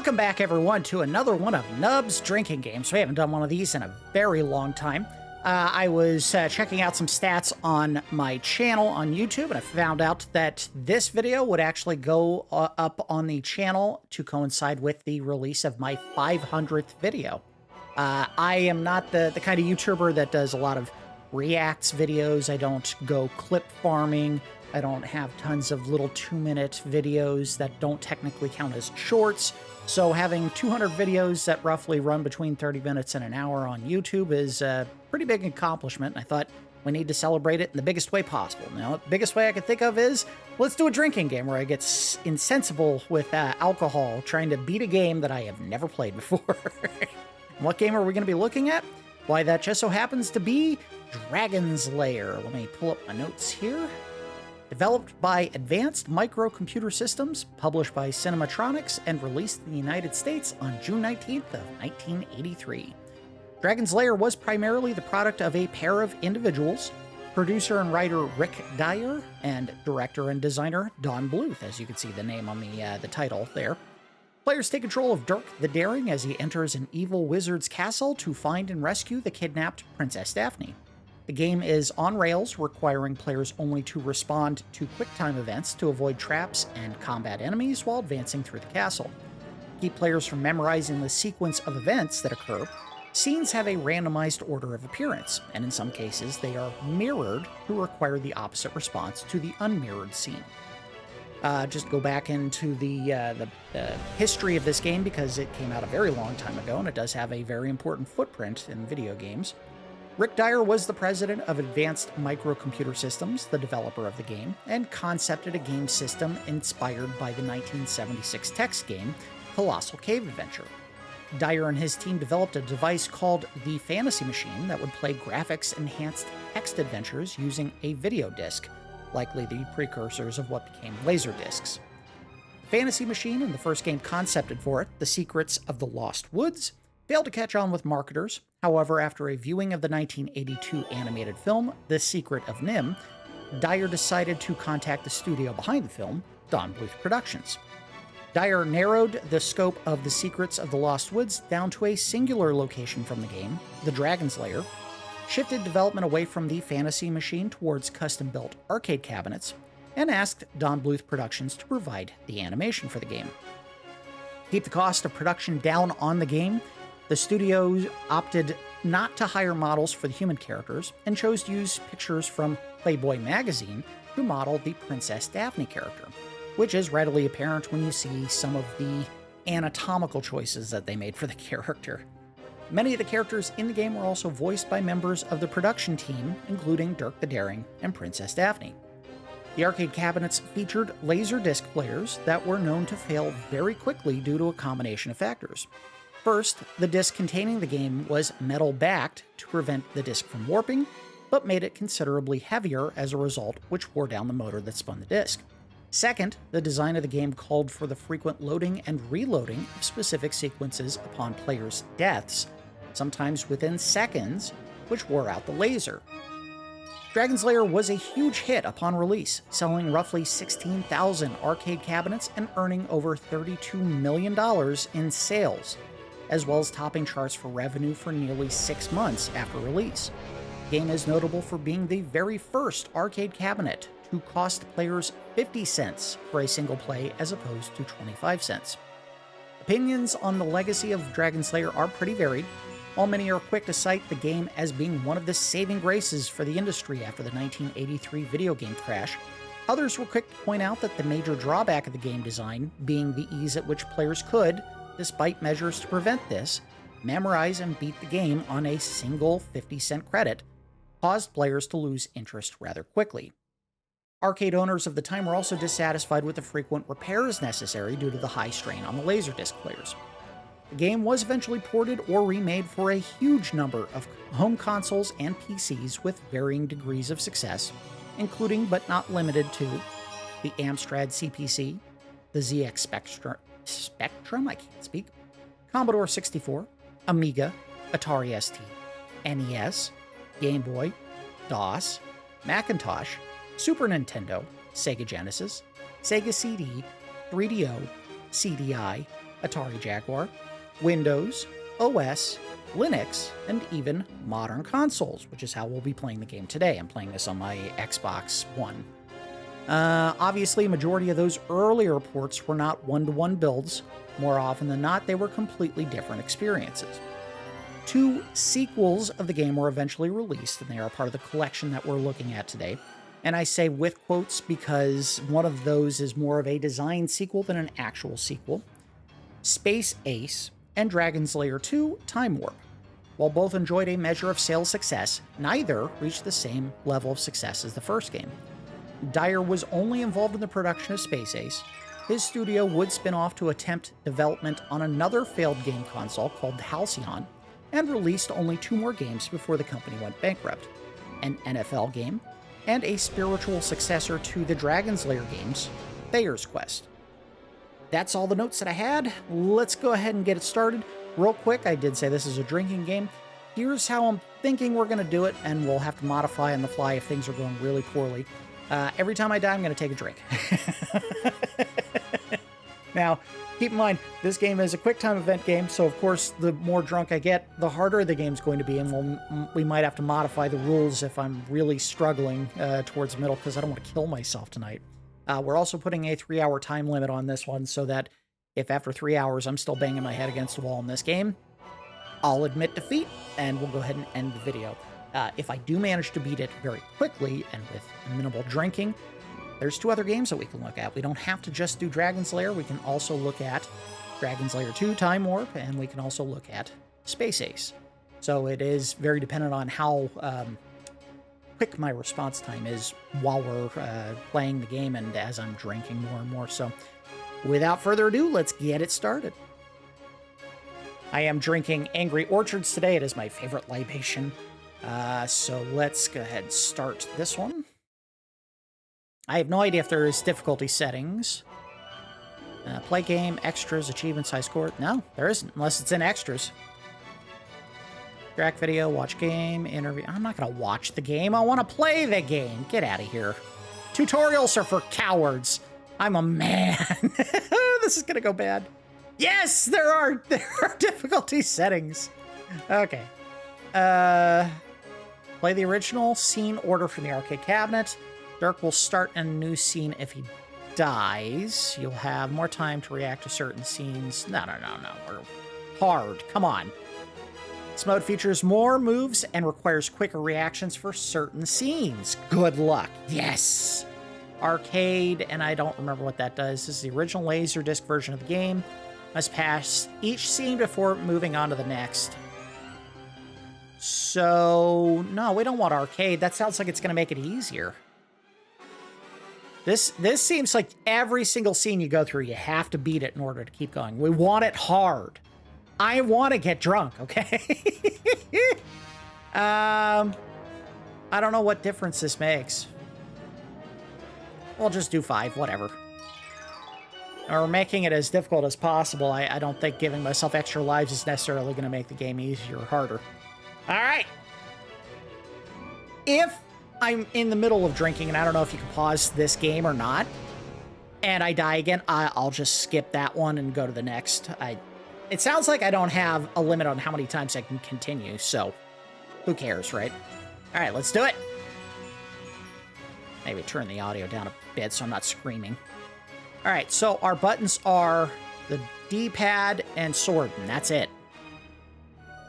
Welcome back, everyone, to another one of Nub's drinking games. We haven't done one of these in a very long time. I was checking out some stats on my channel on YouTube, and I found out that this video would actually go up on the channel to coincide with the release of my 500th video. I am not the kind of YouTuber that does a lot of reacts videos. I don't go clip farming. I don't have tons of little 2-minute videos that don't technically count as shorts. So having 200 videos that roughly run between 30 minutes and an hour on YouTube is a pretty big accomplishment. And I thought we need to celebrate it in the biggest way possible. Now, the biggest way I could think of is, let's do a drinking game where I get insensible with alcohol, trying to beat a game that I have never played before. What game are we going to be looking at? Why, that just so happens to be Dragon's Lair. Let me pull up my notes here. Developed by Advanced Microcomputer Systems, published by Cinematronics, and released in the United States on June 19th of 1983. Dragon's Lair was primarily the product of a pair of individuals, producer and writer Rick Dyer, and director and designer Don Bluth, as you can see the name on the title there. Players take control of Dirk the Daring as he enters an evil wizard's castle to find and rescue the kidnapped Princess Daphne. The game is on rails, requiring players only to respond to quick-time events to avoid traps and combat enemies while advancing through the castle. To keep players from memorizing the sequence of events that occur, scenes have a randomized order of appearance, and in some cases they are mirrored to require the opposite response to the unmirrored scene. Just go back into the history of this game because it came out a very long time ago, and it does have a very important footprint in video games. Rick Dyer was the president of Advanced Microcomputer Systems, the developer of the game, and concepted a game system inspired by the 1976 text game, Colossal Cave Adventure. Dyer and his team developed a device called the Fantasy Machine that would play graphics-enhanced text adventures using a video disc, likely the precursors of what became Laserdiscs. The Fantasy Machine and the first game concepted for it, The Secrets of the Lost Woods, failed to catch on with marketers. However, after a viewing of the 1982 animated film, The Secret of Nim, Dyer decided to contact the studio behind the film, Don Bluth Productions. Dyer narrowed the scope of The Secrets of the Lost Woods down to a singular location from the game, the Dragon's Lair, shifted development away from the Fantasy Machine towards custom-built arcade cabinets, and asked Don Bluth Productions to provide the animation for the game. To keep the cost of production down on the game, the studio opted not to hire models for the human characters and chose to use pictures from Playboy magazine to model the Princess Daphne character, which is readily apparent when you see some of the anatomical choices that they made for the character. Many of the characters in the game were also voiced by members of the production team, including Dirk the Daring and Princess Daphne. The arcade cabinets featured Laserdisc players that were known to fail very quickly due to a combination of factors. First, the disc containing the game was metal-backed to prevent the disc from warping, but made it considerably heavier as a result, which wore down the motor that spun the disc. Second, the design of the game called for the frequent loading and reloading of specific sequences upon players' deaths, sometimes within seconds, which wore out the laser. Dragon's Lair was a huge hit upon release, selling roughly 16,000 arcade cabinets and earning over $32 million in sales, as well as topping charts for revenue for nearly 6 months after release. The game is notable for being the very first arcade cabinet to cost players 50 cents for a single play as opposed to 25 cents. Opinions on the legacy of Dragon's Lair are pretty varied. While many are quick to cite the game as being one of the saving graces for the industry after the 1983 video game crash, others were quick to point out that the major drawback of the game design being the ease at which players could, despite measures to prevent this, memorize and beat the game on a single 50-cent credit, caused players to lose interest rather quickly. Arcade owners of the time were also dissatisfied with the frequent repairs necessary due to the high strain on the Laserdisc players. The game was eventually ported or remade for a huge number of home consoles and PCs with varying degrees of success, including but not limited to the Amstrad CPC, the ZX Spectrum, I can't speak, Commodore 64, Amiga, Atari ST, NES, Game Boy, DOS, Macintosh, Super Nintendo, Sega Genesis, Sega CD, 3DO, CDI, Atari Jaguar, Windows, OS, Linux, and even modern consoles, which is how we'll be playing the game today. I'm playing this on my Xbox One. Obviously, a majority of those earlier ports were not one-to-one builds. More often than not, they were completely different experiences. 2 sequels of the game were eventually released, and they are part of the collection that we're looking at today. And I say with quotes because one of those is more of a design sequel than an actual sequel. Space Ace and Dragon's Lair 2 Time Warp. While both enjoyed a measure of sales success, neither reached the same level of success as the first game. Dyer was only involved in the production of Space Ace. His studio would spin off to attempt development on another failed game console called Halcyon, and released only 2 more games before the company went bankrupt. An NFL game, and a spiritual successor to the Dragon's Lair games, Thayer's Quest. That's all the notes that I had. Let's go ahead and get it started. Real quick, I did say this is a drinking game. Here's how I'm thinking we're going to do it, and we'll have to modify on the fly if things are going really poorly. Every time I die, I'm going to take a drink. Now, keep in mind, this game is a quick-time event game, so of course, the more drunk I get, the harder the game's going to be, and we might have to modify the rules if I'm really struggling towards the middle, because I don't want to kill myself tonight. We're also putting a 3-hour time limit on this one, so that if after 3 hours I'm still banging my head against the wall in this game, I'll admit defeat, and we'll go ahead and end the video. If I do manage to beat it very quickly and with minimal drinking, there's 2 other games that we can look at. We don't have to just do Dragon's Lair. We can also look at Dragon's Lair 2 Time Warp, and we can also look at Space Ace. So it is very dependent on how quick my response time is while we're playing the game and as I'm drinking more and more. So without further ado, let's get it started. I am drinking Angry Orchards today. It is my favorite libation. So let's go ahead and start this one. I have no idea if there is difficulty settings. Play game, extras, achievements, high score. No, there isn't, unless it's in extras. Track video, watch game, interview. I'm not going to watch the game. I want to play the game. Get out of here. Tutorials are for cowards. I'm a man. This is going to go bad. Yes, there are difficulty settings. Okay. Play the original scene order from the arcade cabinet. Dirk will start a new scene if he dies. You'll have more time to react to certain scenes. No. We're hard. Come on. This mode features more moves and requires quicker reactions for certain scenes. Good luck. Yes. Arcade, and I don't remember what that does. This is the original Laserdisc version of the game. Must pass each scene before moving on to the next. So, no, we don't want arcade. That sounds like it's going to make it easier. This seems like every single scene you go through, you have to beat it in order to keep going. We want it hard. I want to get drunk, okay? I don't know what difference this makes. We'll just do 5, whatever. Or making it as difficult as possible. I don't think giving myself extra lives is necessarily going to make the game easier or harder. All right. If I'm in the middle of drinking, and I don't know if you can pause this game or not, and I die again, I'll just skip that one and go to the next. It sounds like I don't have a limit on how many times I can continue, so who cares, right? All right, let's do it. Maybe turn the audio down a bit so I'm not screaming. All right, so our buttons are the D-pad and sword, and that's it.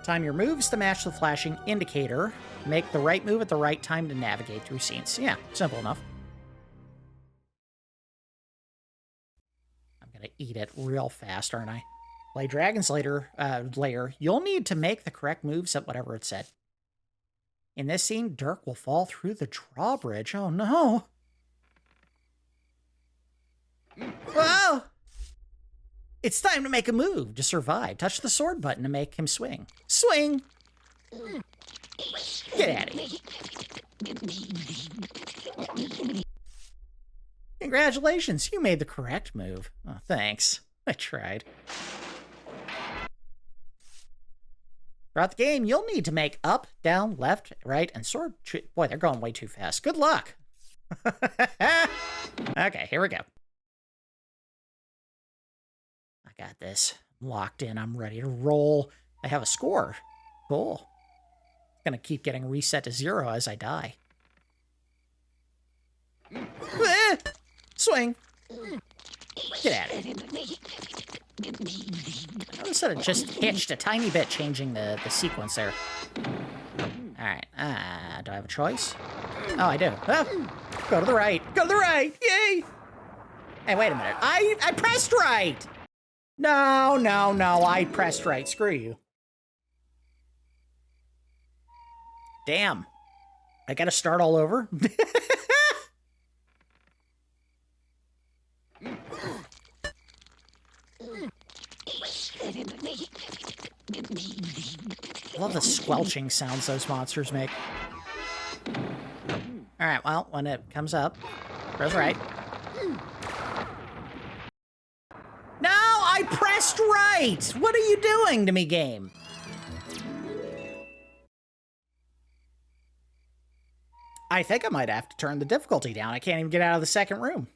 Time your moves to match the flashing indicator. Make the right move at the right time to navigate through scenes. Yeah, simple enough. I'm going to eat it real fast, aren't I? Play Dragon's Lair. You'll need to make the correct moves at whatever it said. In this scene, Dirk will fall through the drawbridge. Oh, no. Whoa! It's time to make a move to survive. Touch the sword button to make him swing. Swing! Get at it. Congratulations, you made the correct move. Oh, thanks. I tried. Throughout the game, you'll need to make up, down, left, right, and sword. Boy, they're going way too fast. Good luck. Okay, here we go. I Got this. I'm locked in. I'm ready to roll. I have a score. Cool. It's gonna keep getting reset to 0 as I die. Swing. Get at it. Notice that it just hitched a tiny bit, changing the sequence there. Alright, do I have a choice? Oh, I do. Oh, go to the right. Go to the right! Yay! Hey, wait a minute. I pressed right! No, no, no, I pressed right. Screw you. Damn. I gotta start all over? I love the squelching sounds those monsters make. Alright, well, when it comes up, press right. No, I pressed right! What are you doing to me, game? I think I might have to turn the difficulty down. I can't even get out of the second room.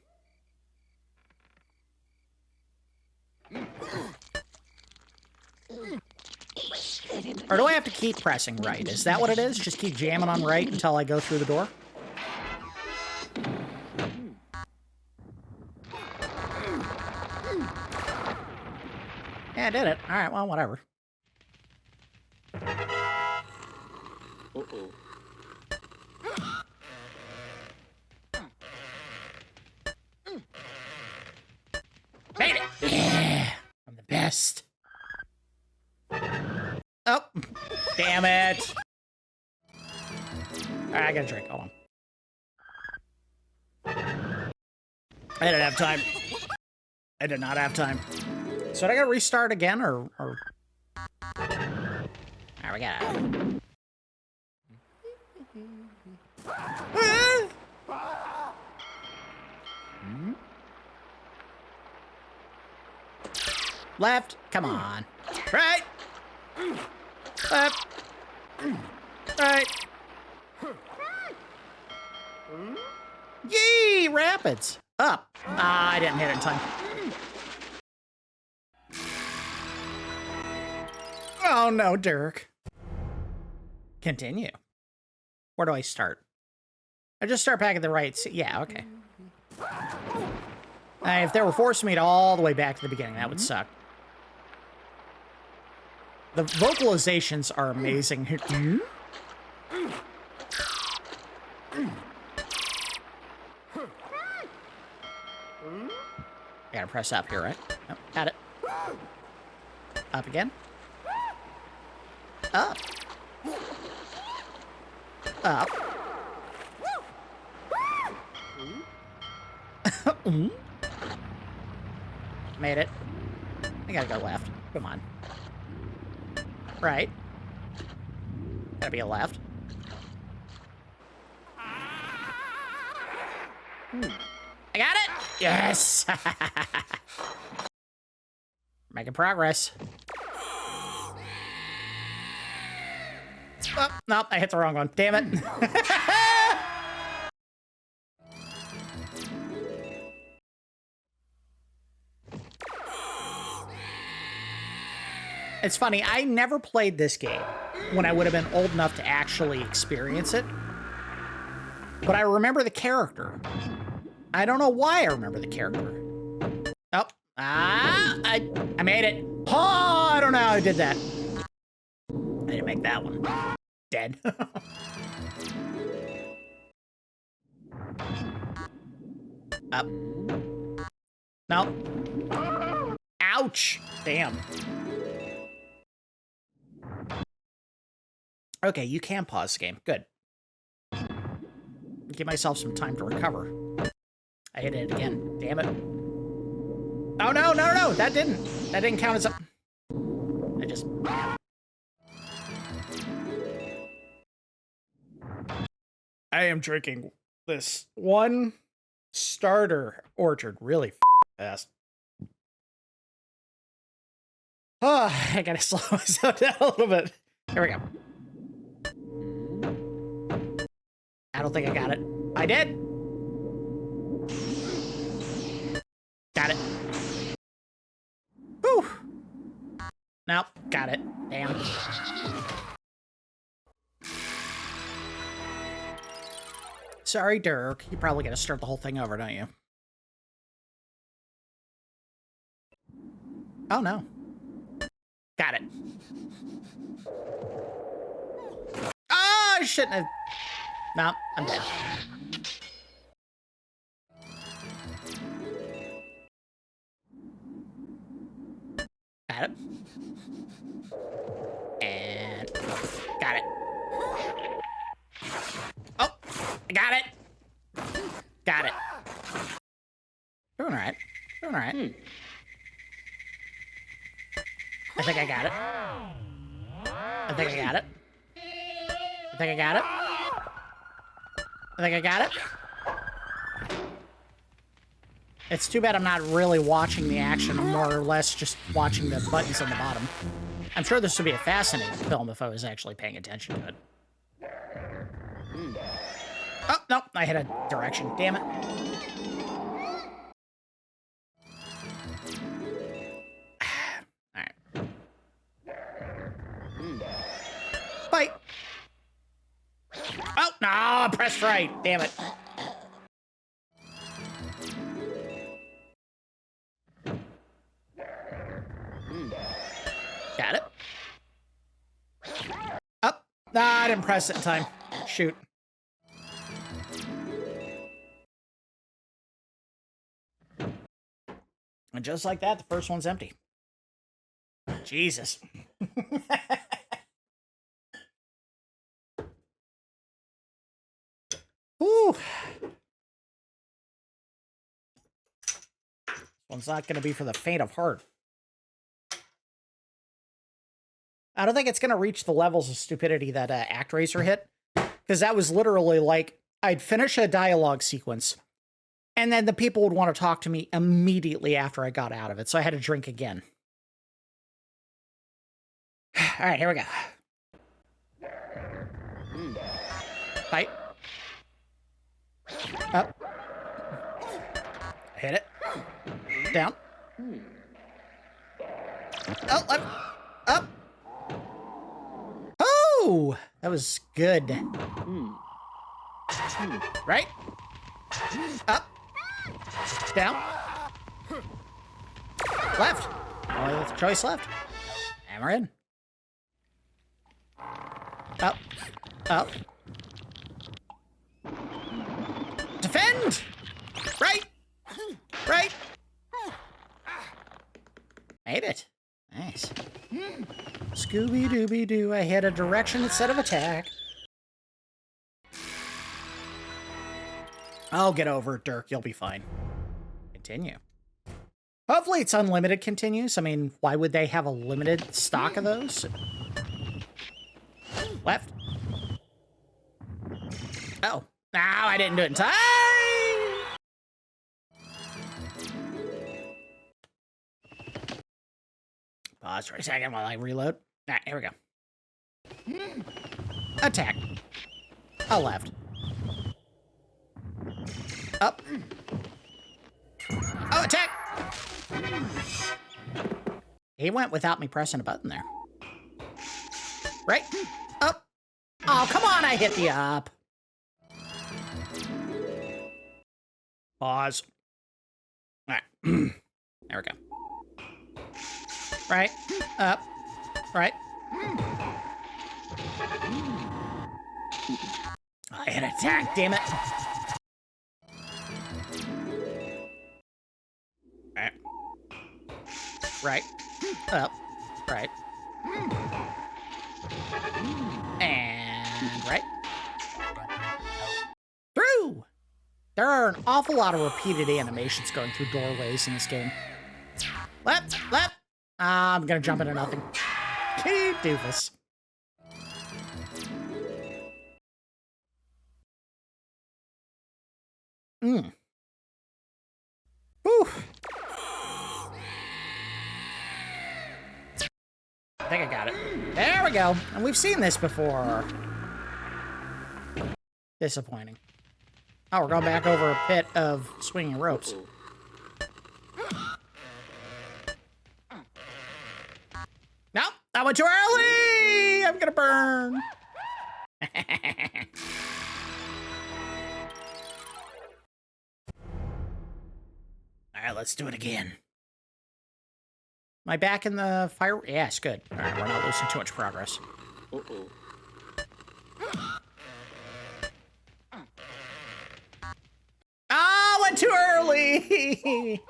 Or do I have to keep pressing right? Is that what it is? Just keep jamming on right until I go through the door? Yeah, I did it. Alright, well, whatever. Uh-oh. Made it! Yeah! I'm the best. Oh, damn it. Alright, I gotta drink. Hold on. I didn't have time. I did not have time. So did I gotta restart again, or... Alright, we got it. Left. Come on. Right. Left. Right. Yee! Rapids. Up. Ah, I didn't hit it in time. Oh no, Dirk. Continue. Where do I start? I just start back at the right. Yeah, okay. If they were forcing me to all the way back to the beginning, that would suck. The vocalizations are amazing. Gotta press up here, right? Nope, got it. Up again. Up. Up. Made it. I gotta go left. Come on. Right. Gotta be a left. I got it! Yes! Making progress. Oh, nope, I hit the wrong one. Damn it. It's funny, I never played this game when I would have been old enough to actually experience it. But I remember the character. I don't know why I remember the character. Oh, I made it. Oh, I don't know how I did that. I didn't make that one. Dead. Up. No. Ouch. Damn. Okay, you can pause the game. Good. Give myself some time to recover. I hit it again. Damn it. Oh, no, no, no. That didn't count as a... I am drinking this one starter orchard really fast. Oh, I gotta slow myself down a little bit. Here we go. I don't think I got it. I did. Got it. Whew. Nope, got it. Damn. Sorry, Dirk. You probably gotta start the whole thing over, don't you? Oh, no. Got it. Oh, I shouldn't have... No, I'm dead. Got it. And... Got it. Oh! I got it! Got it. Doing all right. Doing all right. I think I got it. I think I got it. I think I got it. I think I got it. It's too bad I'm not really watching the action, I'm more or less just watching the buttons on the bottom. I'm sure this would be a fascinating film if I was actually paying attention to it. Oh, no, I hit a direction. Damn it. Alright. Bite. Oh, no, I pressed right. Damn it. Got it. Up. Nah, I didn't press it in time. Shoot. And just like that, the first one's empty. Jesus. Whew. This one's not going to be for the faint of heart. I don't think it's going to reach the levels of stupidity that ActRaiser hit. Because that was literally like, I'd finish a dialogue sequence, and then the people would want to talk to me immediately after I got out of it, so I had to drink again. All right, here we go. Bite. Up. Hit it. Down. Oh, up. Up. Oh, that was good. Right? Up. Down. Left. Only choice left. And we're in. Up. Up. Defend! Right! Right! Made it. Nice. Scooby-Dooby-Doo, I hit a direction instead of attack. I'll get over it, Dirk. You'll be fine. Continue. Hopefully it's unlimited continues. I mean, why would they have a limited stock of those? Left. Oh. No, I didn't do it in time! Pause for a second while I reload. All right, here we go. Attack. A left. Up. Oh, attack! He went without me pressing a button there. Right? Up. Oh, come on, I hit the up. Pause. All right. There we go. Right. Up. Right. I hit attack, damn it. Right. Right. Up. Right. And right. Through! There are an awful lot of repeated animations going through doorways in this game. Left! Left! I'm gonna jump into nothing. Doofus. Whew. I think I got it. There we go. And we've seen this before. Disappointing. Oh, we're going back over a pit of swinging ropes. No! went too early! I'm gonna burn. All right, let's do it again. Am I back in the fire? Yes, good. All right, we're not losing too much progress. Uh-oh. Oh, went too early!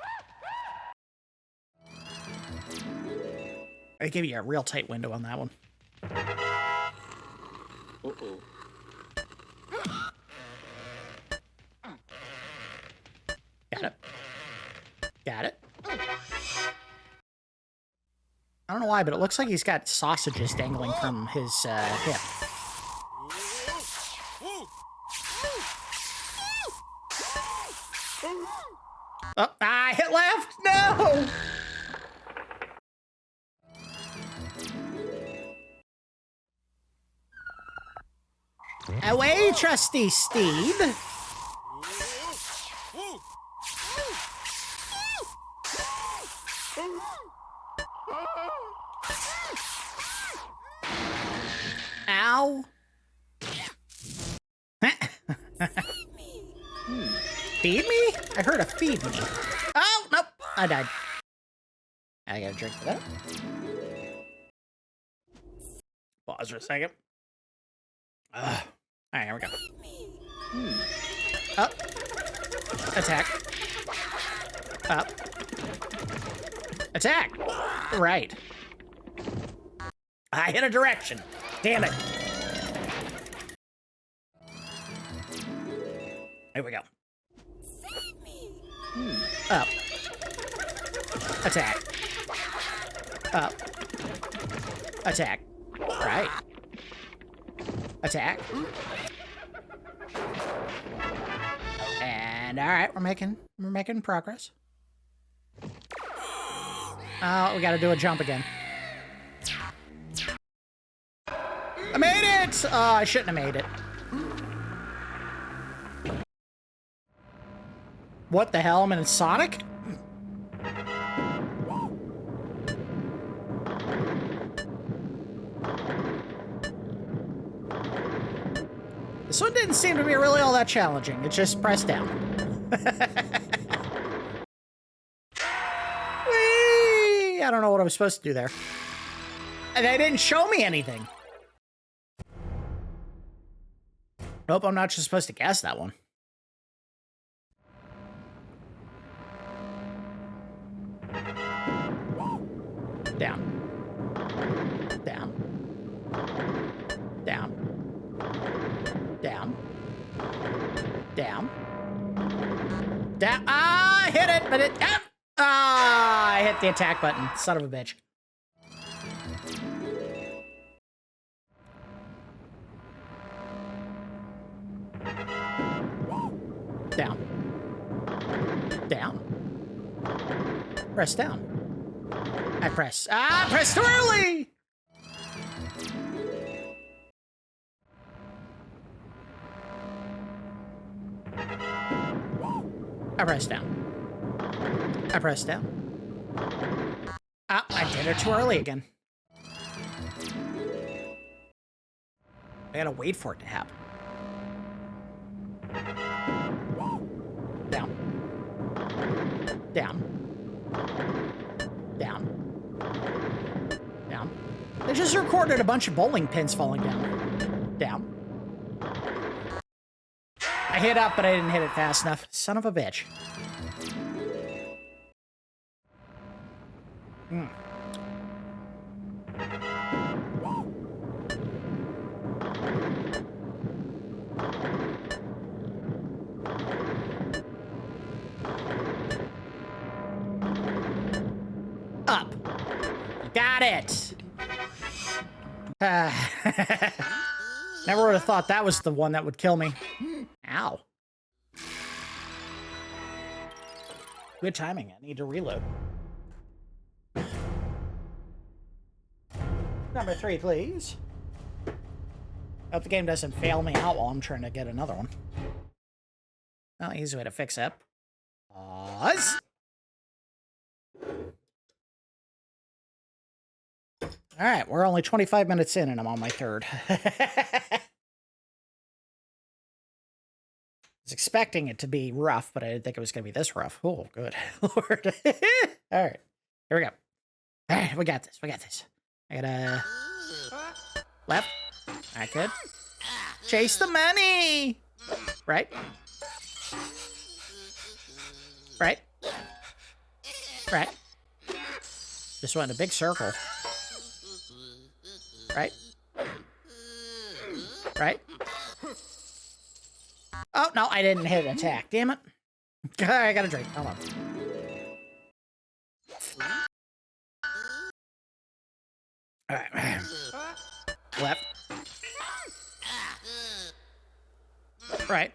I gave you a real tight window on that one. Uh-oh. Got it. Got it. I don't know why, but it looks like he's got sausages dangling from his hip. Oh, I hit left! No! Away, trusty steed! Ow! Feed me? I heard a feed me. Oh, nope. I died. I gotta drink for that. Pause for a second. Alright, here we go. Up. Attack. Up. Attack! Right. I hit a direction. Damn it. Here we go. Up. Attack. Up. Attack. Right. Attack. And all right, we're making progress. Oh, we gotta do a jump again. I made it! Oh, I shouldn't have made it. What the hell? I'm in Sonic? This one didn't seem to be really all that challenging. It's just press down. Whee! I don't know what I was supposed to do there. And they didn't show me anything. Nope, I'm not just supposed to guess that one. Down. Down. Down. Down. Down. Down. Ah, I hit it, but it... Ah, I hit the attack button. Son of a bitch. Down. Down. Press down. I press. Ah, press too early! I press down. I press down. Ah, I did it too early again. I gotta wait for it to happen. Down. Down. Down. Down. They just recorded a bunch of bowling pins falling down. Down. I hit up, but I didn't hit it fast enough. Son of a bitch. Up. Got it. Never would have thought that was the one that would kill me. Ow. Good timing. I need to reload. Number 3, please. Hope the game doesn't fail me out while I'm trying to get another one. Well, easy way to fix it. Pause. All right, we're only 25 minutes in, and I'm on my third. I was expecting it to be rough, but I didn't think it was going to be this rough. Oh, good Lord. All right, here we go. All right, we got this. We got this. I gotta left. All right, good. Chase the money. Right. Right. Right. Just went in a big circle. Right. Right. Oh, no, I didn't hit an attack. Damn it. I got a drink. Hold on. All right. Left. Right.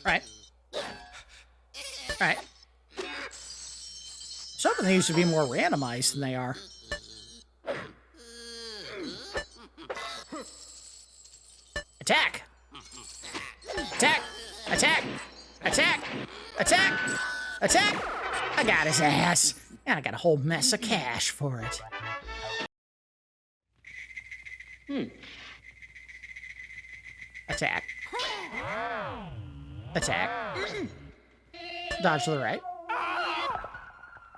Right. Right. Some of these should be more randomized than they are. Attack! Attack! Attack! Attack! Attack! Attack! I got his ass. And I got a whole mess of cash for it. Attack. Attack. Dodge to the right.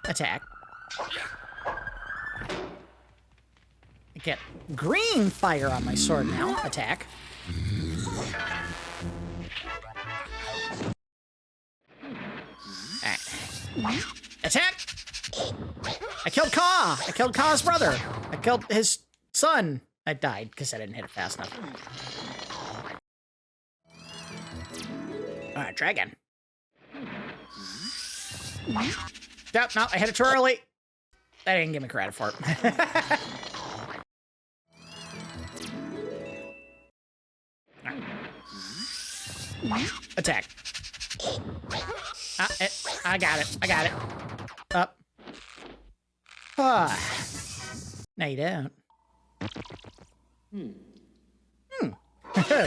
Attack. I get green fire on my sword now. Attack. Right. Attack! I killed Kaw! I killed Kaw's brother! I killed his son! I died because I didn't hit it fast enough. Alright, try again. Nope, no, I hit it too early. That didn't give me credit for it. Attack. I got it. I got it. Up. Ah. No, you don't.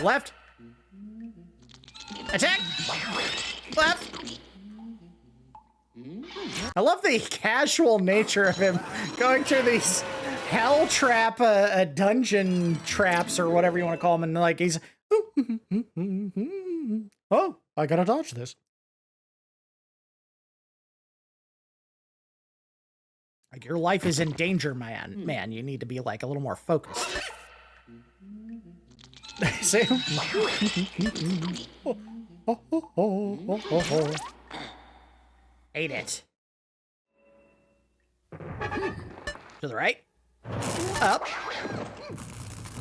Left. Attack. Left. I love the casual nature of him going through these hell trap, dungeon traps or whatever you want to call them, and like he's, oh, I gotta dodge this. Like your life is in danger, man. Man, you need to be like a little more focused. See? Ate it. To the right. Up.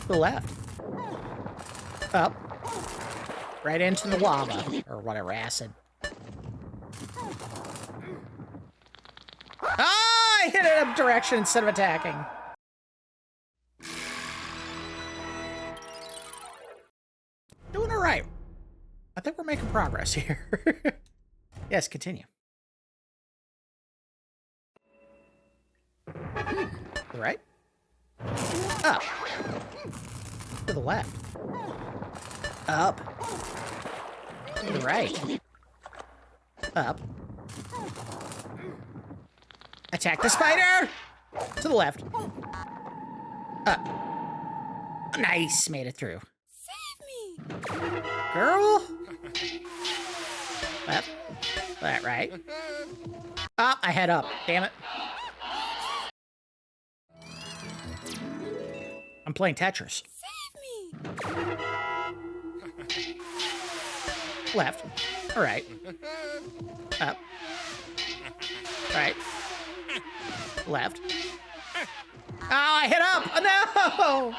To the left. Up. Right into the lava. Or whatever, acid. Ah! I hit it up direction instead of attacking. Doing all right. I think we're making progress here. Yes, continue. To the right. Up. To the left. Up. To the right. Up. Attack the spider! To the left. Up. Nice, made it through. Save me! Girl! Left. That right. Oh, I head up. Damn it. I'm playing Tetris. Save me! Left. All right. Up. Right. Left. Oh, I hit up! Oh, no!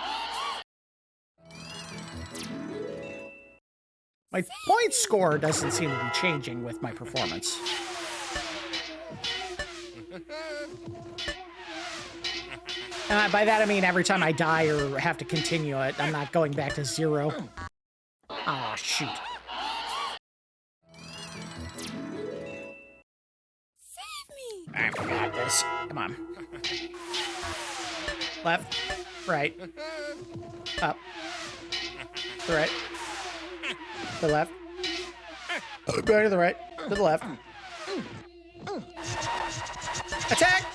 My point score doesn't seem to be changing with my performance. By that I mean every time I die or have to continue it, I'm not going back to 0. Oh, shoot. Save me! Alright, we got this. Come on. Left. Right. Up. To the right. To the left. Back to the right. To the left. Attack!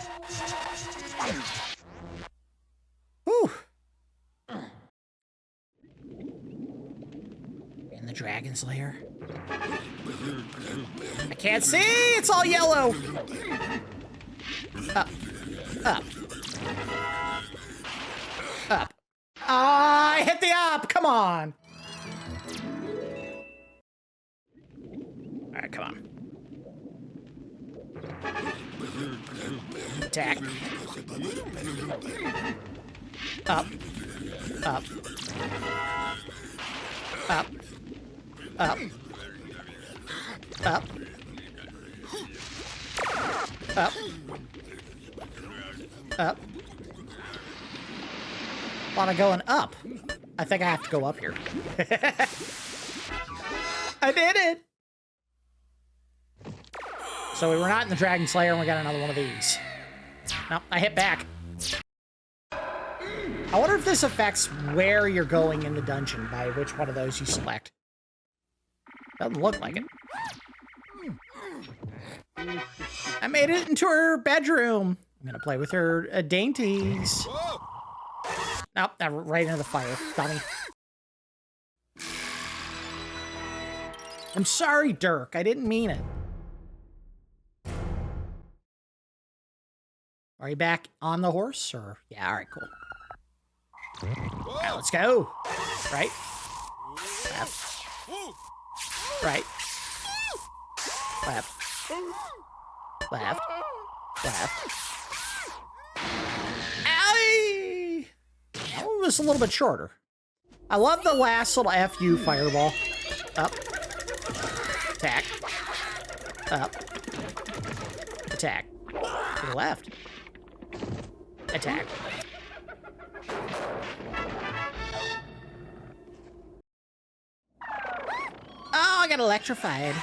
dragon's lair? I can't see! It's all yellow! Up. Up. Up. Ah, I hit the up! Come on! Alright, come on. Attack. Up. Up. Up. Up. Up. Up. Up. A lot of going up. I think I have to go up here. I did it! So we were not in the Dragon Slayer, and we got another one of these. Nope, I hit back. I wonder if this affects where you're going in the dungeon by which one of those you select. Doesn't look like it. I made it into her bedroom. I'm gonna play with her dainties. Nope, right into the fire, dummy. I'm sorry, Dirk. I didn't mean it. Are you back on the horse, or? Yeah, all right, cool. All right, let's go. Right. Left. Right. Left. Left. Left. Owie! That one was a little bit shorter. I love the last little FU fireball. Up. Attack. Up. Attack. To the left. Attack. Oh, I got electrified.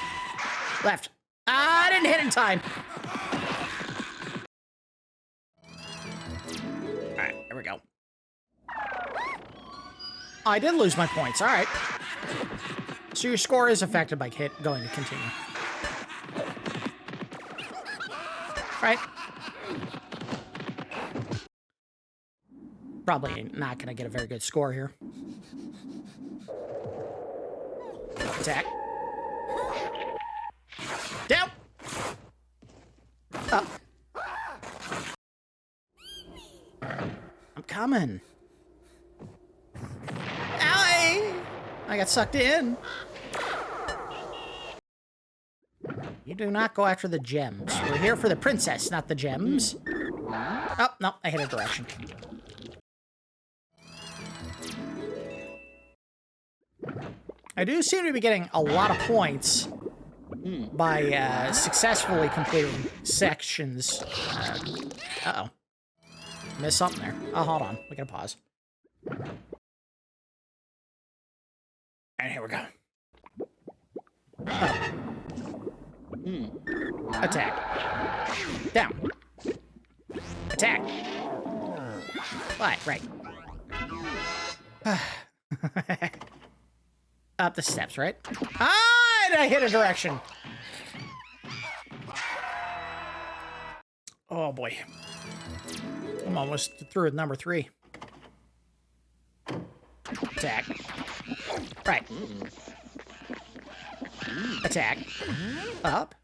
Left. Ah, I didn't hit in time. All right, here we go. Oh, I did lose my points. All right. So your score is affected by going to continue. Right. Probably not going to get a very good score here. Attack. Down. Up. I'm coming. Owie! I got sucked in. You do not go after the gems. We're here for the princess, not the gems. Oh, no, I hit a direction. I do seem to be getting a lot of points by successfully completing sections. Uh-oh. Missed something there. Oh, hold on. We gotta pause. And here we go. Up. Attack. Down. Attack. Right. Up the steps, right? Ah, and I hit a direction. Oh, boy. I'm almost through with number 3. Attack. Right. Attack. Up.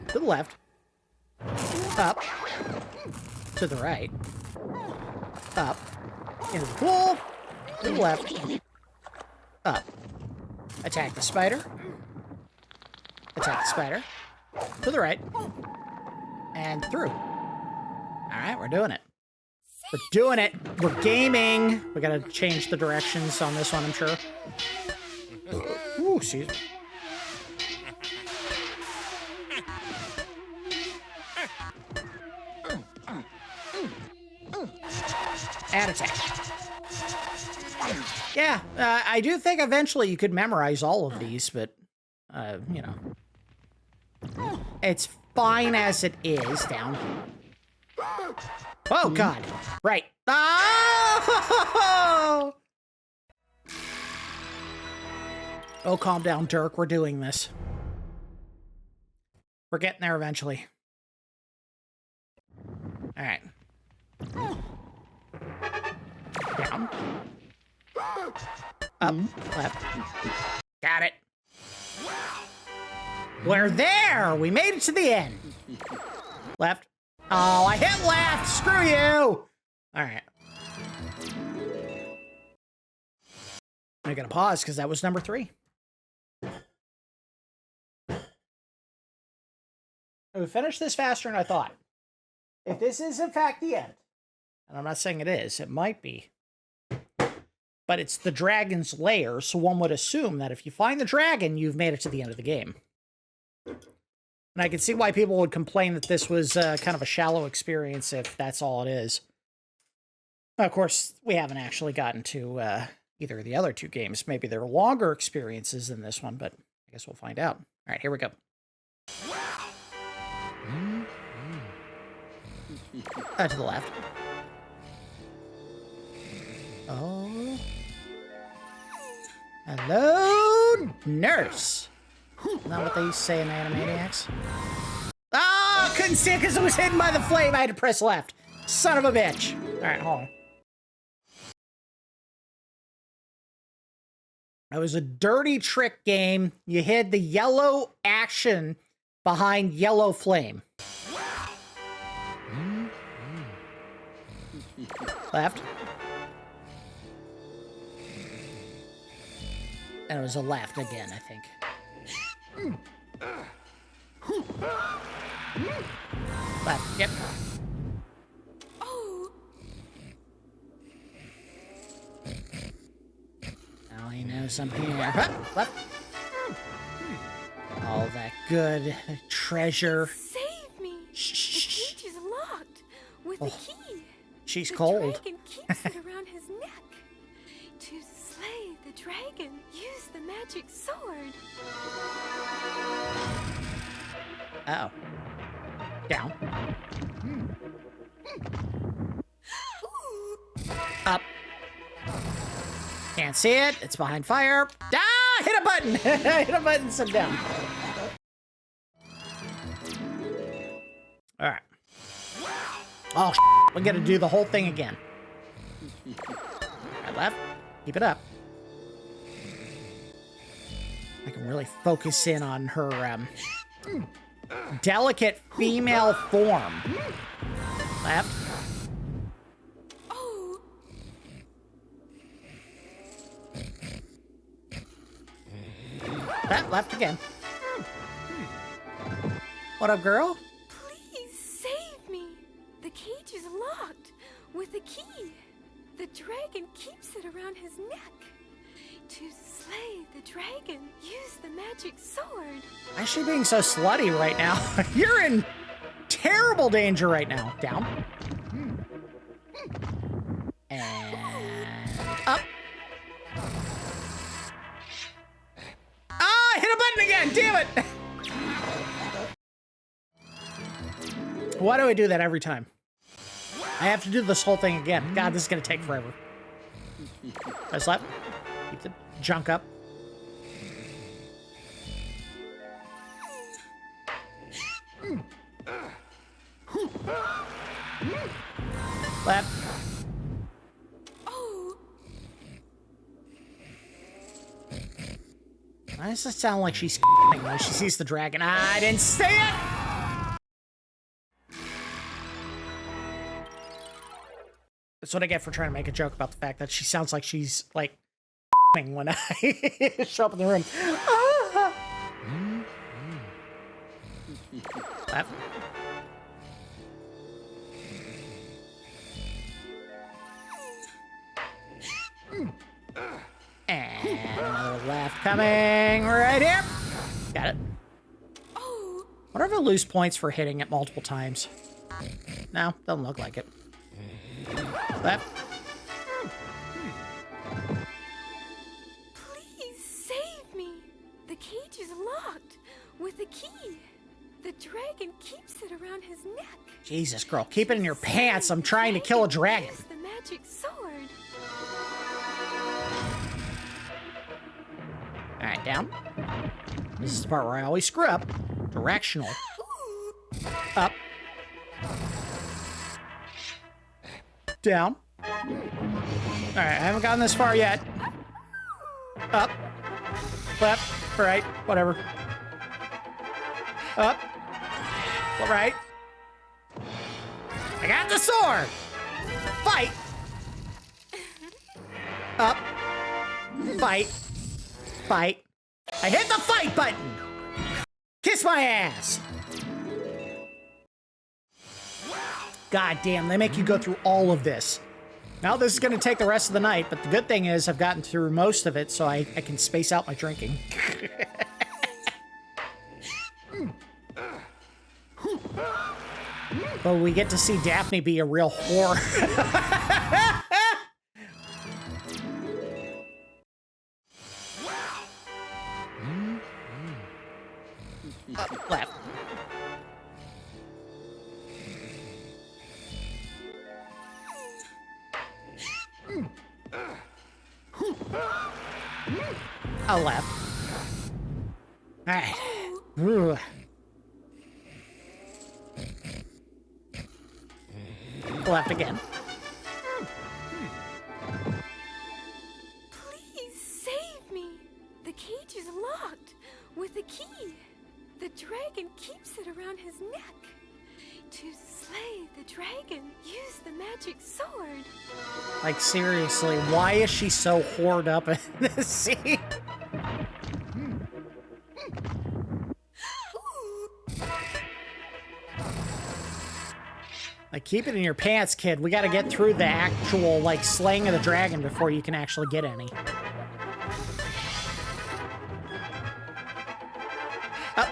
To the left. Up. To the right. Up. Into the pool. To the left. Up. Attack the spider. Attack the spider. To the right. And through. Alright, we're doing it. We're doing it. We're gaming. We gotta change the directions on this one, I'm sure. Ooh, excuse me. And attack. Yeah, I do think eventually you could memorize all of these, but, you know. It's fine as it is down. Oh, God. Right. Oh! Oh, calm down, Dirk. We're doing this. We're getting there eventually. All right. Down. Up. Left. Got it. We're there! We made it to the end. Left. Oh, I hit left! Screw you! Alright. I'm gonna pause because that was number 3. We finished this faster than I thought. If this is in fact the end, and I'm not saying it is, it might be, but it's the dragon's lair, so one would assume that if you find the dragon, you've made it to the end of the game. And I can see why people would complain that this was kind of a shallow experience if that's all it is. Of course, we haven't actually gotten to either of the other 2 games. Maybe they're longer experiences than this one, but I guess we'll find out. All right, here we go. To the left. Oh. Hello, nurse. Isn't that what they say in Animaniacs? Oh, couldn't see it because it was hidden by the flame. I had to press left. Son of a bitch. All right, hold on. It was a dirty trick game. You hid the yellow action behind yellow flame. Left. And it was a left again, I think. Left, yep. Oh. Now he knows I'm here. Huh, left. All that good treasure. Save me. Shh. The cage is locked with a key. She's the cold. The dragon keeps it around his neck. To slay the dragon, use the magic sword. Uh-oh. Down. Up. Can't see it. It's behind fire. Ah! Hit a button! Hit a button, sit down. Alright. Oh, we gotta do the whole thing again. Right, left. Keep it up. I can really focus in on her, delicate female form. Left. Oh. Left again. What up, girl? Please save me. The cage is locked with a key. The dragon keeps it around his neck. To slay the dragon, use the magic sword. Why is she being so slutty right now? You're in terrible danger right now. Down. And up. Ah, hit a button again. Damn it. Why do I do that every time? I have to do this whole thing again. God, this is going to take forever. Press left. Keep the junk up. Left. Oh. Why does it sound like she's when she sees the dragon? I didn't say it! That's what I get for trying to make a joke about the fact that she sounds like she's, like, when I show up in the room. Ah! Left. And another left coming right here. Got it. Oh. What are the loose points for hitting it multiple times? No, doesn't look like it. Left. Please save me. The cage is locked with a key. The dragon keeps it around his neck. Jesus, girl, keep it in your pants. I'm trying to kill a dragon. Use the magic sword. All right, down. This is the part where I always screw up. Directional. Up. Down. All right, I haven't gotten this far yet. Up, left, right, whatever. Up, right. I got the sword. Fight. Up, fight, fight. I hit the fight button. Kiss my ass. God damn, they make you go through all of this. Now this is going to take the rest of the night, but the good thing is I've gotten through most of it, so I can space out my drinking. But we get to see Daphne be a real whore. Up, left. Oh, left. All right. Ooh. Left again. Please save me. The cage is locked with a key. The dragon keeps it around his neck. To slay the dragon, use the magic sword. Like, seriously, why is she so whored up in this scene? Like, keep it in your pants, kid. We gotta get through the actual, like, slaying of the dragon before you can actually get any. Up.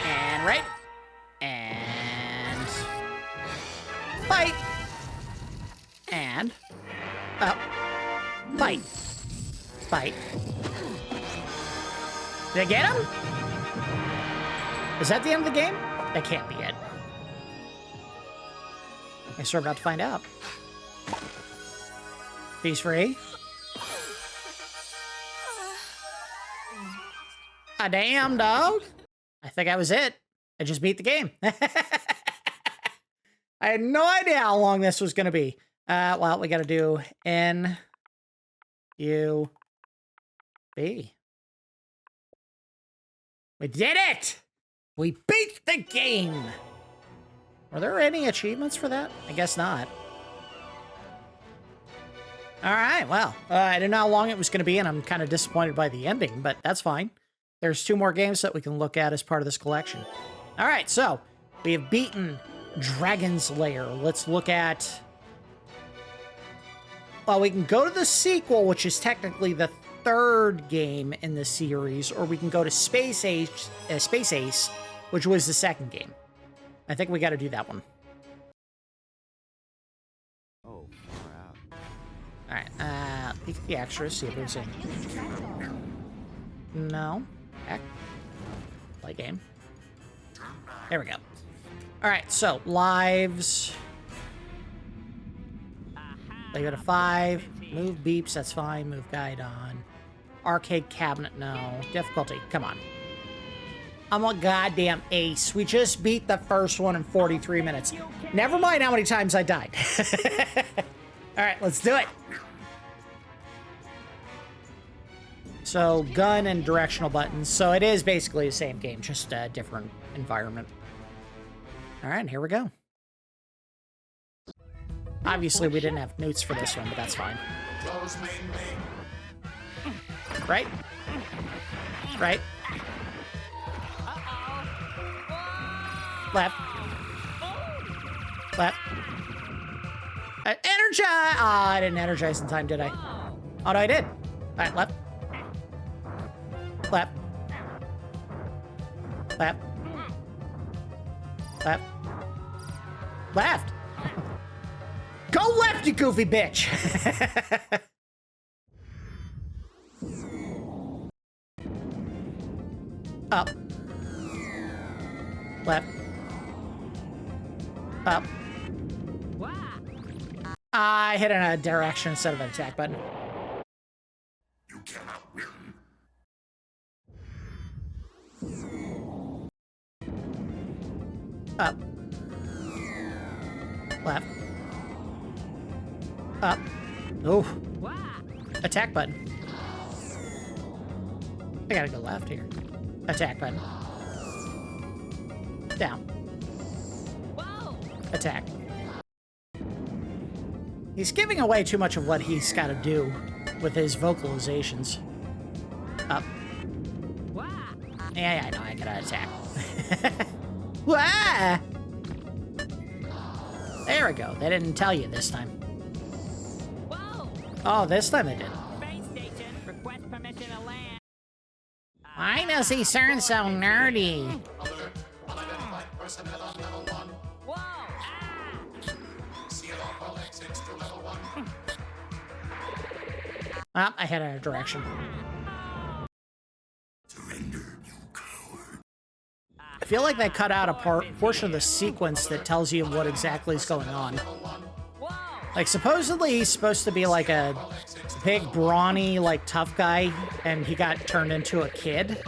And right. And... fight. And... up. Fight. Fight. Did I get him? Is that the end of the game? That can't be it. I guess we're about to find out. He's free. A damn dog. I think that was it. I just beat the game. I had no idea how long this was going to be. Well, we got to do N, U, B. We did it! We beat the game! Were there any achievements for that? I guess not. Alright, well, I didn't know how long it was going to be, and I'm kind of disappointed by the ending, but that's fine. There's 2 more games that we can look at as part of this collection. Alright, so, we have beaten Dragon's Lair. Let's look at... well, we can go to the sequel, which is technically the 3rd game in the series, or we can go to Space Ace, which was the 2nd game. I think we got to do that one. Oh, far out. All right. Peek at the extras. See if there's any. No. Back. Play game. There we go. All right. So lives. Leave it at 5. Move beeps. That's fine. Move guide on. Arcade cabinet. No. Difficulty. Come on. I'm a goddamn ace. We just beat the first one in 43 minutes. Never mind how many times I died. All right, let's do it. So, gun and directional buttons. So it is basically the same game, just a different environment. All right, here we go. Obviously, we didn't have notes for this one, but that's fine. Right? Right? Left. Left. Energize! Ah, I didn't energize in time, did I? Oh, no, I did. All right, left. Left. Left. Left. Left! Go left, you goofy bitch! Up. Left. Up. I hit a direction instead of an attack button. You cannot win. Up. Left. Up. Oh. Attack button. I gotta go left here. Attack button. Down. Attack. He's giving away too much of what he's got to do with his vocalizations. Up. Yeah, I know. I gotta attack. Wah! There we go. They didn't tell you this time. Oh, this time they did. Why does he sound so nerdy? Oh, I had a direction. I feel like they cut out a portion of the sequence that tells you what exactly is going on. Like, supposedly he's supposed to be like a big, brawny, like, tough guy, and he got turned into a kid.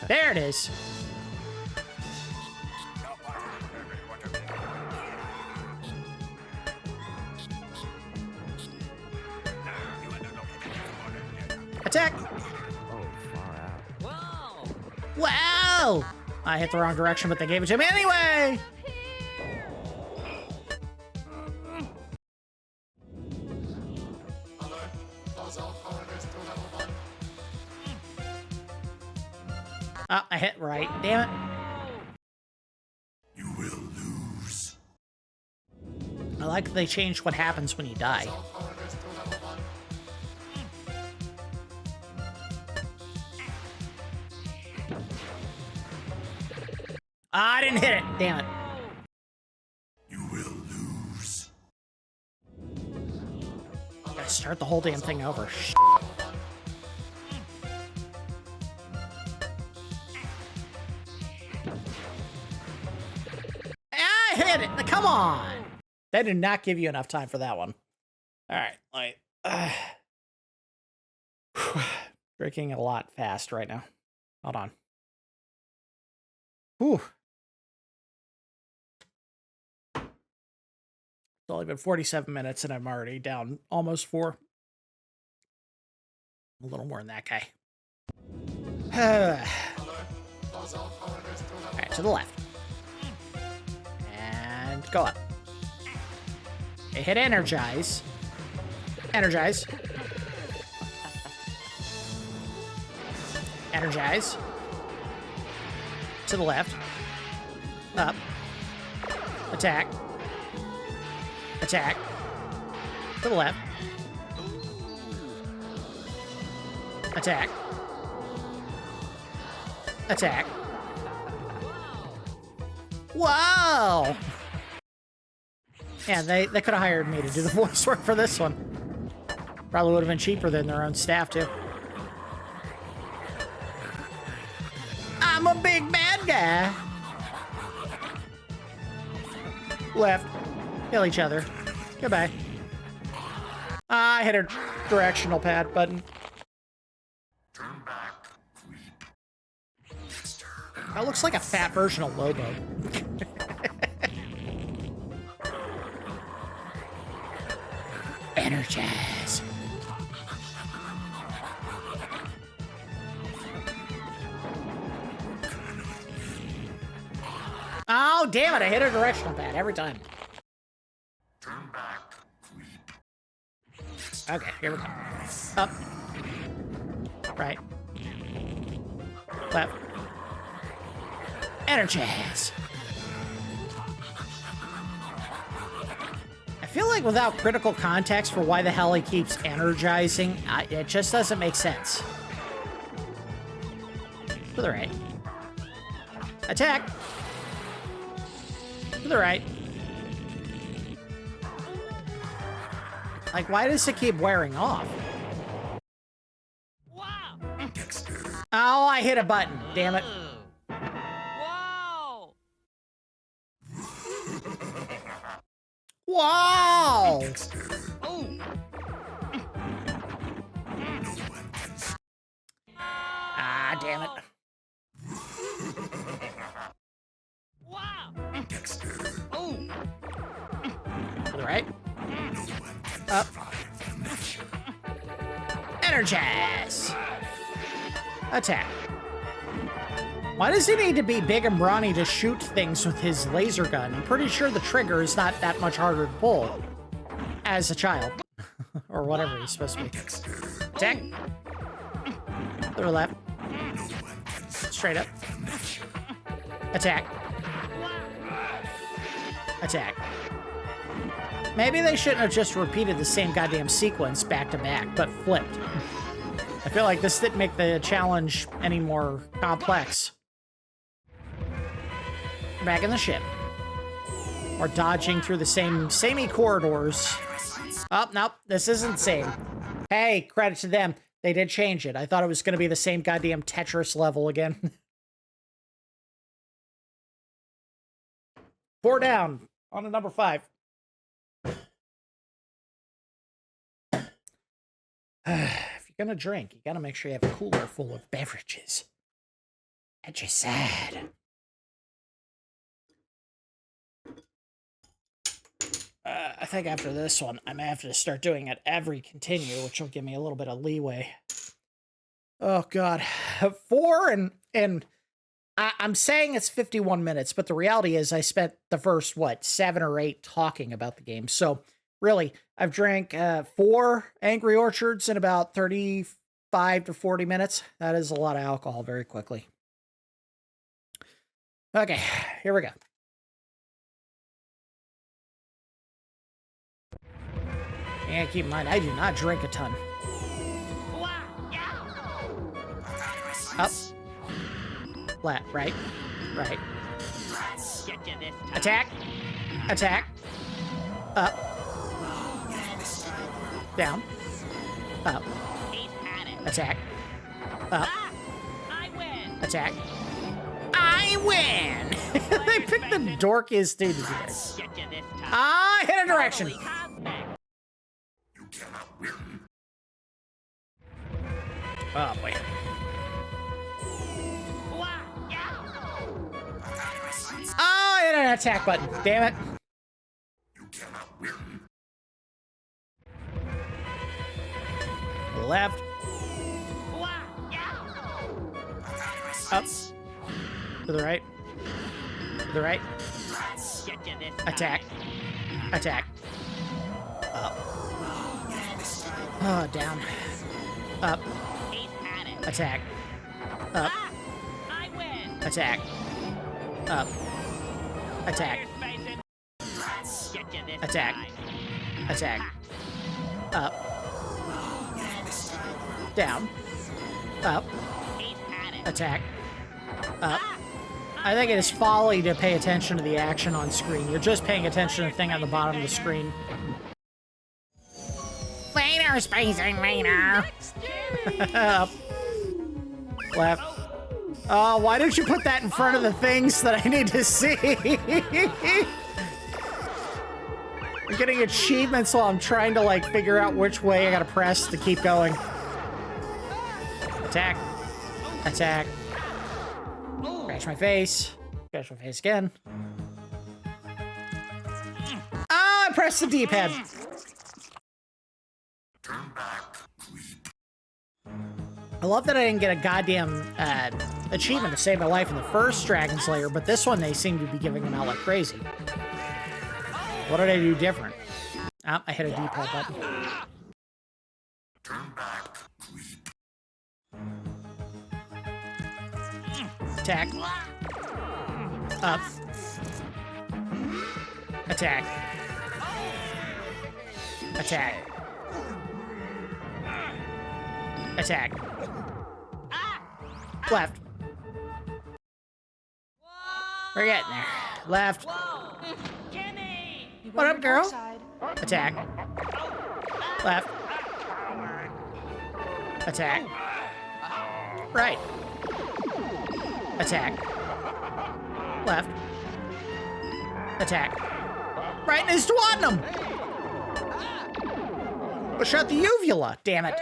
There it is. Attack! Oh, far out. Wow! I hit the wrong direction, but they gave it to me anyway! Oh, I hit right. Damn it. You will lose. I like that they changed what happens when you die. I didn't hit it. Damn it. You will lose. Gotta start the whole damn thing over. I hit it. Come on. They did not give you enough time for that one. All right. Drinking a lot fast right now. Hold on. Whew. It's only been 47 minutes and I'm already down almost 4. A little more than that guy. Alright, to the left. And go up. Okay, hit energize. Energize. Energize. To the left. Up. Attack. Attack. To the left. Attack. Attack. Wow! Yeah, they could have hired me to do the voice work for this one. Probably would have been cheaper than their own staff, too. I'm a big bad guy. Left. Kill each other. Goodbye. I hit a directional pad button. Turn back, creep. That looks like a fat version of Lobo. Energize. Oh, damn it. I hit a directional pad every time. Turn back, creep. Okay, here we go. Up. Right. Left. Energize. I feel like without critical context for why the hell he keeps energizing, it just doesn't make sense. To the right. Attack. To the right. Like, why does it keep wearing off? Wow! Oh, I hit a button. Damn it. Wow! Wow! Oh! Ah, damn it. Wow! Oh! To the right. Up. Energize. Attack. Why does he need to be big and brawny to shoot things with his laser gun? I'm pretty sure the trigger is not that much harder to pull as a child. Or whatever he's supposed to be. Attack. To the left. Straight up. Attack. Attack. Maybe they shouldn't have just repeated the same goddamn sequence back to back, but flipped. I feel like this didn't make the challenge any more complex. Back in the ship. Or dodging through the samey corridors. Oh, nope, this isn't same. Hey, credit to them. They did change it. I thought it was going to be the same goddamn Tetris level again. 4 down on to number 5. If you're gonna drink, you gotta make sure you have a cooler full of beverages at your side. I think after this one, I may have to start doing it every continue, which will give me a little bit of leeway. Oh, God. 4 and I'm saying it's 51 minutes, but the reality is I spent the first, 7 or 8 talking about the game. So, really, I've drank 4 Angry Orchards in about 35 to 40 minutes. That is a lot of alcohol very quickly. Okay, here we go. And keep in mind, I do not drink a ton. Up. Left, right. Attack. Attack. Up. Down. Up. Attack. Up. Attack. I win! They picked the dorkiest dude to do this. I hit a direction. Oh, boy. Oh, I hit an attack button. Damn it. Left. Up. To the right. To the right. Attack. Attack. Up. Oh, down. Up. Attack. Up. Attack. Up. Attack. Attack. Attack. Up. Down. Up. Attack. Up. I think it is folly to pay attention to the action on screen. You're just paying attention to the thing on the bottom of the screen. Later, Space Invader! Up. Left. Oh, why don't you put that in front of the things that I need to see? I'm getting achievements while I'm trying to, like, figure out which way I gotta press to keep going. Attack. Attack. Scratch my face. Scratch my face again. Oh, I pressed the D-pad. I love that I didn't get a goddamn achievement to save my life in the first Dragon Slayer, but this one they seem to be giving them out like crazy. What did I do different? Oh, I hit a D-pad button. Turn back, creep. Attack. Up. Attack. Attack. Attack. Left. We're getting there. Left. What up, girl? Attack. Left. Attack. Right. Attack. Left. Attack. Right in his duodenum! Push out the uvula, damn it.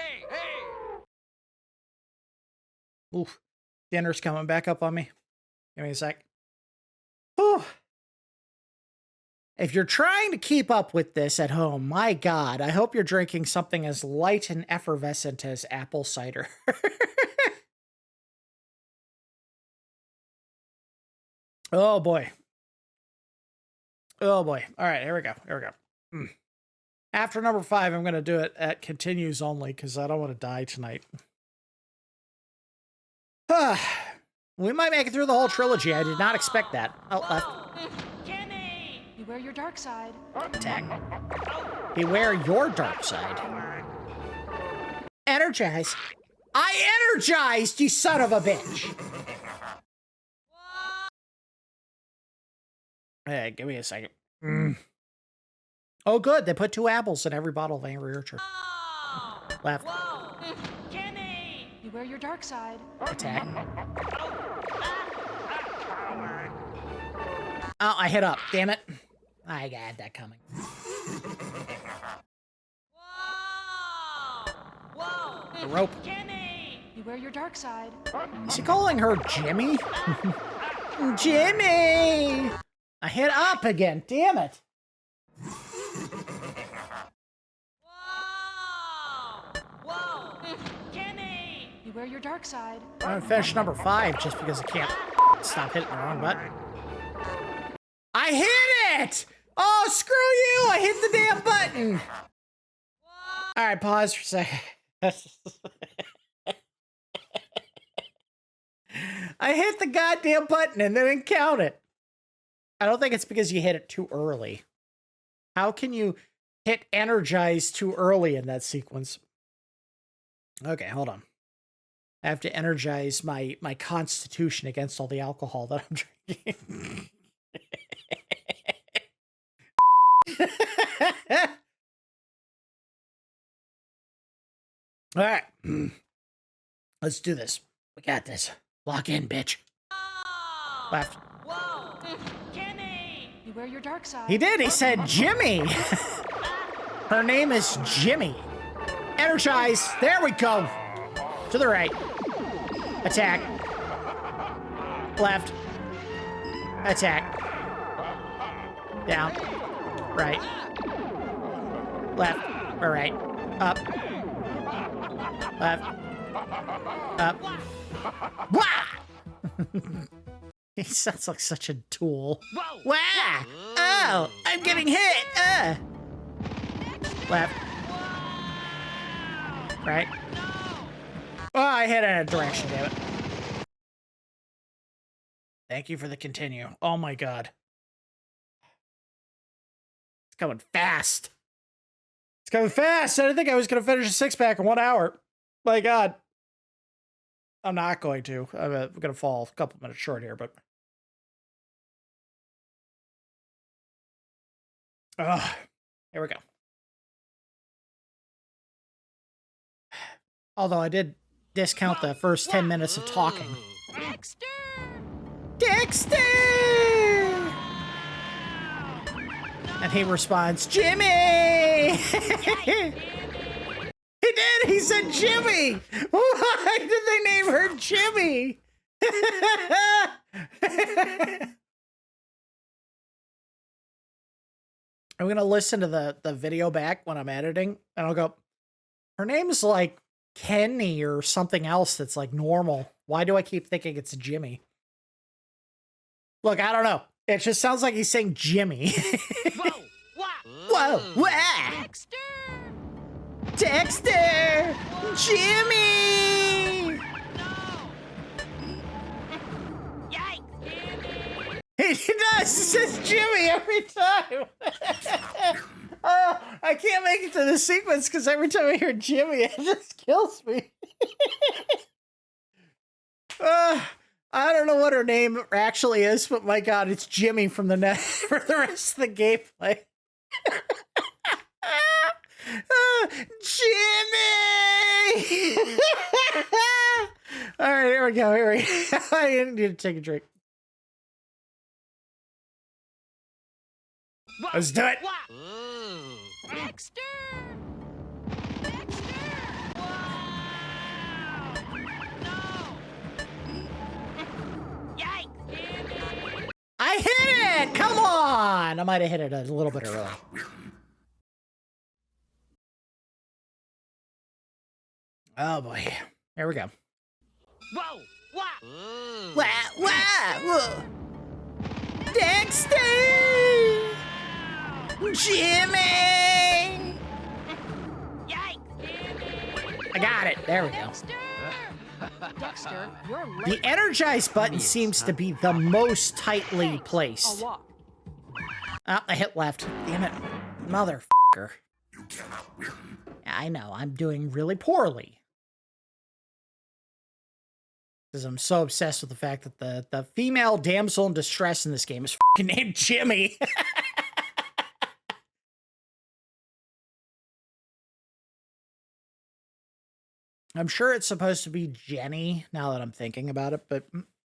Oof. Dinner's coming back up on me. Give me a sec. Whew. If you're trying to keep up with this at home, my God, I hope you're drinking something as light and effervescent as apple cider. Oh, boy. Oh, boy. All right, here we go. Here we go. After number 5, I'm going to do it at continues only because I don't want to die tonight. We might make it through the whole trilogy. I did not expect that. Oh, left. Jimmy! Beware your dark side. Attack. Beware your dark side. Energize. I energized, you son of a bitch. Hey, give me a second. Oh, good. They put 2 apples in every bottle of Angry Orchard. Left. Jimmy! Beware your dark side. Attack. Oh, I hit up. Damn it. I had that coming. The rope. Jimmy! Beware your dark side. Is he calling her Jimmy? Jimmy! I hit up again. Damn it. Jimmy! Beware your dark side. I'm gonna finish number 5 just because I can't stop hitting the wrong button. I hit it! Oh, screw you! I hit the damn button! Alright, pause for a second. I hit the goddamn button and they didn't count it. I don't think it's because you hit it too early. How can you hit energize too early in that sequence? Okay, hold on. I have to energize my constitution against all the alcohol that I'm drinking. All right. Let's do this. We got this. Lock in, bitch. Left. Jimmy! Beware your dark side. He did. He said Jimmy. Her name is Jimmy. Energize. There we go. To the right. Attack. Left. Attack. Down. Right. Left. Or right. Up. Left. Up. Wah! He sounds like such a tool. Wah! Oh, I'm getting hit. Left. Right. Oh, I hit in a direction, damn it. Thank you for the continue. Oh my God. It's coming fast. It's coming fast. I didn't think I was going to finish a 6-pack in 1 hour. My God. I'm not going to. I'm going to fall a couple minutes short here, but. Here we go. Although I did discount the first 10 minutes of talking. Dexter! Dexter! And he responds, Jimmy! He did! He said Jimmy! Why did they name her Jimmy? I'm going to listen to the video back when I'm editing, and I'll go, her name's like Kenny or something else that's like normal. Why do I keep thinking it's Jimmy? Look, I don't know. It just sounds like he's saying Jimmy. Whoa! Whoa! Dexter! Dexter! Jimmy! Yikes! He does! He says Jimmy every time! Oh, I can't make it to the sequence because every time I hear Jimmy, it just kills me. I don't know what her name actually is, but my God, it's Jimmy from the net for the rest of the gameplay. Jimmy! All right, here we go. Here we go. I need to take a drink. Let's do it. Dexter! I hit it! Come on! on. I might have hit it a little bit early. Oh boy. Here we go. Whoa! Wow! Wah, wah, whoa. Dexter! Jimmy! Yikes! I got it. There we go. Dexter, you're late. The energize button seems to be the most tightly I'll placed. walk. Oh, I hit left. Damn it. Motherfucker. You cannot win. I know. I'm doing really poorly. Because I'm so obsessed with the fact that the female damsel in distress in this game is fucking named Jimmy. I'm sure it's supposed to be Jenny now that I'm thinking about it, but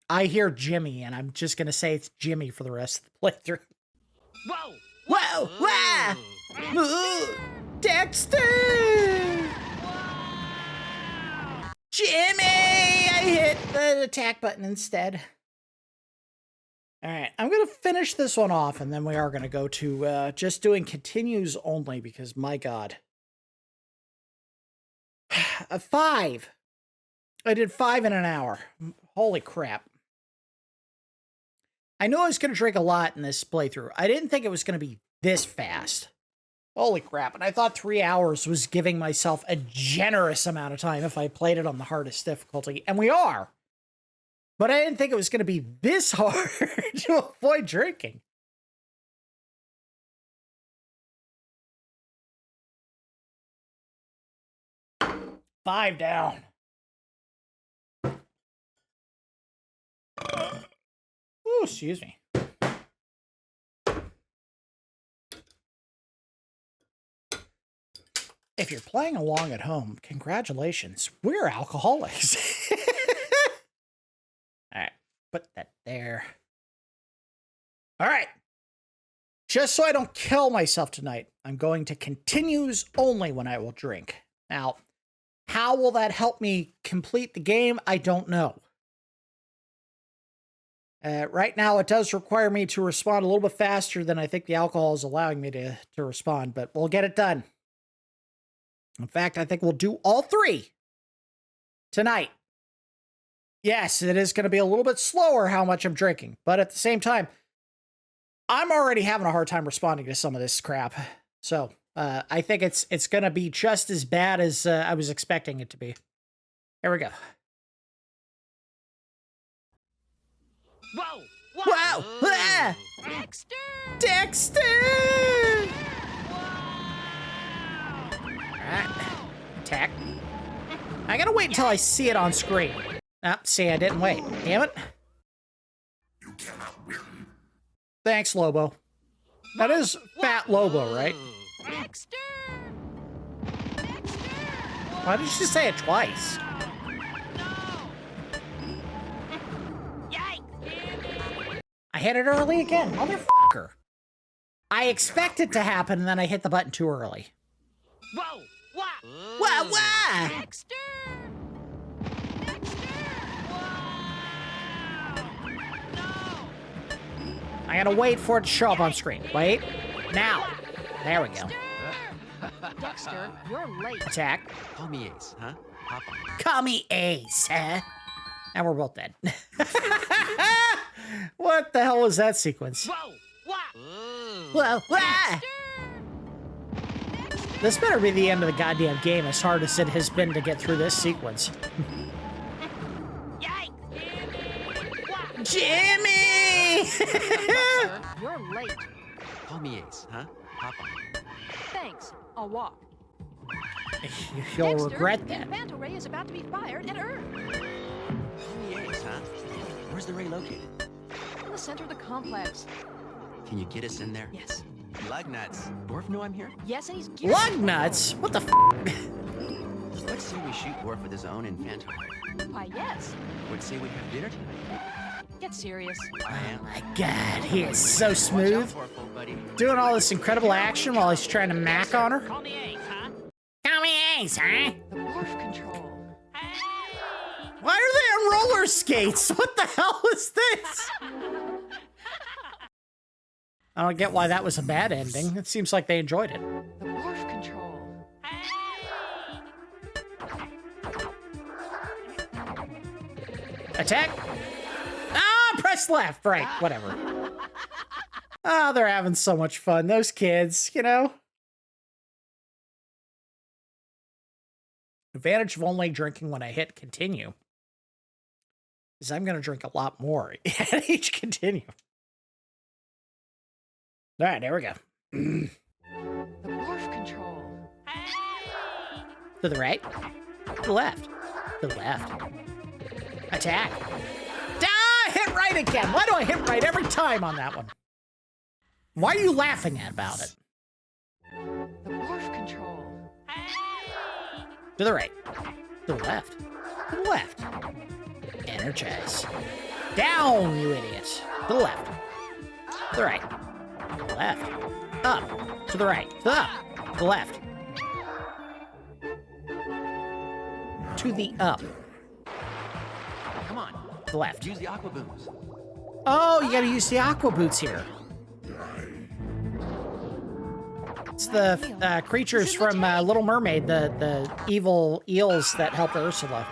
I hear Jimmy and I'm just going to say it's Jimmy for the rest of the playthrough. Whoa! Whoa! Wah! Ooh, Dexter! Jimmy! I hit the attack button instead. All right, I'm going to finish this one off, and then we are going to go to just doing continues only, because, my God. A 5. I did 5 in an hour. Holy crap. I knew I was going to drink a lot in this playthrough. I didn't think it was going to be this fast. Holy crap. And I thought 3 hours was giving myself a generous amount of time if I played it on the hardest difficulty. And we are. But I didn't think it was going to be this hard to avoid drinking. Five down. Ooh, excuse me. If you're playing along at home, congratulations. We're alcoholics. All right, put that there. All right. Just so I don't kill myself tonight, I'm going to continues only when I will drink. Now, how will that help me complete the game? I don't know. Right now, it does require me to respond a little bit faster than I think the alcohol is allowing me to respond, but we'll get it done. In fact, I think we'll do all 3 tonight. Yes, it is going to be a little bit slower how much I'm drinking, but at the same time, I'm already having a hard time responding to some of this crap. So I think it's going to be just as bad as I was expecting it to be. Here we go. Whoa! Wow! Ah! Dexter! Dexter! Alright. Attack. I gotta wait until I see it on screen. Ah, see, I didn't wait. Damn it. You cannot win. Thanks, Lobo. That is Fat Lobo, right? Dexter! Why did you say it twice? I hit it early again. Motherfucker. I expect it to happen, and then I hit the button too early. Whoa! Wow! Wah, wah! Dexter! I gotta wait for it to show up on screen. Wait. Now. There we go. Dexter, you're late. Attack. Call me Ace, huh? Hop on. Call me Ace, huh? And we're both dead. What the hell was that sequence? Whoa! Wow! Whoa, wah! This better be the end of the goddamn game, as hard as it has been to get through this sequence. Jimmy! Dexter, you're late. Call me Ace, huh? Hop on. Thanks. I'll walk. You'll Dexter, regret the that. Infanta ray is about to be fired at Earth. Call me Ace, huh? Where's the ray located? In the center of the complex. Can you get us in there? Yes. Lug nuts. Dwarf know I'm here? Yes, and he's Lug nuts? What the f? Let's say we shoot Dwarf with his own Infanta ray. Why, yes. Would say we'd have dinner tonight. Get serious. I am. My God, he is so Watch out, smooth. Dwarf, old buddy. Doing all this incredible action while he's trying to mac on her. Call me Ace, huh? Call me Ace, huh? The morph control. Why are they on roller skates? What the hell is this? I don't get why that was a bad ending. It seems like they enjoyed it. The morph control. Attack! Ah, press left! Right, whatever. Oh, they're having so much fun. Those kids, you know? Advantage of only drinking when I hit continue is I'm going to drink a lot more at each continue. All right, there we go. The morph control. To the right. To the left. To the left. Attack. Ah, hit right again. Why do I hit right every time on that one? Why are you laughing about it? The morph control. To the right. To the left. To the left. Energize. Down, you idiot. To the left. To the right. To the left. Up. To the right. Up. To the left. To the up. Come on. To the left. Use the aqua booms. Oh, you gotta use the aqua boots here. It's the creatures from Little Mermaid, the evil eels that helped Ursula.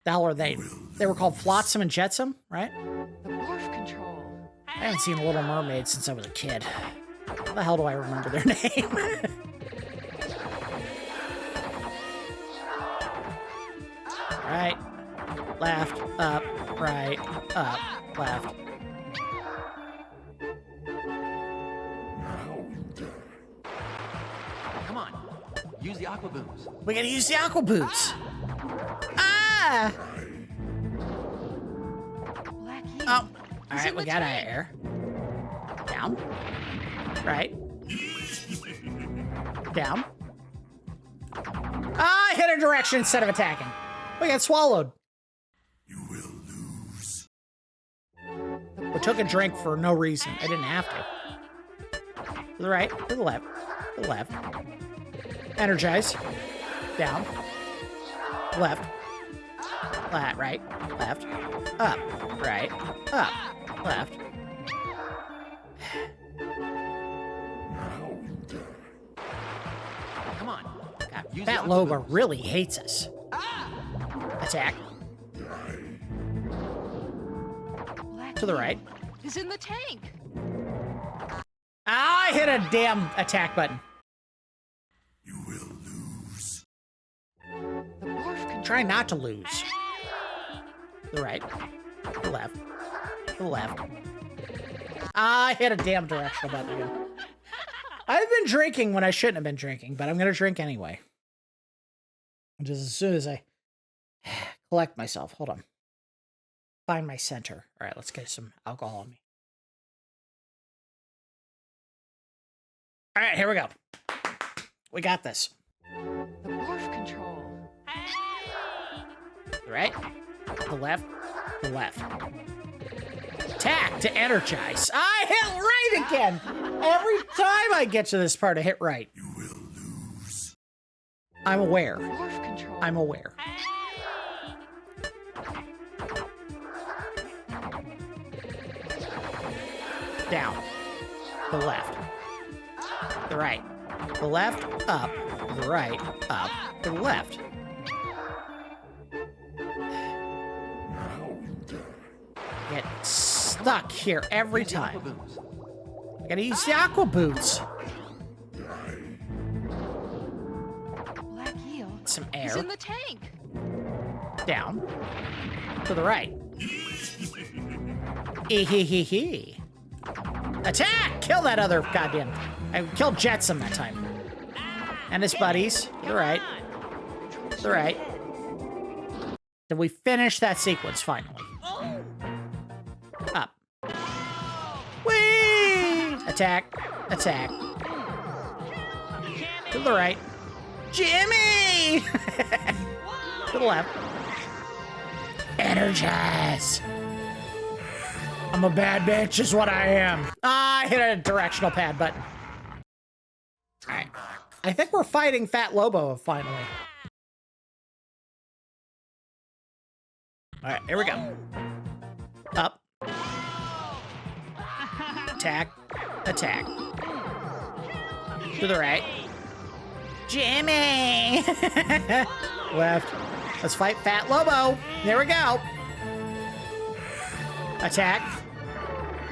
The hell are they? They were called Flotsam and Jetsam, right? The morph control. I haven't seen Little Mermaid since I was a kid. How the hell do I remember their name? Right, left, up, right, up, left. Come on. Use the aqua booms. We gotta use the aqua boots. Ah! Black eel. Oh, all He's right, in we the got out of tank. air. Down. Right. Down. Ah, I hit a direction instead of attacking. We got swallowed. You will lose. We took a drink for no reason. I didn't have to. To the right, to the left, to the left. Energize. Down. Left. Flat, right, left. Up, right, up, left. Come on. God, Use Fat the Loba aqua really hates us. Attack. Black To the eel right. Is in the tank. Ah, I hit a damn attack button. You will lose. The morph control. Try not to lose. To the right. To the left. To the left. Ah, I hit a damn directional button again. I've been drinking when I shouldn't have been drinking, but I'm going to drink anyway. Just as soon as I collect myself. Hold on. Find my center. All right, let's get some alcohol on me. All right, here we go. We got this. The morph control. To the right, to the left, to the left. Attack to energize. I hit right again. Every time I get to this part, I hit right. You will lose. I'm aware. Morph control. I'm aware. Down. To the left. To the right. To the left, up. To the right, up. To the left. Get stuck here every Use the aqua time. booms. I gotta use the aqua boots. Black eel Some is air. in the tank. Down. To the right. Hee. Attack! Kill that other goddamn. I killed Jetsam that time. And his buddies. To the right. To the right. Did we finish that sequence finally? Up. Whee! Attack. Attack. To the right. Jimmy! To the left. Energize. I'm a bad bitch is what I am. Ah, I hit a directional pad button. Alright. I think we're fighting Fat Lobo finally. Alright, here we go. Up. Attack. Attack. To the right. Jimmy! Left. Let's fight Fat Lobo. There we go. Attack.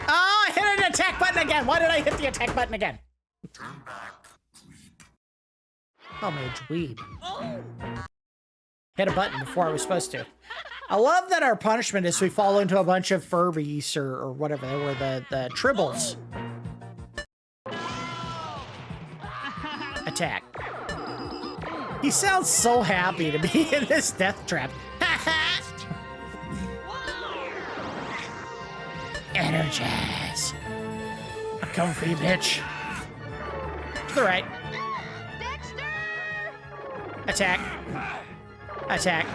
Oh, I hit an attack button again. Why did I hit the attack button again? Oh, my dweeb. Hit a button before I was supposed to. I love that our punishment is we fall into a bunch of Furbies or whatever they were, the Tribbles. Attack. He sounds so happy to be in this death trap. Energize. I'm coming for you, bitch. To the right. Attack. Attack.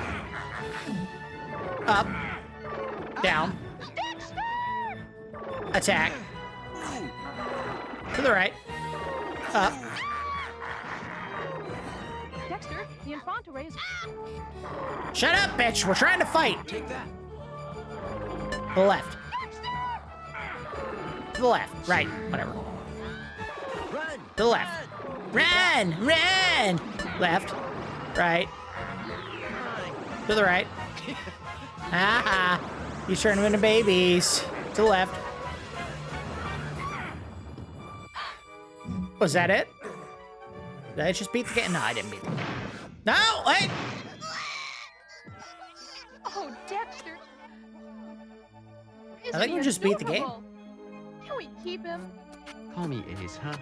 Up. Down. Attack. To the right. Up. Dexter, the Infanta rays. Shut up, bitch. We're trying to fight. Take that. To the left. To the left. Right. Whatever. Run. To the left. Run! Run! Left. Right. To the right. Ah! You turn them into babies. To the left. Was that it? Did I just beat the game? No, I didn't beat the game. No! Wait! Oh, Dexter. I think we just beat the game. Can we keep him? Call me Ace, huh?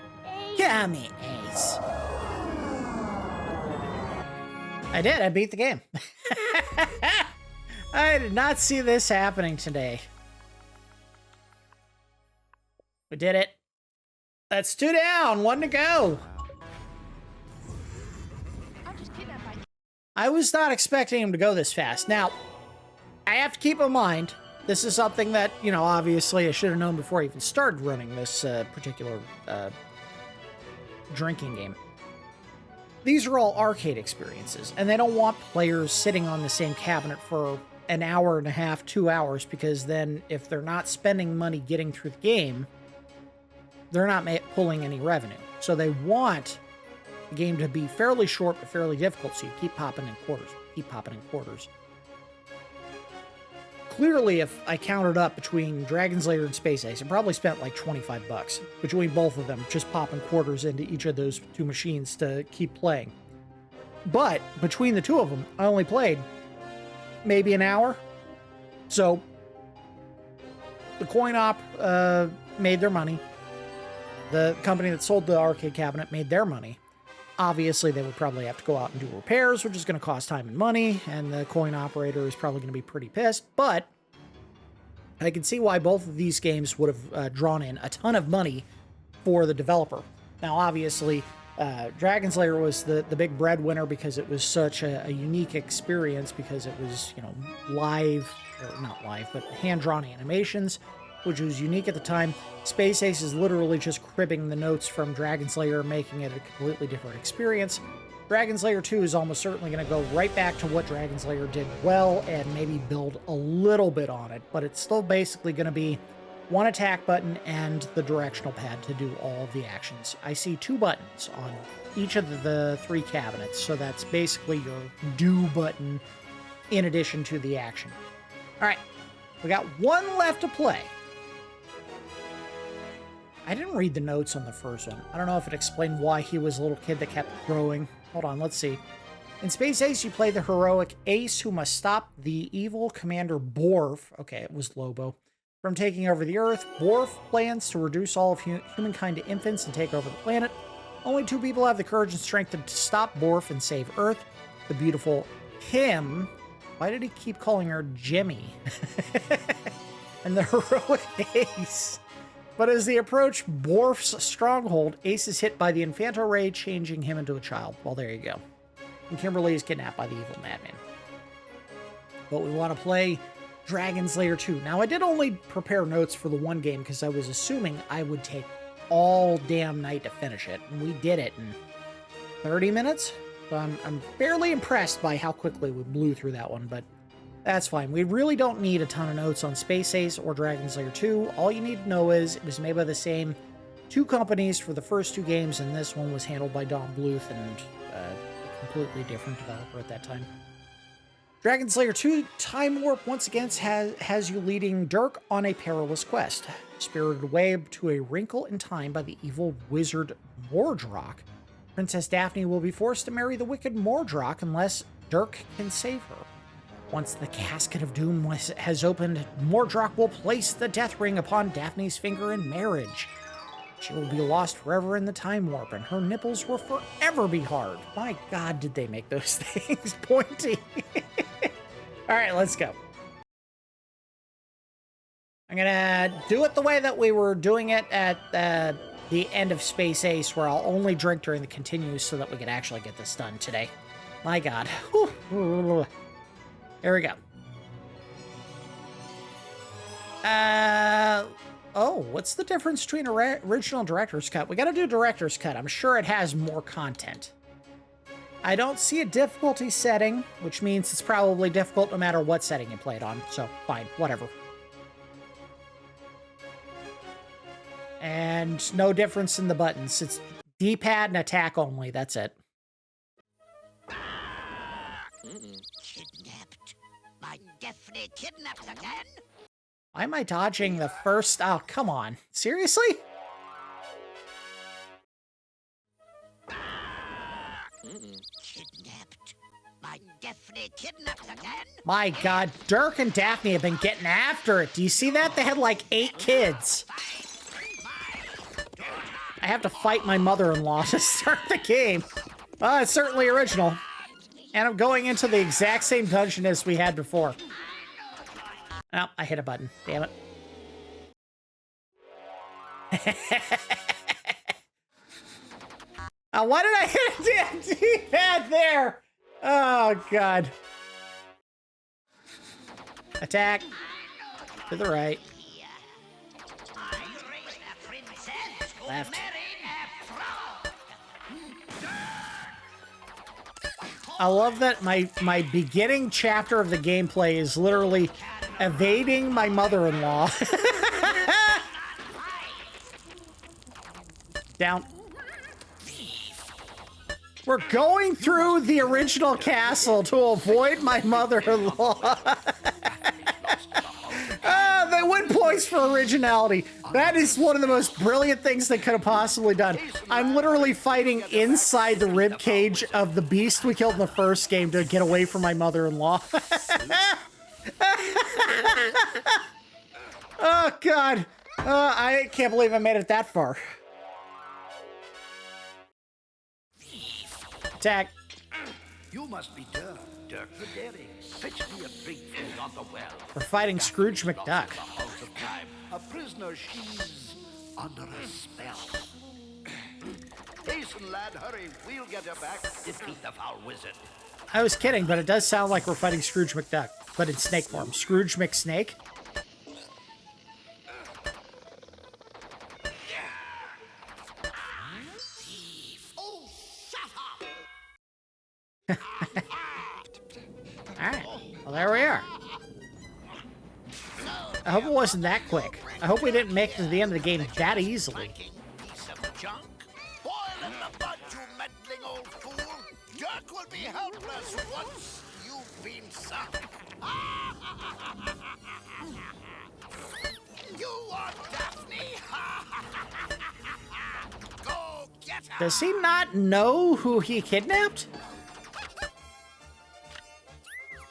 Come here, Ace. I did. I beat the game. I did not see this happening today. We did it. That's 2 down, 1 to go. I'm just kidnapped by... I was not expecting him to go this fast. Now, I have to keep in mind, this is something that, you know, obviously I should have known before I even started running this particular drinking game. These are all arcade experiences, and they don't want players sitting on the same cabinet for an hour and a half, 2 hours, because then if they're not spending money getting through the game, they're not pulling any revenue. So they want the game to be fairly short but fairly difficult, so you keep popping in quarters, keep popping in quarters. Clearly, if I counted up between Dragon's Lair and Space Ace, I probably spent like 25 bucks between both of them, just popping quarters into each of those two machines to keep playing. But between the two of them, I only played maybe an hour. So the coin op made their money. The company that sold the arcade cabinet made their money. Obviously, they would probably have to go out and do repairs, which is going to cost time and money, and the coin operator is probably going to be pretty pissed, but I can see why both of these games would have drawn in a ton of money for the developer. Now, obviously, Dragon's Lair was the big breadwinner because it was such a unique experience, because it was, you know, live, or not live, but hand-drawn animations, which was unique at the time. Space Ace is literally just cribbing the notes from Dragon's Lair, making it a completely different experience. Dragon's Lair 2 is almost certainly going to go right back to what Dragon's Lair did well and maybe build a little bit on it, but it's still basically going to be one attack button and the directional pad to do all of the actions. I see 2 buttons on each of the 3 cabinets, so that's basically your do button in addition to the action. All right, we got 1 left to play. I didn't read the notes on the first one. I don't know if it explained why he was a little kid that kept growing. Hold on, let's see. In Space Ace, you play the heroic Ace who must stop the evil Commander Borf, okay, it was Lobo, from taking over the Earth. Borf plans to reduce all of humankind to infants and take over the planet. Only 2 people have the courage and strength to stop Borf and save Earth. The beautiful Kim. Why did he keep calling her Jimmy? And the heroic Ace. But as they approach Borf's stronghold, Ace is hit by the Infanta Ray, changing him into a child. Well, there you go. And Kimberly is kidnapped by the evil madman. But we want to play Dragon's Lair 2. Now, I did only prepare notes for the one game because I was assuming I would take all damn night to finish it. And we did it in 30 minutes. So I'm fairly impressed by how quickly we blew through that one. But That's fine. We really don't need a ton of notes on Space Ace or Dragon's Lair 2. All you need to know is it was made by the same two companies for the first two games, and this one was handled by Don Bluth and a completely different developer at that time. Dragon's Lair 2 Time Warp once again has you leading Dirk on a perilous quest. Spirited away to a wrinkle in time by the evil wizard Mordroc, Princess Daphne will be forced to marry the wicked Mordroc unless Dirk can save her. Once the casket of doom has opened, Mordroc will place the death ring upon Daphne's finger in marriage. She will be lost forever in the time warp, and her nipples will forever be hard. My God, did they make those things pointy? All right, let's go. I'm gonna do it the way that we were doing it at the end of Space Ace, where I'll only drink during the continues so that we can actually get this done today. My God. Whew. Here we go. Oh, what's the difference between original and director's cut? We gotta do director's cut. I'm sure it has more content. I don't see a difficulty setting, which means it's probably difficult no matter what setting you play it on. So, fine, whatever. And no difference in the buttons. It's D-pad and attack only. That's it. Kidnapped? My Daphne kidnapped again? Why am I dodging the first? Oh, come on. Seriously? Kidnapped? My Daphne kidnapped again? My God, Dirk and Daphne have been getting after it. Do you see that? They had like 8 kids. I have to fight my mother-in-law to start the game. It's certainly original. And I'm going into the exact same dungeon as we had before. Oh, I hit a button. Damn it. Why did I hit a damn D-pad there? Oh, God. Attack. To the right. Left. I love that my beginning chapter of the gameplay is literally evading my mother-in-law. Down. We're going through the original castle to avoid my mother-in-law. They win points for originality. That is one of the most brilliant things they could have possibly done. I'm literally fighting inside the rib cage of the beast we killed in the first game to get away from my mother-in-law. Oh, God. I can't believe I made it that far. Attack. You must be Dirk the Daring. Fetch me a drinkful on the well. We're fighting Scrooge McDuck. A prisoner, she's under a spell. Hasten, lad, hurry. We'll get her back. Defeat the foul wizard. I was kidding, but it does sound like we're fighting Scrooge McDuck, but in snake form. Scrooge McSnake? Oh, shut up! Alright, well there we are. I hope it wasn't that quick. I hope we didn't make it to the end of the game that easily. Piece of junk. Boil in the bud, you meddling old fool. Dirk will be helpless once you've been sunk. You want Daphne? Go get her! Does he not know who he kidnapped?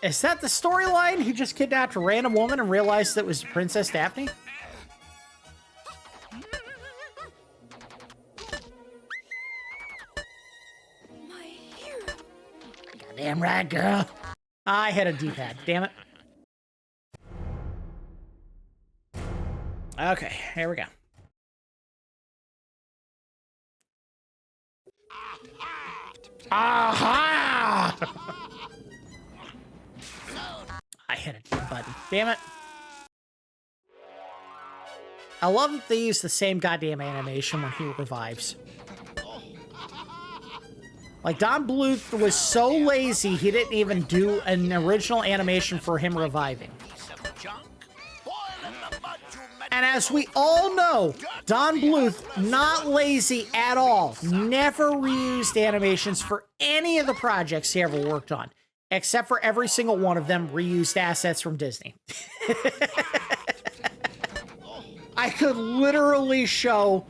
Is that the storyline? He just kidnapped a random woman and realized that was Princess Daphne? My hero. Goddamn right, girl. I hit a D-pad, damn it. Okay, here we go. Aha! I hit a D button. Damn it. I love that they use the same goddamn animation when he revives. Like, Don Bluth was so lazy, he didn't even do an original animation for him reviving. And as we all know, Don Bluth, not lazy at all, never reused animations for any of the projects he ever worked on, except for every single one of them reused assets from Disney. I could literally show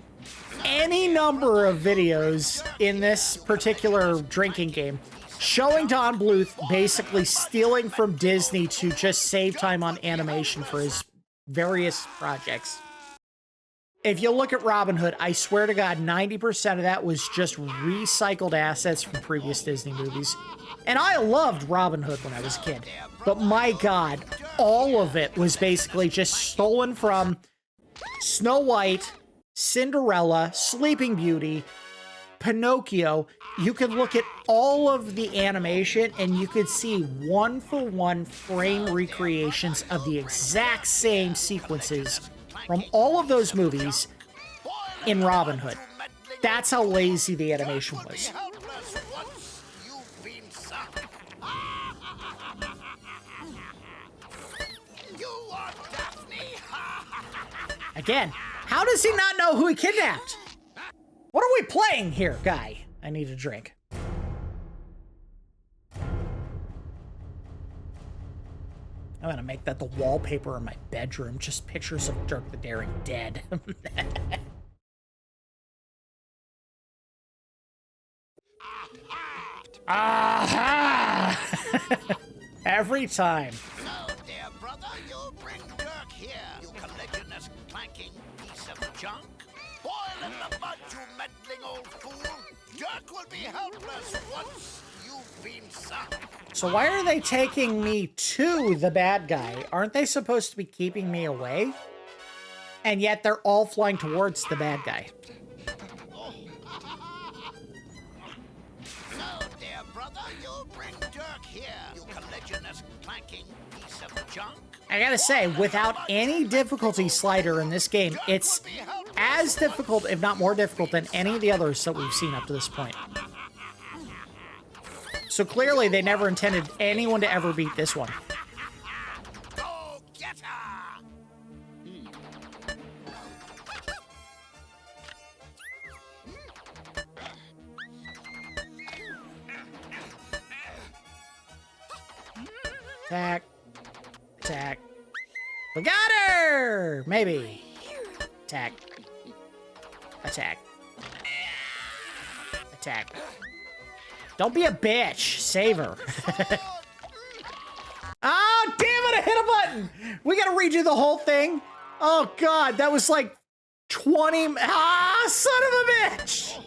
any number of videos in this particular drinking game showing Don Bluth basically stealing from Disney to just save time on animation for his various projects. If you look at Robin Hood, I swear to God, 90% of that was just recycled assets from previous Disney movies. And I loved Robin Hood when I was a kid. But my God, all of it was basically just stolen from Snow White, Cinderella, Sleeping Beauty, Pinocchio. You could look at all of the animation and you could see one-for-one frame recreations of the exact same sequences from all of those movies in Robin Hood. That's how lazy the animation was. Again, how does he not know who he kidnapped? What are we playing here, guy? I need a drink. I'm gonna make that the wallpaper in my bedroom. Just pictures of Dirk the Daring dead. Aha! Every time. No, dear brother, you bring Dirk here. You collisionist, clanking piece of junk. Boil in the mud, you meddling old fool. Dirk will be helpless once you've been sunk. So why are they taking me to the bad guy? Aren't they supposed to be keeping me away? And yet they're all flying towards the bad guy. No, dear brother, you bring Dirk here. You collisionist, clanking piece of junk. I gotta say, without any difficulty slider in this game, it's as difficult, if not more difficult, than any of the others that we've seen up to this point. So clearly, they never intended anyone to ever beat this one. Go get her! Attack. Attack. We got her! Maybe. Attack. Attack. Attack. Don't be a bitch. Save her. Oh, damn it, I hit a button! We gotta redo the whole thing? Oh, God, that was like 20... Ah, son of a bitch!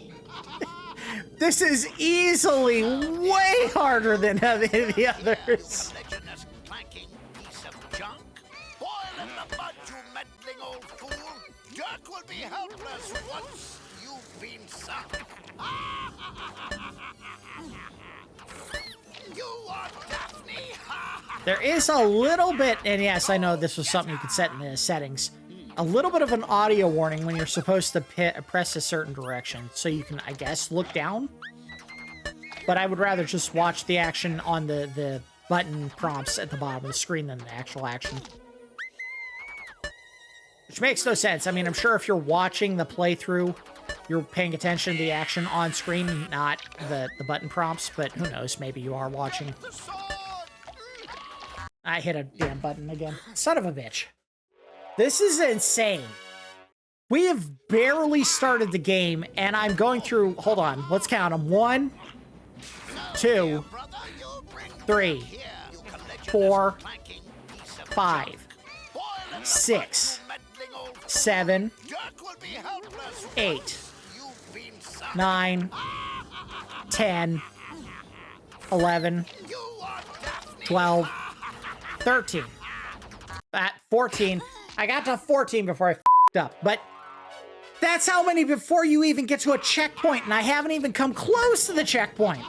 This is easily way harder than any of the others. Dirk will be helpless once you've been sunk. You are Daphne. There is a little bit, and yes, I know this was something you could set in the settings, a little bit of an audio warning when you're supposed to press a certain direction, so you can, I guess, look down. But I would rather just watch the action on the button prompts at the bottom of the screen than the actual action. Which makes no sense. I mean, I'm sure if you're watching the playthrough, you're paying attention to the action on screen, not the button prompts, but who knows, maybe you are watching. I hit a damn button again. Son of a bitch. This is insane. We have barely started the game, and I'm going through... Hold on, let's count them. 1, 2, 3, 4, 5, 6, 7, 8, 9, 10, 11, 12, 13. At 14. I got to 14 before I f***ed up, but that's how many before you even get to a checkpoint, and I haven't even come close to the checkpoint.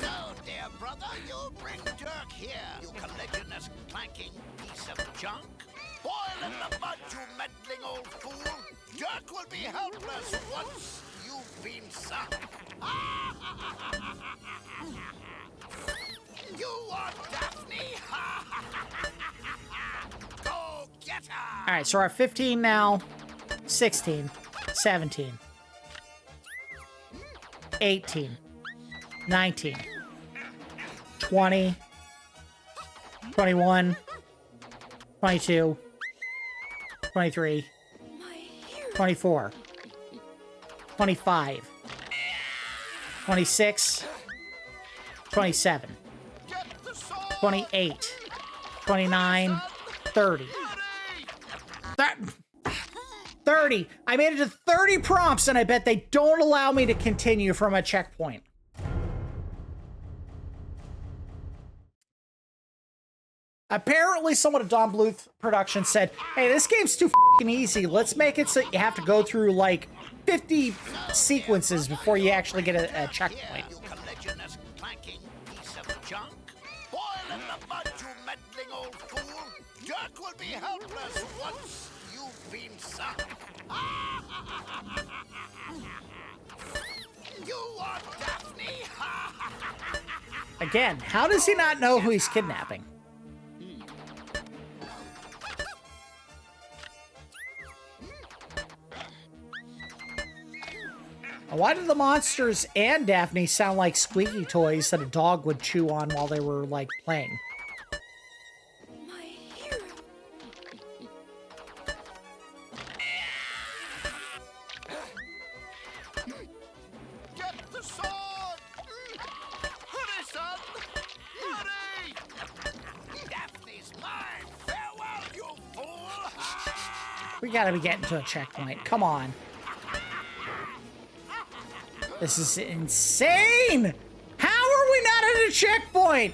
No, dear brother, you bring Dirk here. You collisionist, clanking piece of junk. Boil in the mud, you meddling old fool. Dirk will be helpless once you've you've been sunk. You are Daphne. Go get her. All right, so we're at 15 now, 16, 17, 18, 19, 20, 21, 22, 23, 24, 25, 26, 27, 28, 29, 30. 30. I made it to 30 prompts, and I bet they don't allow me to continue from a checkpoint. Apparently, someone at Don Bluth Productions said, hey, this game's too f***ing easy. Let's make it so you have to go through, like, 50 sequences before you actually get a checkpoint. You collisionous clanking piece of junk. Boil in the mud, you meddling old fool. Dirk will be helpless once you've been sunk. You are Daphne. Again, how does he not know who he's kidnapping? Why did the monsters and Daphne sound like squeaky toys that a dog would chew on while they were, like, playing? My hero. Get the sword. Hurry, son. Hurry. Daphne's mine. Farewell, you fool. We gotta be getting to a checkpoint. Come on. This is insane! How are we not at a checkpoint?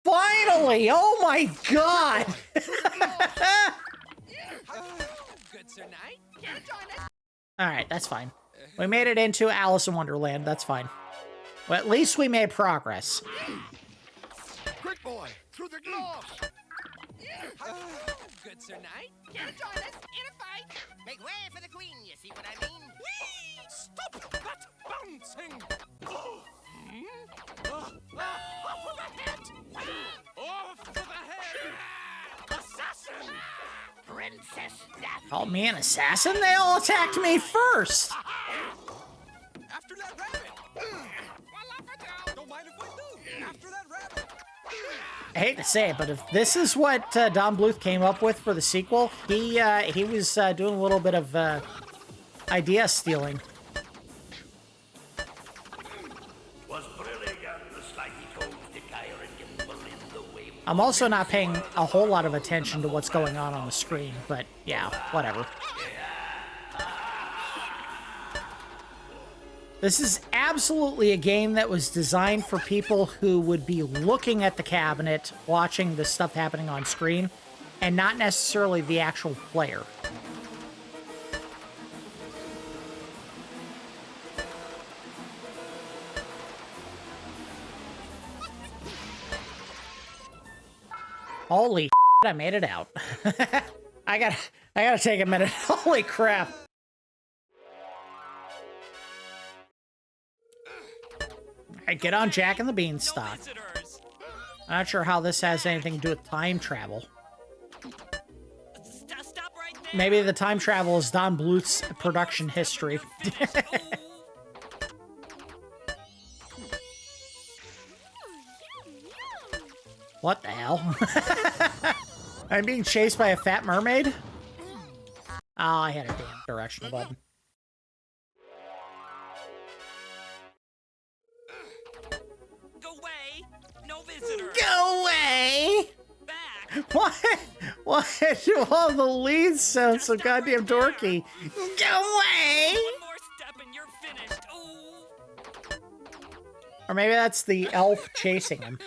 Finally! Oh my god! Alright, that's fine. We made it into Alice in Wonderland, that's fine. Well, at least we made progress. Quick, boy. Through the glass. Good Sir Knight, here to join us in a fight. Make way for the queen, you see what I mean? Whee! Stop that bouncing! Off with the head! Off with the head! Assassin! Princess Daphne. Oh man, assassin? They all attacked me first! After that rabbit! Don't mind if we do! After that rabbit! I hate to say it, but if this is what Don Bluth came up with for the sequel, he was doing a little bit of idea stealing. I'm also not paying a whole lot of attention to what's going on the screen, but yeah, whatever. This is absolutely a game that was designed for people who would be looking at the cabinet, watching the stuff happening on screen, and not necessarily the actual player. Holy shit, I made it out. I gotta take a minute. Holy crap. Alright, get on Jack and the Beanstalk. I'm not sure how this has anything to do with time travel. Maybe the time travel is Don Bluth's production history. What the hell? I'm being chased by a fat mermaid? Oh, I had a damn directional button. Go away! No visitors! Go away! Back! Why do all the leads sound so goddamn dorky? Go away! One more step and you're finished! Ooh! Or maybe that's the elf chasing him.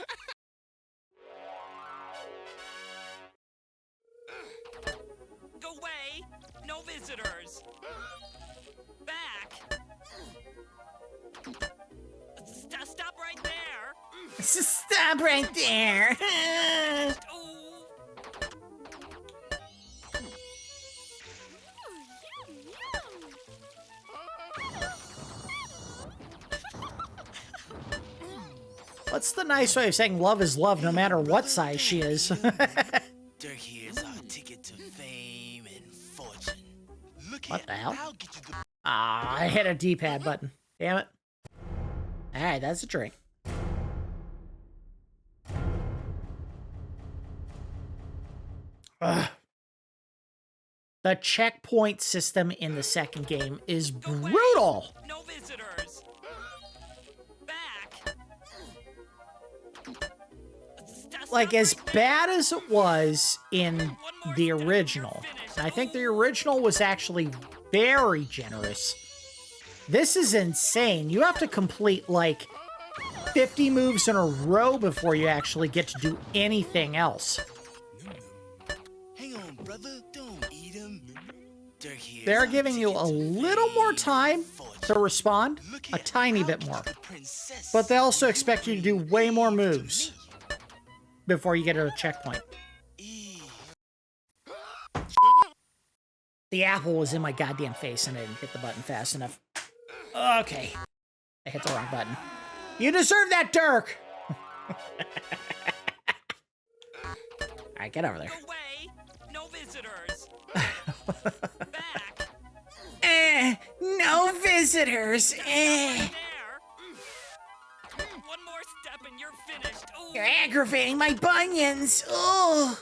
Go away! No visitors! Back! Stop right there! Stop right there! Ooh! What's the nice way of saying love is love no matter what size she is? Dirk here's our ticket to fame and fortune. Look What the hell? I'll get you the Ah, I hit a D-pad button. Damn it. Alright, that's a drink. Ugh. The checkpoint system in the second game is brutal. No visitors. Back. Like, as bad as it was in the original, and I think the original was actually very generous, this is insane. You have to complete, like, 50 moves in a row before you actually get to do anything else. Hang on, brother. Don't eat him. Dirk here's They're our giving you ticket a to little more fame time and fortune. to respond, Look a here, tiny I'll bit get more. you the princess But they also when expect you to bring do way more Eve to moves me. before you get to a checkpoint. Eve. The apple was in my goddamn face and I didn't hit the button fast enough. Okay. I hit the wrong button. You deserve that, Dirk! Alright, get over there. Away. No visitors. Back. No visitors. There. One more step and you're finished. Ooh. You're aggravating my bunions. Oh.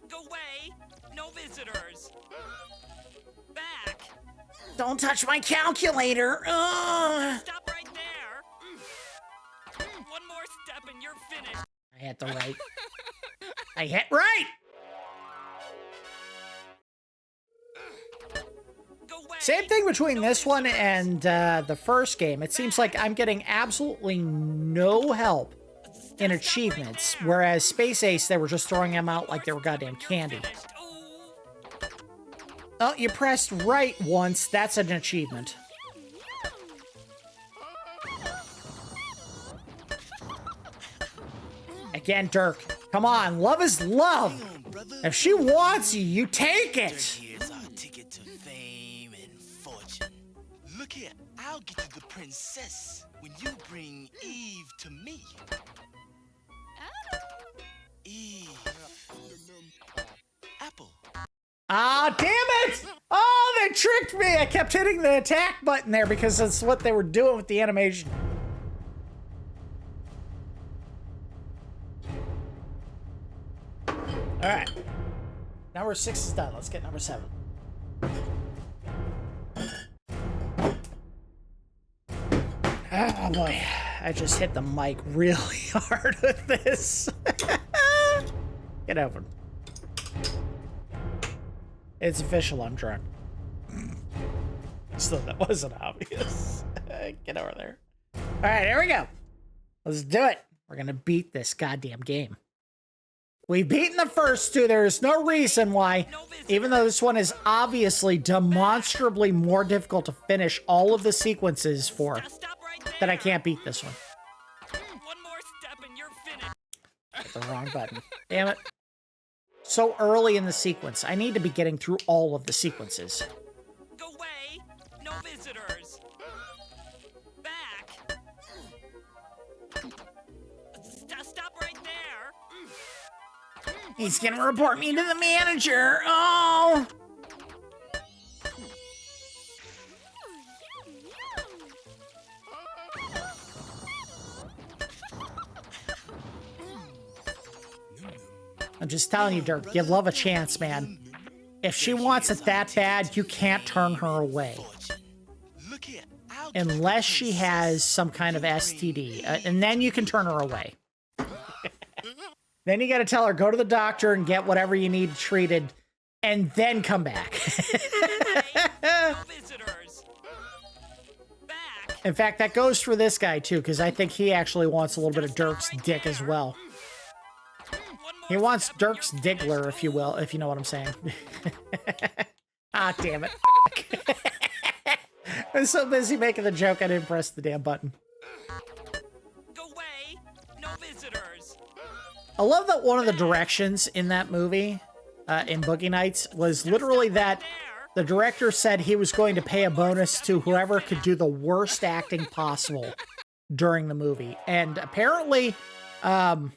Go away. No visitors. Back. Don't touch my calculator. Ugh. Stop right there. One more step and you're finished. I hit the right. I hit right. Go away. Same thing between No this one visitors. and the first game. It seems like I'm getting absolutely no help in achievements, whereas Space Ace, they were just throwing them out like they were goddamn candy. Finished. Ooh. Oh, you pressed right once. That's an achievement. Again, Dirk. Come on, love is love. Hang on, brother. If she wants you, you take Dirk it. here's our ticket to fame and fortune. Look here, I'll get you the princess when you bring Eve to me. Eve. Apple. Ah, damn it! Oh, they tricked me. I kept hitting the attack button there because that's what they were doing with the animation. All right. Number 6 is done. Let's get number 7. Oh boy, I just hit the mic really hard with this. Get over. It's official, I'm drunk. So that wasn't obvious. Get over there. All right, here we go. Let's do it. We're gonna beat this goddamn game. We've beaten the first two. There's no reason why, even though this one is obviously demonstrably more difficult to finish all of the sequences for, Stop right there. that I can't beat this one. One more step and you're finished. Hit the wrong button. Damn it. So early in the sequence. I need to be getting through all of the sequences. Go away. No visitors. Back. Stop right there. He's gonna report me to the manager. Oh! I'm just telling you, Dirk, give love a chance, man. If she wants it that bad, you can't turn her away. Look here, I'll get you Unless the she has princess some kind of when you STD. bring And then you can turn her away. Then you gotta tell her, go to the doctor and get whatever you need treated, and then come back. No visitors. Back. In fact, that goes for this guy, too, because I think he actually wants a little bit of Dirk's dick as well. One more He wants step and Dirk's you're diggler, finished. if you will, if you know what I'm saying. Ah, damn it. I was so busy making the joke, I didn't press the damn button. Go away. No visitors. I love that one of the directions in that movie, in Boogie Nights, was literally that the director said he was going to pay a bonus to whoever could do the worst acting possible during the movie. And apparently, Julianne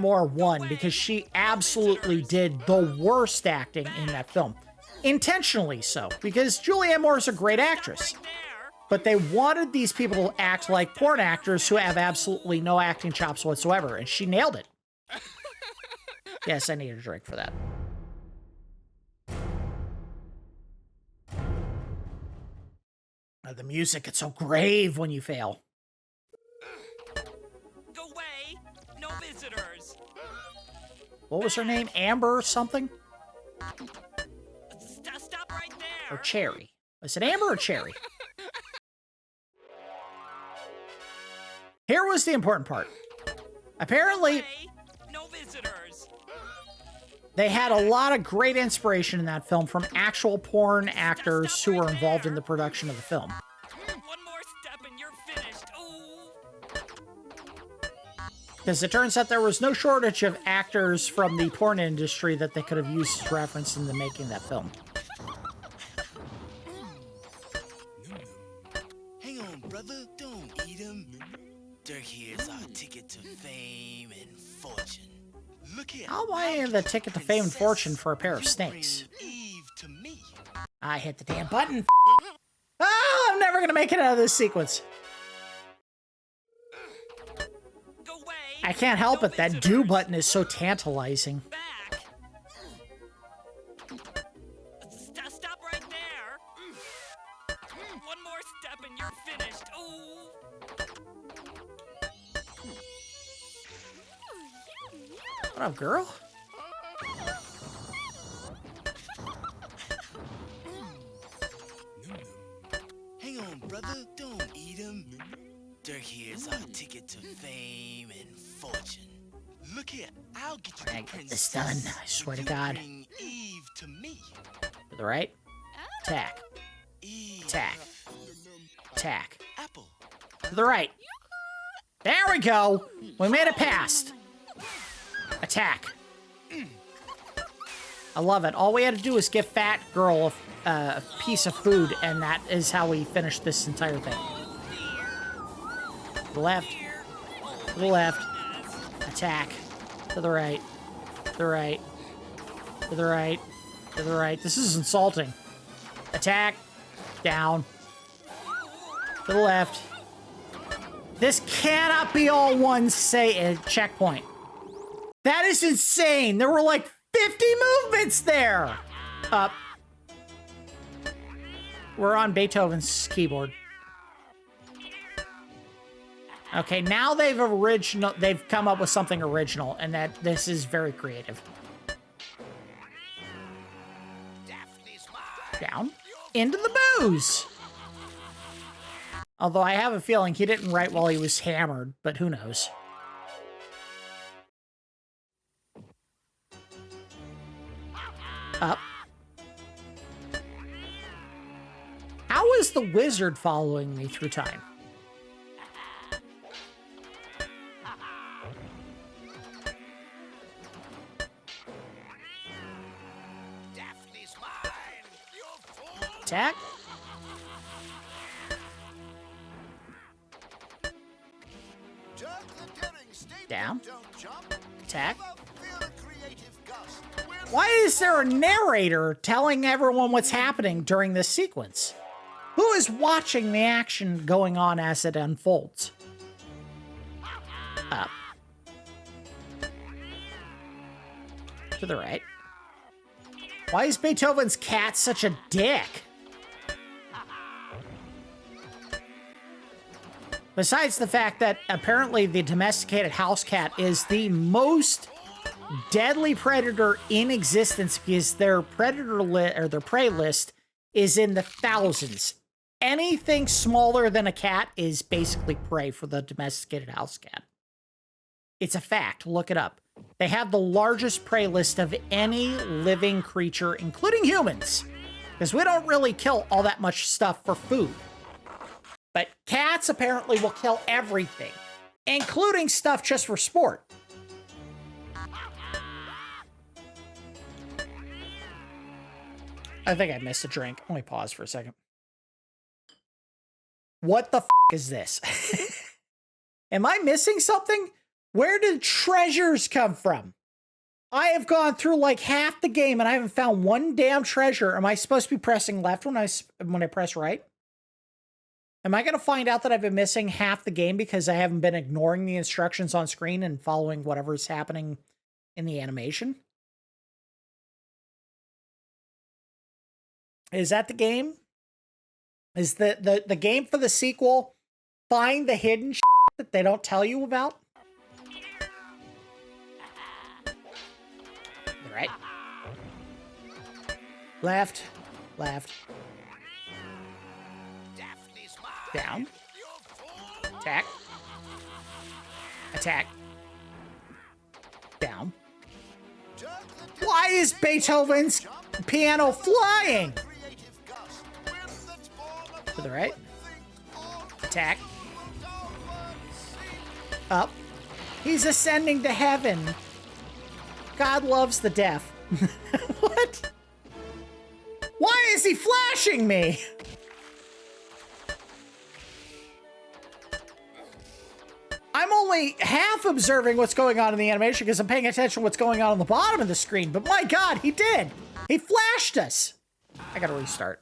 Moore won because she absolutely did the worst acting in that film. Intentionally so, because Julianne Moore is a great actress. But they wanted these people to act like porn actors who have absolutely no acting chops whatsoever, and she nailed it. Yes, I need a drink for that. The music gets so grave when you fail. Go away! No visitors! What was her name? Amber or something? Stop right there! Or Cherry. Was it Amber or Cherry? Here was the important part. Apparently, no visitors. They had a lot of great inspiration in that film from actual porn actors who were involved in the production of the film. One more step and you're finished. Because it turns out there was no shortage of actors from the porn industry that they could have used as reference in the making of that film. Hang on, brother. Don't eat him. Dirk here's our ticket to fame and fortune. Look here. How am I the ticket to fame and fortune for a pair of snakes? Eve to me. I hit the damn button. Oh, I'm never gonna make it out of this sequence. Go away. I can't help it. That do button is so tantalizing. Back. Stop right there. One more step and you're finished. What up, girl? Hang on, brother. Don't eat him. Dirk here's our ticket to fame and fortune. Look here. I'll get you I the get princess. this done. I swear to God. Bring Eve to me. To the right. Attack. Eve. Attack. Attack. Apple. To the right. There we go. We made it past. Attack. I love it. All we had to do was give Fat Girl a piece of food, and that is how we finished this entire thing. To the left. To the left. Attack. To the right. To the right. To the right. To the right. This is insulting. Attack. Down. To the left. This cannot be all one checkpoint. That is insane. There were like 50 movements there. Up. We're on Beethoven's keyboard. Okay, now they've come up with something original, and that this is very creative. Daphne's mine. Down. Into the booze. Although I have a feeling he didn't write while he was hammered, but who knows. Up. How is the wizard following me through time? Daphne's mine. You fool. Attack. Dirk the Daring, stay Down. Don't jump. Attack. Feel a creative gust. Why is there a narrator telling everyone what's happening during this sequence? Who is watching the action going on as it unfolds? Up. To the right. Why is Beethoven's cat such a dick? Besides the fact that apparently the domesticated house cat is the most deadly predator in existence because their predator or their prey list is in the thousands. Anything smaller than a cat is basically prey for the domesticated house cat. It's a fact. Look it up. They have the largest prey list of any living creature, including humans, because we don't really kill all that much stuff for food. But cats apparently will kill everything, including stuff just for sport. I think I missed a drink. Let me pause for a second. What the f is this? Am I missing something? Where did treasures come from? I have gone through like half the game and I haven't found one damn treasure. Am I supposed to be pressing left when I press right? Am I going to find out that I've been missing half the game because I haven't been ignoring the instructions on screen and following whatever's happening in the animation? Is that the game? Is the game for the sequel find the hidden shit that they don't tell you about? Right. Left. Left. Down. Attack. Attack. Down. Why is Beethoven's piano flying? To the right. Attack. Up. He's ascending to heaven. God loves the deaf. What? Why is he flashing me? I'm only half observing what's going on in the animation because I'm paying attention to what's going on the bottom of the screen. But my God, he did. He flashed us. I gotta restart.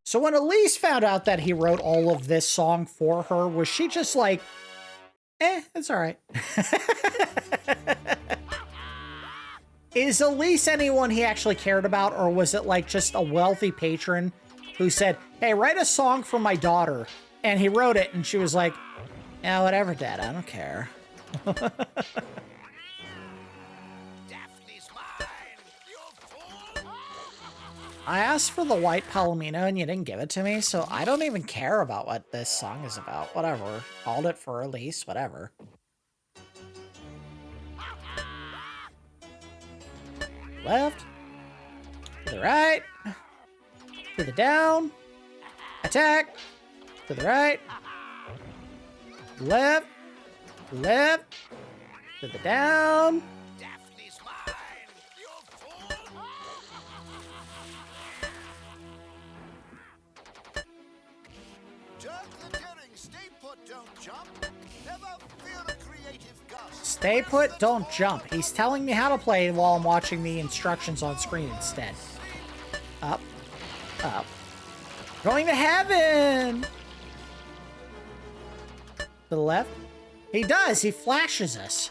So when Elise found out that he wrote all of this song for her, was she just like, it's all right? Is Elise anyone he actually cared about, or was it like just a wealthy patron who said, hey, write a song for my daughter? And he wrote it, and she was like, yeah, whatever, Dad, I don't care. I asked for the white palomino and you didn't give it to me, so I don't even care about what this song is about. Whatever. Called it for Elise, whatever. Left. To the right. To the down. Attack. To the right. Left. Left. To the down. Stay put, don't jump. He's telling me how to play while I'm watching the instructions on screen instead. Up. Up. Going to heaven! To the left. He does. He flashes us.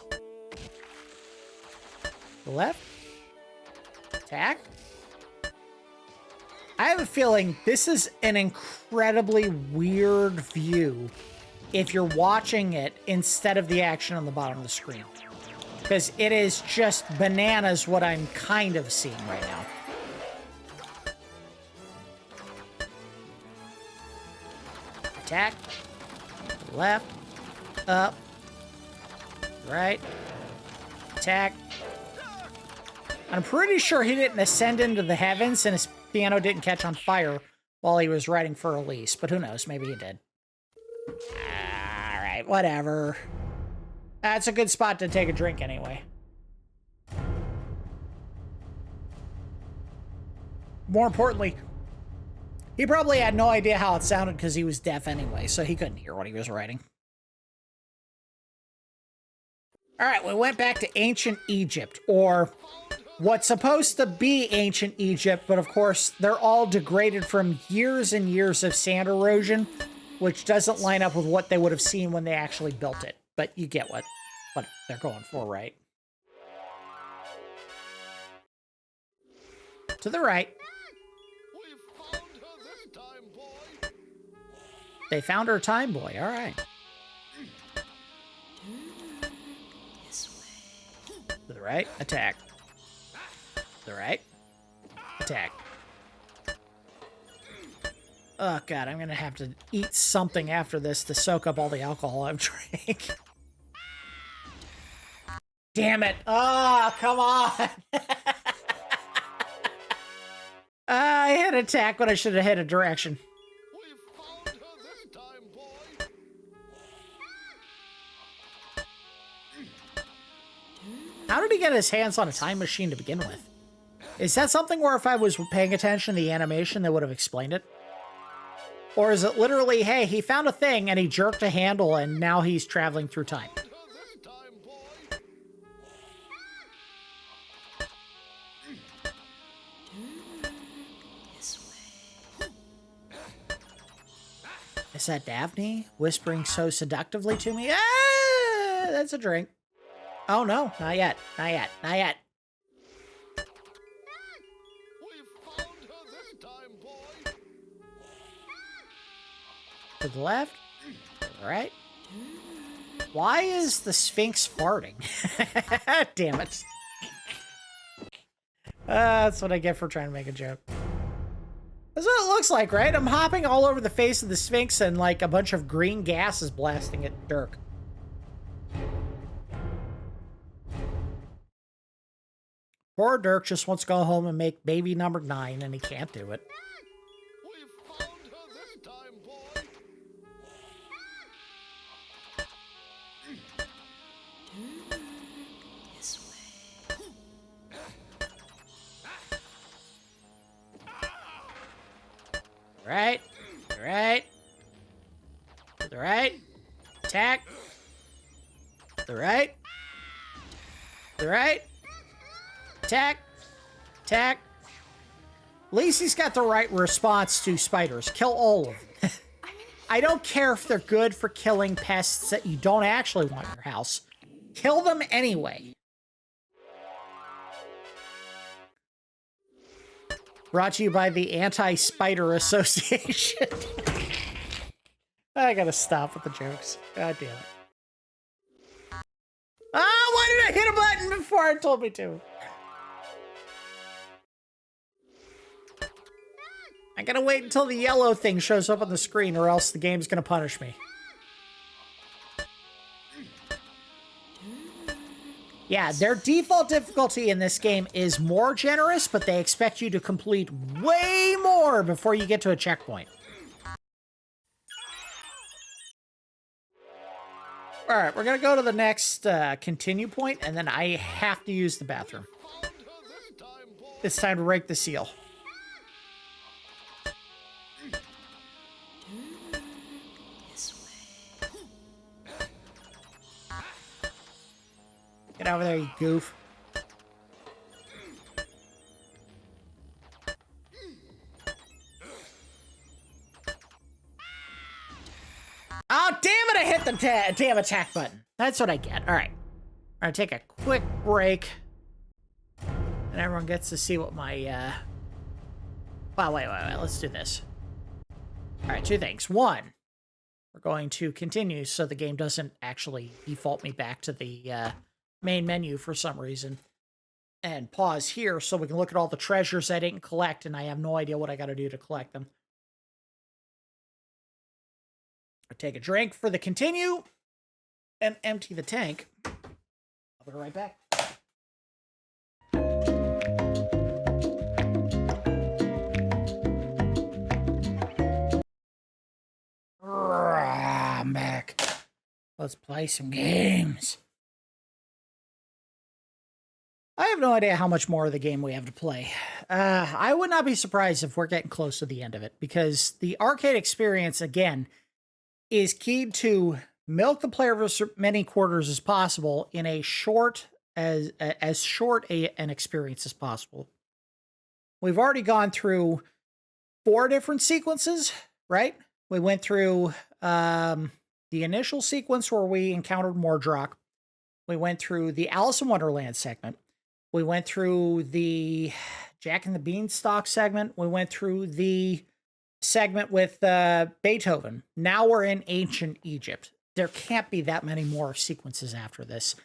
To the left. Attack. I have a feeling this is an incredibly weird view if you're watching it instead of the action on the bottom of the screen. Because it is just bananas what I'm kind of seeing right now. Attack. Left. Up. Right. Attack. I'm pretty sure he didn't ascend into the heavens and his piano didn't catch on fire while he was writing for Elise, but who knows, maybe he did. Alright, whatever. That's a good spot to take a drink anyway. More importantly, he probably had no idea how it sounded because he was deaf anyway, so he couldn't hear what he was writing. Alright, we went back to ancient Egypt, or what's supposed to be ancient Egypt, but of course, they're all degraded from years and years of sand erosion, which doesn't line up with what they would have seen when they actually built it. But you get what they're going for, right? To the right. They found her time, boy. All right. To the right. Attack. To the right. Attack. Oh, God, I'm going to have to eat something after this to soak up all the alcohol I've drank. damn it. Oh, come on. I hit attack when I should have hit a direction. How did he get his hands on a time machine to begin with? Is that something where if I was paying attention to the animation, they would have explained it? Or is it literally, hey, he found a thing and he jerked a handle and now he's traveling through time? Is that Daphne whispering so seductively to me? Ah, that's a drink. Oh no, not yet, not yet, not yet. To the left, to the right. Why is the Sphinx farting? Damn it. That's what I get for trying to make a joke. That's what it looks like, right? I'm hopping all over the face of the Sphinx and like a bunch of green gas is blasting at Dirk. Poor Dirk just wants to go home and make baby number 9 and he can't do it. Right, right, to the right, attack, to the right, to the right, attack, attack. At least he's got the right response to spiders. Kill all of them. I don't care if they're good for killing pests that you don't actually want in your house. Kill them anyway. Brought to you by the Anti-Spider Association. I gotta stop with the jokes. God damn it. Ah, why did I hit a button before it told me to? I gotta wait until the yellow thing shows up on the screen or else the game's gonna punish me. Yeah, their default difficulty in this game is more generous, but they expect you to complete way more before you get to a checkpoint. All right, we're going to go to the next continue point, and then I have to use the bathroom. It's time to rake the seal. Get over there, you goof. Oh, damn it, I hit the damn attack button. That's what I get. All right. We're going to take a quick break. And everyone gets to see what my... Well, wait. Let's do this. All right, 2 things. 1, we're going to continue so the game doesn't actually default me back to the... main menu for some reason, and pause here so we can look at all the treasures I didn't collect and I have no idea what I got to do to collect them. I take a drink for the continue and empty the tank. I'll be right back. I'm back. Let's play some games. I have no idea how much more of the game we have to play. I would not be surprised if we're getting close to the end of it, because the arcade experience, again, is keyed to milk the player for as many quarters as possible in a short, as short an experience as possible. We've already gone through 4 different sequences, right? We went through the initial sequence where we encountered Mordroc. We went through the Alice in Wonderland segment. We went through the Jack and the Beanstalk segment. We went through the segment with Beethoven. Now we're in ancient Egypt. There can't be that many more sequences after this.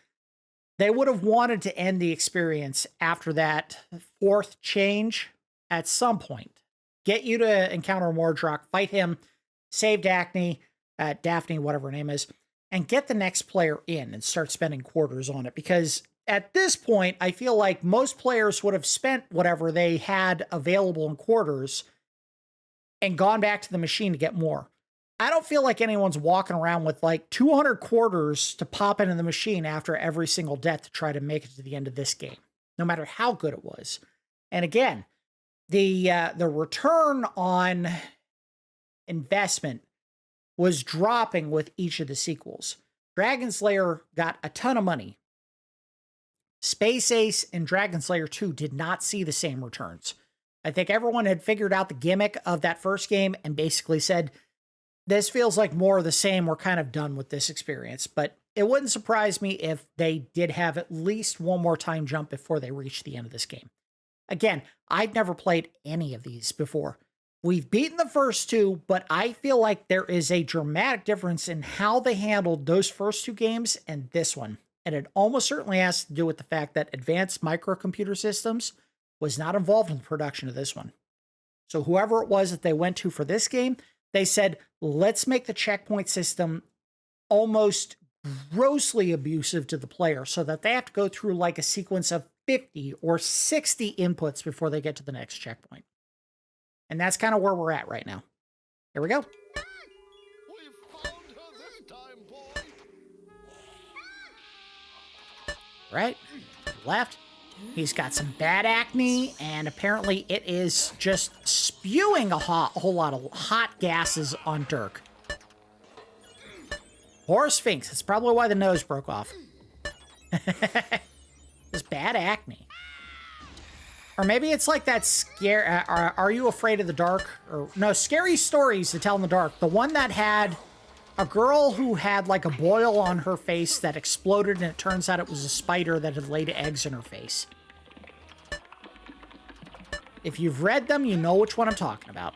They would have wanted to end the experience after that 4th change at some point. Get you to encounter Mordroc, fight him, save Daphne, whatever her name is, and get the next player in and start spending quarters on it, because at this point, I feel like most players would have spent whatever they had available in quarters and gone back to the machine to get more. I don't feel like anyone's walking around with like 200 quarters to pop into the machine after every single death to try to make it to the end of this game, no matter how good it was. And again, the return on investment was dropping with each of the sequels. Dragon's Lair got a ton of money. Space Ace and Dragon's Lair 2 did not see the same returns. I think everyone had figured out the gimmick of that first game and basically said, this feels like more of the same. We're kind of done with this experience. But it wouldn't surprise me if they did have at least one more time jump before they reach the end of this game. Again, I've never played any of these before. We've beaten the first two, but I feel like there is a dramatic difference in how they handled those first two games and this one. And it almost certainly has to do with the fact that Advanced Microcomputer Systems was not involved in the production of this one. So whoever it was that they went to for this game, they said, let's make the checkpoint system almost grossly abusive to the player so that they have to go through like a sequence of 50 or 60 inputs before they get to the next checkpoint. And that's kind of where we're at right now. Here we go. We found her this time, boy. Right, left. He's got some bad acne, and apparently it is just spewing a whole lot of hot gases on Dirk. Or Sphinx. That's probably why the nose broke off. Just bad acne. Or maybe it's like that scare. Are you afraid of the dark? Or no, Scary Stories to Tell in the Dark. The one that had a girl who had like a boil on her face that exploded, and it turns out it was a spider that had laid eggs in her face. If you've read them, you know which one I'm talking about.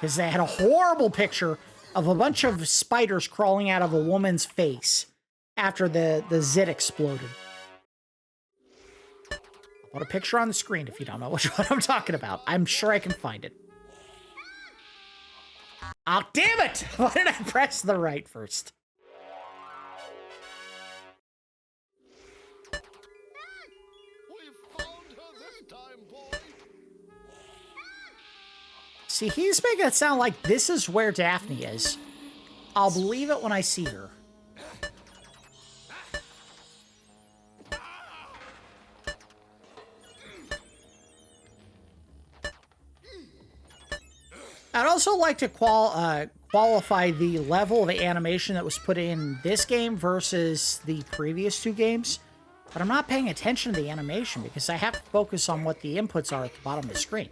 Because they had a horrible picture of a bunch of spiders crawling out of a woman's face after the zit exploded. I'll put a picture on the screen if you don't know which one I'm talking about. I'm sure I can find it. Oh, damn it! Why did I press the right first? We found her this time, boy. See, he's making it sound like this is where Daphne is. I'll believe it when I see her. I'd also like to qualify the level of the animation that was put in this game versus the previous two games. But I'm not paying attention to the animation because I have to focus on what the inputs are at the bottom of the screen.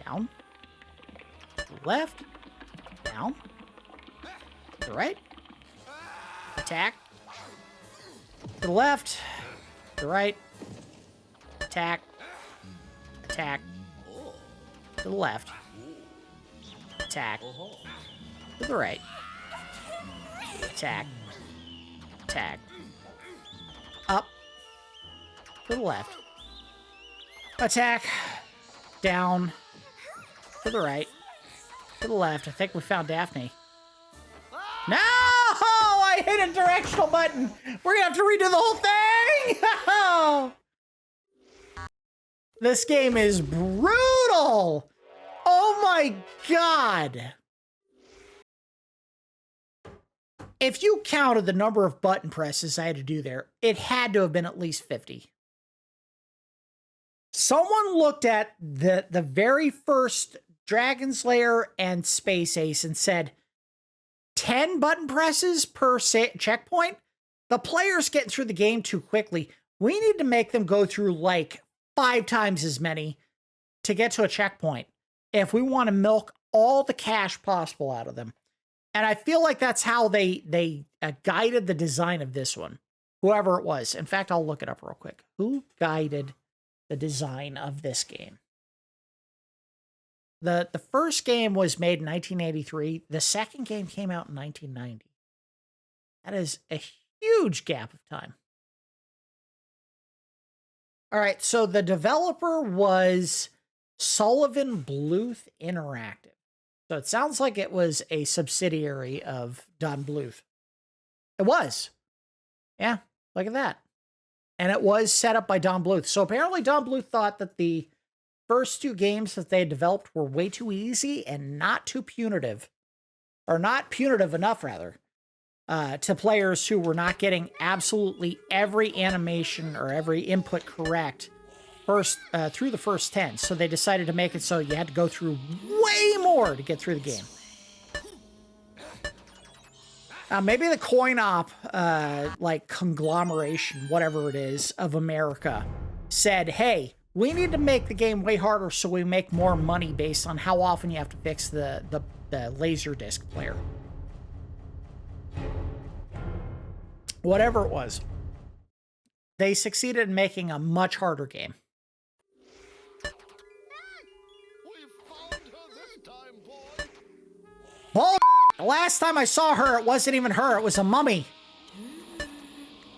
Down. To the left. Down. To the right. Attack. To the left. To the right. Attack. Attack. To the left. Attack. To the right. Attack. Attack. Up. To the left. Attack. Down. To the right. To the left. I think we found Daphne. No! I hit a directional button! We're gonna have to redo the whole thing! This game is brutal! Oh my god! If you counted the number of button presses I had to do there, it had to have been at least 50. Someone looked at the very first Dragon's Lair and Space Ace and said, 10 button presses per checkpoint? The player's getting through the game too quickly. We need to make them go through like 5 times as many to get to a checkpoint if we want to milk all the cash possible out of them. And I feel like that's how they guided the design of this one, whoever it was. In fact, I'll look it up real quick. Who guided the design of this game? The first game was made in 1983. The second game came out in 1990. That is a huge gap of time. All right, so the developer was Sullivan Bluth Interactive. So it sounds like it was a subsidiary of Don Bluth. It was. Yeah, look at that. And it was set up by Don Bluth. So apparently Don Bluth thought that the first two games that they had developed were way too easy and not too punitive. Or not punitive enough, rather, to players who were not getting absolutely every animation or every input correct through the first 10. So they decided to make it so you had to go through way more to get through the game. Maybe the coin op, like conglomeration, whatever it is, of America said, hey, we need to make the game way harder so we make more money based on how often you have to fix the Laserdisc player. Whatever it was, they succeeded in making a much harder game. Bull. The last time I saw her, it wasn't even her. It was a mummy.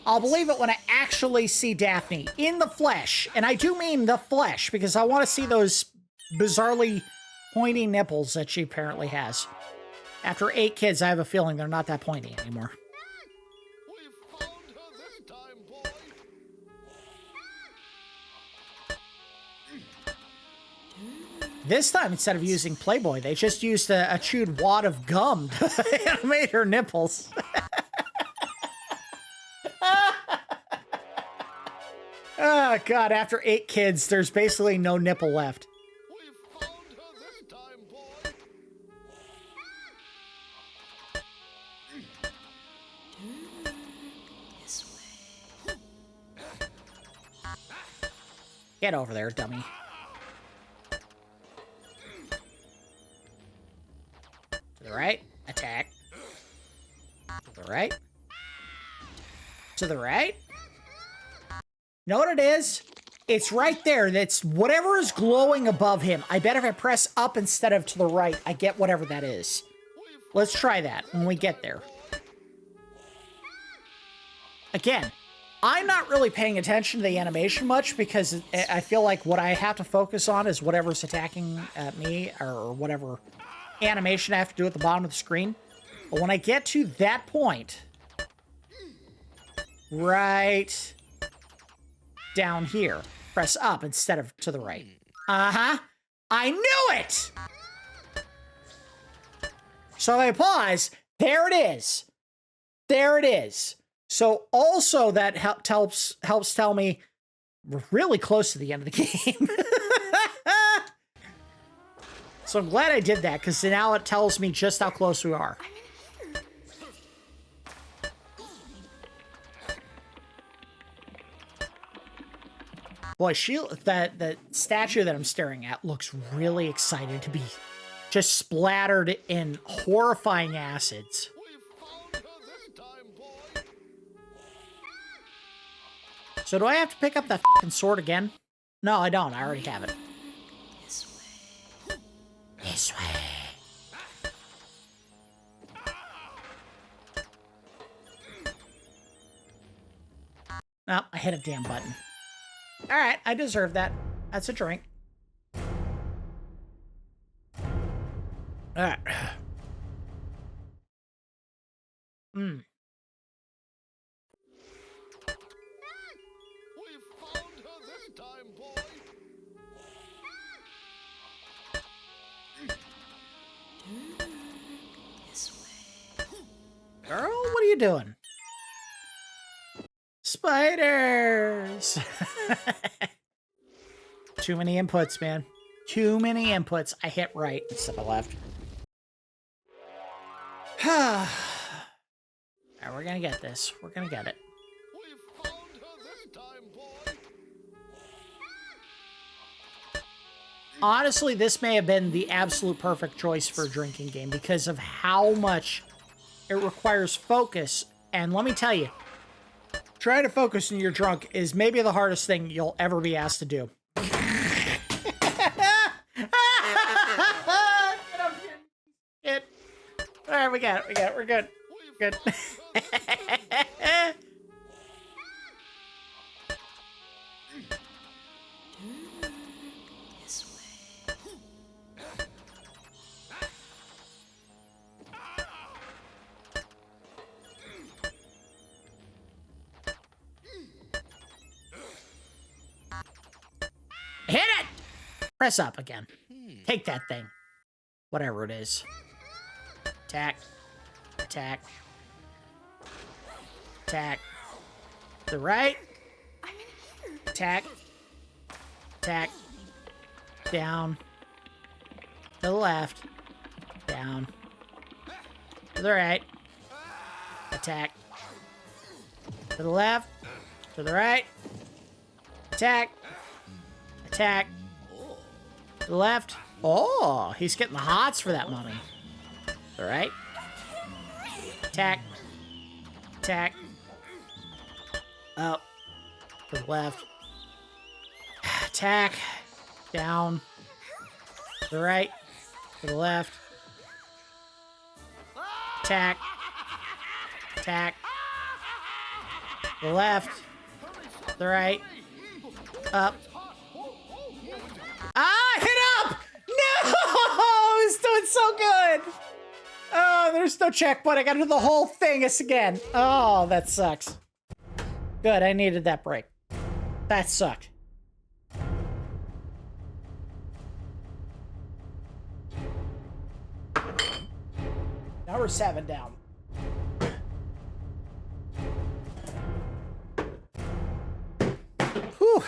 I'll believe it when I actually see Daphne in the flesh. And I do mean the flesh, because I want to see those bizarrely pointy nipples that she apparently has. After 8 kids, I have a feeling they're not that pointy anymore. This time, instead of using Playboy, they just used a chewed wad of gum to animate her nipples. Oh, God, after 8 kids, there's basically no nipple left. Get over there, dummy. To the right. Attack. To the right. To the right. Know what it is? It's right there. That's whatever is glowing above him. I bet if I press up instead of to the right, I get whatever that is. Let's try that when we get there. Again, I'm not really paying attention to the animation much because I feel like what I have to focus on is whatever's attacking me or whatever animation I have to do at the bottom of the screen. But when I get to that point, right down here, press up instead of to the right. Uh-huh. I knew it! So I pause. There it is. There it is. So also that helps tell me we're really close to the end of the game. So I'm glad I did that, because now it tells me just how close we are. Boy, that statue that I'm staring at looks really excited to be just splattered in horrifying acids. So do I have to pick up that f***ing sword again? No, I don't. I already have it. This way. This way. No, I hit a damn button. All right, I deserve that. That's a drink. All right. Hmm. Girl, what are you doing? Spiders! Too many inputs, man. Too many inputs. I hit right instead of left. Alright, we're gonna get this. We're gonna get it. Honestly, this may have been the absolute perfect choice for a drinking game because of how much it requires focus. And let me tell you, trying to focus when you're drunk is maybe the hardest thing you'll ever be asked to do. Alright, we got it. We're good. Good. Press up again. Take that thing. Whatever it is. Attack. Attack. Attack. To the right. Attack. Attack. Down. To the left. Down. To the right. Attack. To the left. To the right. Attack. Attack. To the left. Oh, he's getting the hots for that money. All right. Attack. Attack. Up. To the left. Attack. Down. To the right. To the left. Attack. Attack. To the left. To the right. Up. Ah, hit up! No! I was doing so good! Oh, there's no checkpoint. I gotta do the whole thing again. Oh, that sucks. Good, I needed that break. That sucked. Now we're 7 down. Whew.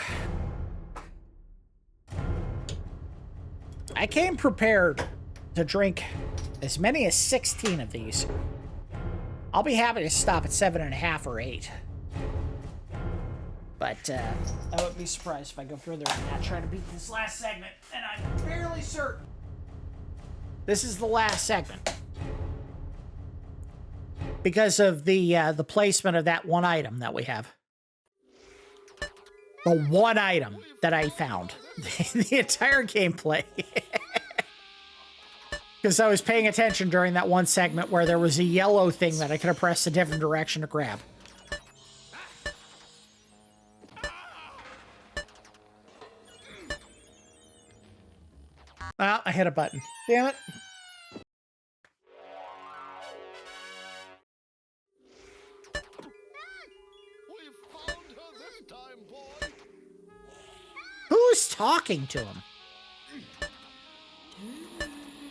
I came prepared to drink as many as 16 of these. I'll be happy to stop at 7.5 or 8. But I wouldn't be surprised if I go further than that, trying to beat this last segment, and I'm fairly certain this is the last segment. Because of the placement of that one item that we have. The one item that I found. The entire gameplay. Because I was paying attention during that one segment where there was a yellow thing that I could have pressed a different direction to grab. Ah, I hit a button. Damn it. Who's talking to him?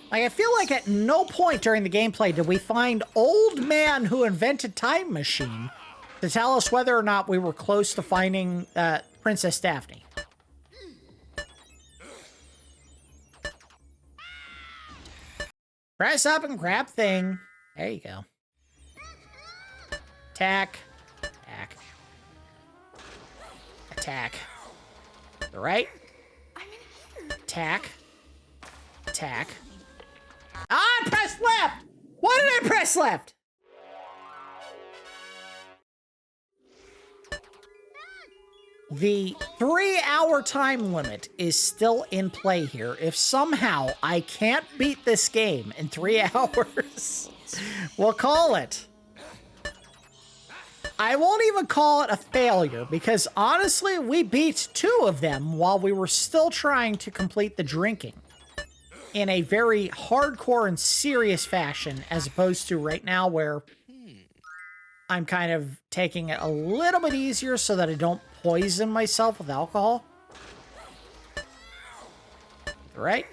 Like, I feel like at no point during the gameplay did we find old man who invented time machine to tell us whether or not we were close to finding Princess Daphne. Press up and grab thing. There you go. Attack. Attack. Attack. The right. Attack. Attack. Ah, I pressed left! Why did I press left? The 3-hour time limit is still in play here. If somehow I can't beat this game in 3 hours, we'll call it. I won't even call it a failure because honestly, we beat 2 of them while we were still trying to complete the drinking in a very hardcore and serious fashion, as opposed to right now where I'm kind of taking it a little bit easier so that I don't poison myself with alcohol. Right?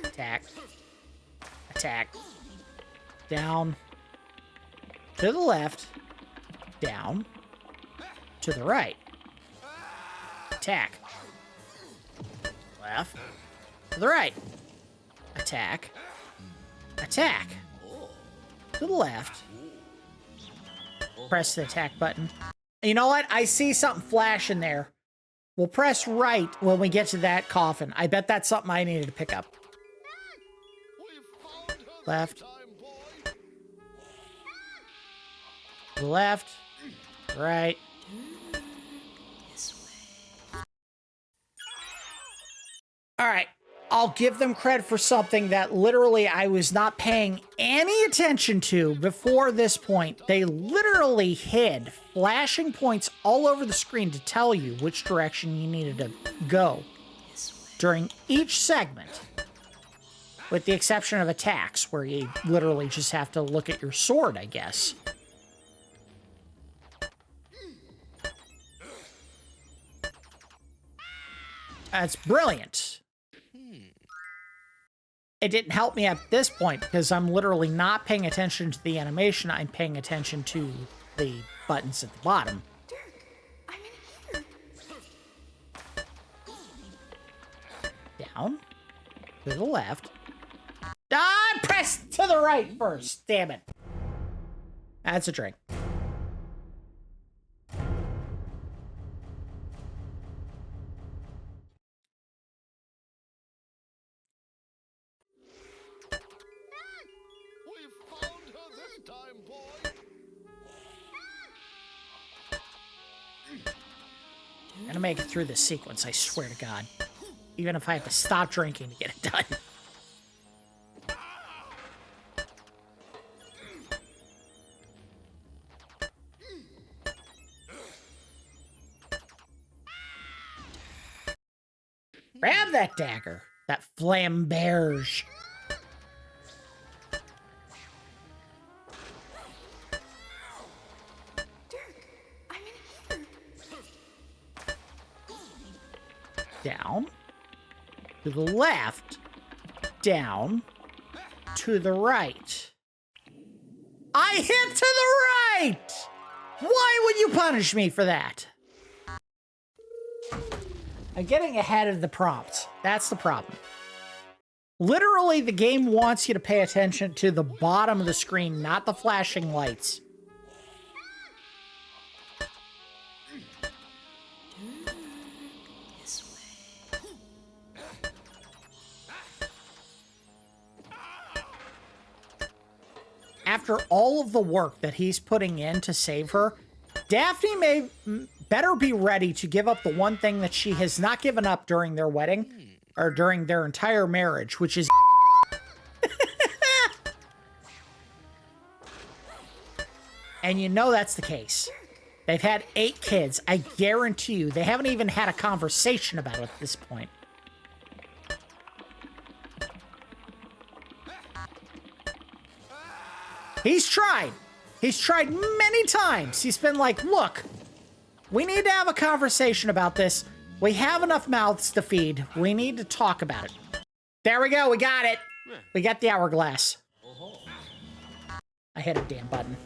Attack. Attack. Down. To the left. Down. To the right. Attack. Left. To the right. Attack. Attack. To the left. Press the attack button. You know what? I see something flash in there. We'll press right when we get to that coffin. I bet that's something I needed to pick up. Left. Left. Right. All right. I'll give them credit for something that literally I was not paying any attention to before this point. They literally hid flashing points all over the screen to tell you which direction you needed to go during each segment, with the exception of attacks, where you literally just have to look at your sword, I guess. That's brilliant. it didn't help me at this point because I'm literally not paying attention to the animation. I'm paying attention to the buttons at the bottom. Dirk, I'm in here. Down. To the left. Ah, press to the right first. Damn it. That's a drink. I'm gonna make it through this sequence, I swear to God. Even if I have to stop drinking to get it done. Grab that dagger. That flamberge. Dirk, I'm in here. Down. To the left. Down. To the right. I hit to the right! Why would you punish me for that? I'm getting ahead of the prompt. That's the problem. Literally, the game wants you to pay attention to the bottom of the screen, not the flashing lights. After all of the work that he's putting in to save her, Daphne may better be ready to give up the one thing that she has not given up during their wedding, or during their entire marriage, which is and you know that's the case. They've had 8 kids. I guarantee you, they haven't even had a conversation about it at this point. He's tried. He's tried many times. He's been like, look, we need to have a conversation about this. We have enough mouths to feed. We need to talk about it. There we go. We got it. We got the hourglass. I hit a damn button.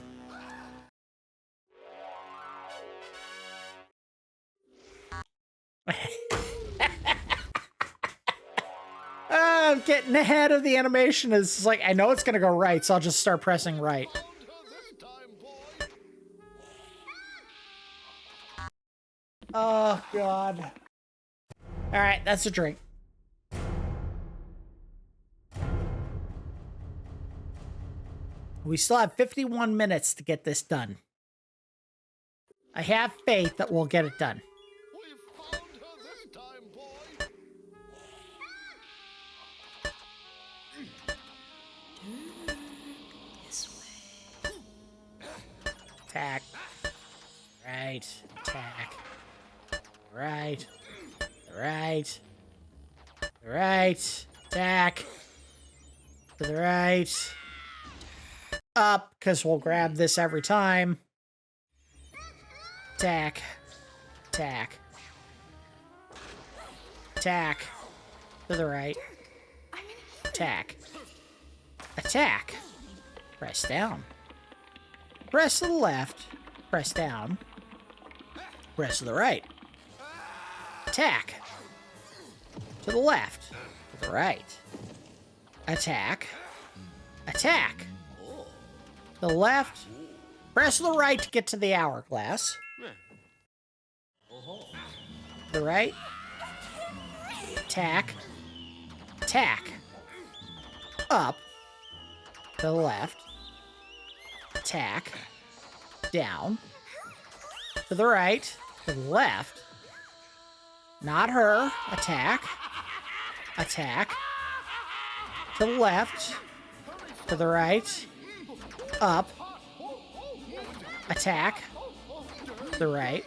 I'm getting ahead of the animation. It's like, I know it's going to go right, so I'll just start pressing right. Oh, God. All right, that's a drink. We still have 51 minutes to get this done. I have faith that we'll get it done. Attack. Right. Attack. Right. Right. Right. Attack. To the right. Up, because we'll grab this every time. Attack. Attack. Attack. To the right. Attack. Attack. Press down. Press to the left. Press down. Press to the right. Attack. To the left. To the right. Attack. Attack. To the left. Press to the right to get to the hourglass. To the right. Attack. Attack. Up. To the left. Attack. Down. To the right. To the left. Not her. Attack. Attack. To the left. To the right. Up. Attack. To the right.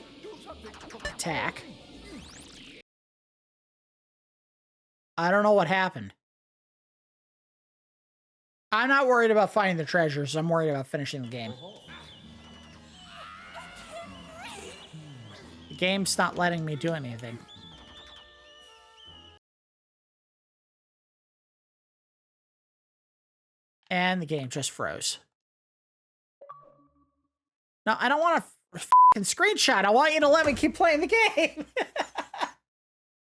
Attack. I don't know what happened. I'm not worried about finding the treasures. I'm worried about finishing the game. The game's not letting me do anything. And the game just froze. No, I don't want a fucking screenshot. I want you to let me keep playing the game.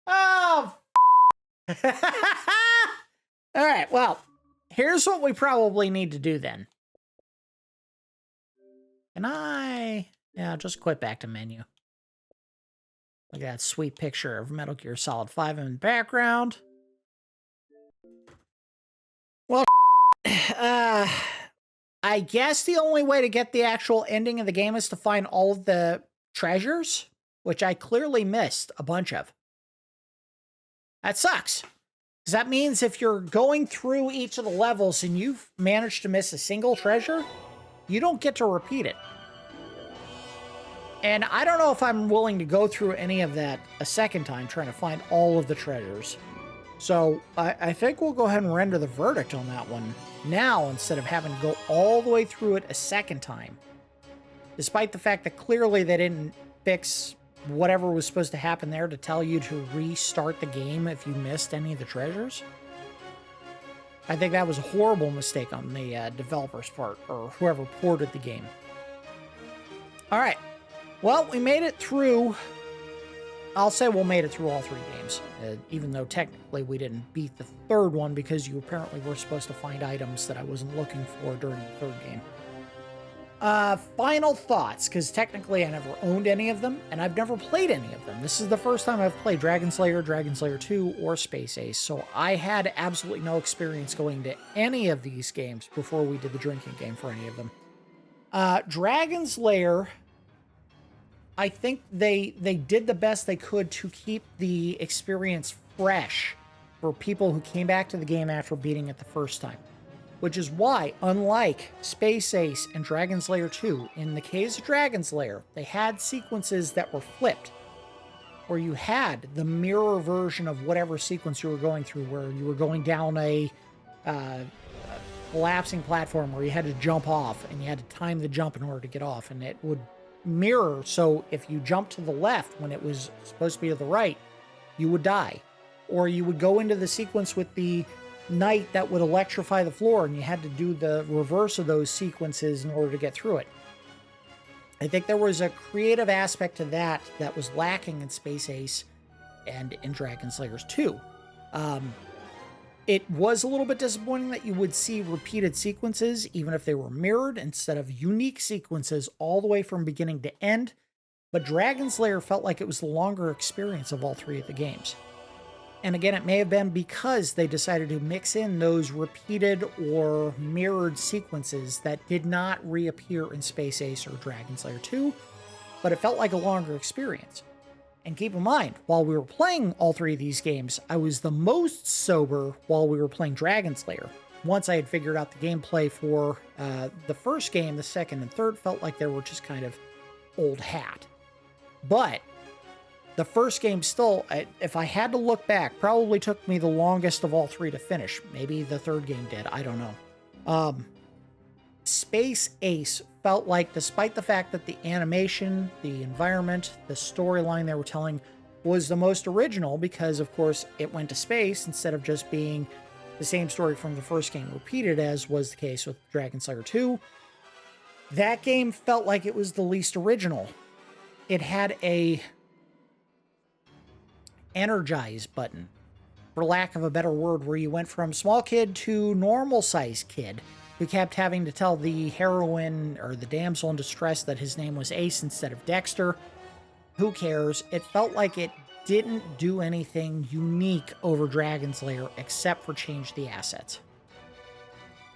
Oh. All right, well, here's what we probably need to do then. Can I... Yeah, just quit back to menu. Look at that sweet picture of Metal Gear Solid 5 in the background. Well, I guess the only way to get the actual ending of the game is to find all of the treasures, which I clearly missed a bunch of. That sucks. Because that means if you're going through each of the levels and you've managed to miss a single treasure, you don't get to repeat it. And I don't know if I'm willing to go through any of that a second time trying to find all of the treasures. So I think we'll go ahead and render the verdict on that one now instead of having to go all the way through it a second time. Despite the fact that clearly they didn't fix whatever was supposed to happen there to tell you to restart the game if you missed any of the treasures. I think that was a horrible mistake on the developer's part, or whoever ported the game. All right. Well, we made it through... I'll say we made it through all three games, even though technically we didn't beat the third one because you apparently were supposed to find items that I wasn't looking for during the third game. Final thoughts, because technically I never owned any of them, and I've never played any of them. This is the first time I've played Dragon Slayer, Dragon Slayer 2, or Space Ace, so I had absolutely no experience going to any of these games before we did the drinking game for any of them. Dragon Slayer, I think they did the best they could to keep the experience fresh for people who came back to the game after beating it the first time. Which is why, unlike Space Ace and Dragon Slayer 2, in the case of Dragon Slayer, they had sequences that were flipped, where you had the mirror version of whatever sequence you were going through, where you were going down a collapsing platform where you had to jump off, and you had to time the jump in order to get off, and it would mirror, so if you jumped to the left when it was supposed to be to the right, you would die. Or you would go into the sequence with the knight that would electrify the floor, and you had to do the reverse of those sequences in order to get through it. I think there was a creative aspect to that that was lacking in Space Ace and in Dragon Slayer 2. It was a little bit disappointing that you would see repeated sequences, even if they were mirrored, instead of unique sequences all the way from beginning to end, but Dragon Slayer felt like it was the longer experience of all three of the games. And again, it may have been because they decided to mix in those repeated or mirrored sequences that did not reappear in Space Ace or Dragon Slayer 2, but it felt like a longer experience. And keep in mind, while we were playing all three of these games, I was the most sober while we were playing Dragon Slayer. Once I had figured out the gameplay for the first game, the second and third felt like they were just kind of old hat. But the first game still, if I had to look back, probably took me the longest of all three to finish. Maybe the third game did, I don't know. Space Ace felt like, despite the fact that the animation, the environment, the storyline they were telling was the most original, because of course it went to space instead of just being the same story from the first game repeated, as was the case with Dragon Slayer 2, that game felt like it was the least original. It had a energize button, for lack of a better word, where you went from small kid to normal sized kid, who kept having to tell the heroine or the damsel in distress that his name was Ace instead of Dexter. Who cares? It felt like it didn't do anything unique over Dragon Slayer except for change the assets.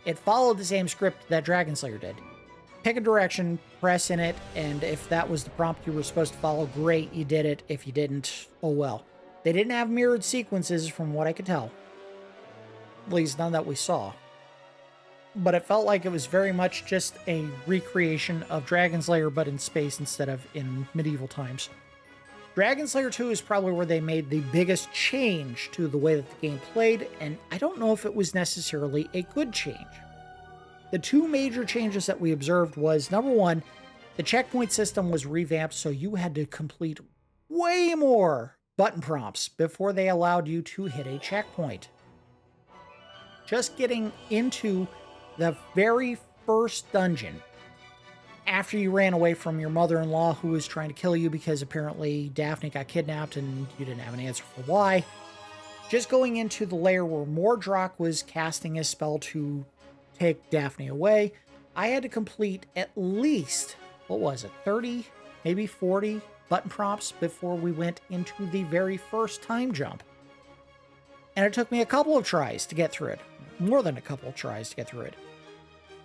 It followed the same script that Dragon Slayer did. Pick a direction, press in it, and if that was the prompt you were supposed to follow, great, you did it. If you didn't, oh well. They didn't have mirrored sequences from what I could tell. At least none that we saw. But it felt like it was very much just a recreation of Dragon Slayer, but in space instead of in medieval times. Dragon Slayer 2 is probably where they made the biggest change to the way that the game played, and I don't know if it was necessarily a good change. The two major changes that we observed was, number one, the checkpoint system was revamped, so you had to complete way more button prompts before they allowed you to hit a checkpoint. Just getting into the very first dungeon, after you ran away from your mother-in-law who was trying to kill you because apparently Daphne got kidnapped and you didn't have an answer for why, just going into the lair where Mordroc was casting his spell to take Daphne away, I had to complete at least, 30, maybe 40 button prompts before we went into the very first time jump. And it took me a couple of tries to get through it. More than a couple of tries to get through it.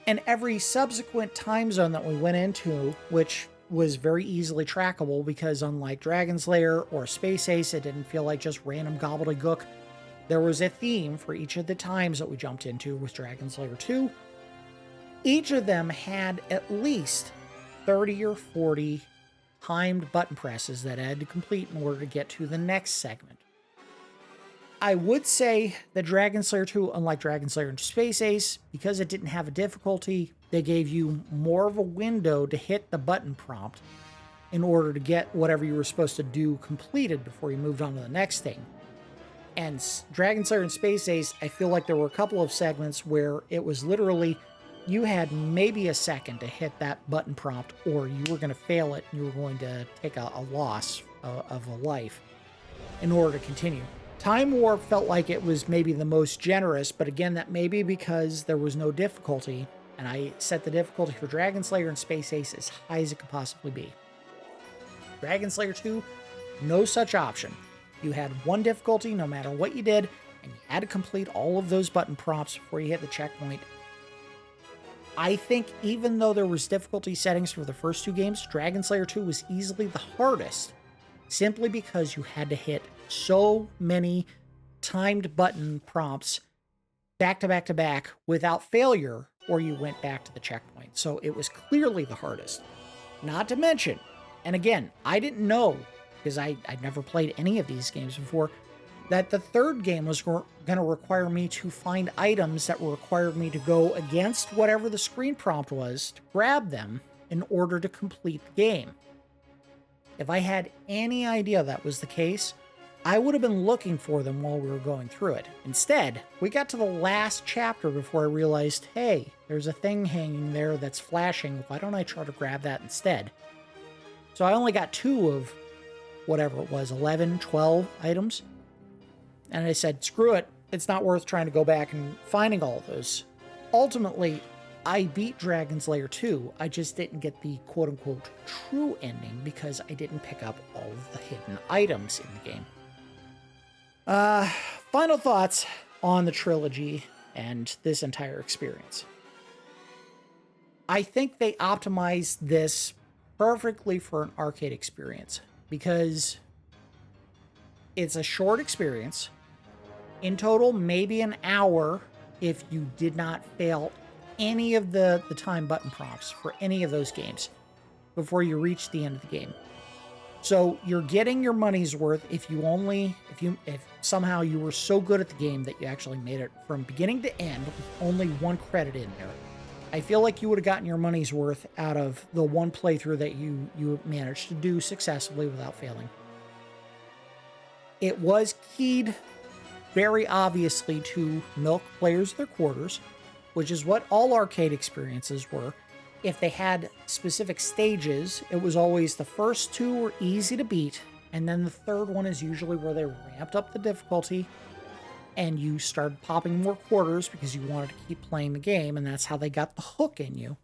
And every subsequent time zone that we went into, which was very easily trackable because unlike Dragon's Lair or Space Ace, it didn't feel like just random gobbledygook. There was a theme for each of the times that we jumped into with Dragon's Lair 2. Each of them had at least 30 or 40 timed button presses that I had to complete in order to get to the next segment. I would say that Dragon's Lair 2, unlike Dragon's Lair and Space Ace, because it didn't have a difficulty, they gave you more of a window to hit the button prompt in order to get whatever you were supposed to do completed before you moved on to the next thing. And Dragon's Lair and Space Ace, I feel like there were a couple of segments where it was literally, you had maybe a second to hit that button prompt, or you were going to fail it and you were going to take a loss of a life in order to continue. Time Warp felt like it was maybe the most generous, but again, that may be because there was no difficulty, and I set the difficulty for Dragon's Lair and Space Ace as high as it could possibly be. Dragon's Lair 2, no such option. You had one difficulty no matter what you did, and you had to complete all of those button prompts before you hit the checkpoint. I think even though there was difficulty settings for the first two games, Dragon's Lair 2 was easily the hardest, simply because you had to hit so many timed button prompts back to back to back without failure, or you went back to the checkpoint. So it was clearly the hardest. Not to mention, and again, I didn't know, because I'd never played any of these games before, that the third game was going to require me to find items that required me to go against whatever the screen prompt was to grab them in order to complete the game. If I had any idea that was the case, I would have been looking for them while we were going through it. Instead, we got to the last chapter before I realized, hey, there's a thing hanging there that's flashing. Why don't I try to grab that instead? So I only got 2 of whatever it was, 11, 12 items. And I said, screw it. It's not worth trying to go back and finding all of those. Ultimately, I beat Dragon's Lair 2. I just didn't get the quote-unquote true ending because I didn't pick up all of the hidden items in the game. Final thoughts on the trilogy and this entire experience. I think they optimized this perfectly for an arcade experience because it's a short experience. In total, maybe an hour if you did not fail any of the time button prompts for any of those games before you reach the end of the game. So you're getting your money's worth if somehow you were so good at the game that you actually made it from beginning to end with only 1 credit in there. I feel like you would have gotten your money's worth out of the one playthrough that you managed to do successfully without failing. It was keyed very obviously to milk players their quarters, which is what all arcade experiences were. If they had specific stages, it was always the first 2 were easy to beat, and then the third one is usually where they ramped up the difficulty, and you started popping more quarters because you wanted to keep playing the game, and that's how they got the hook in you.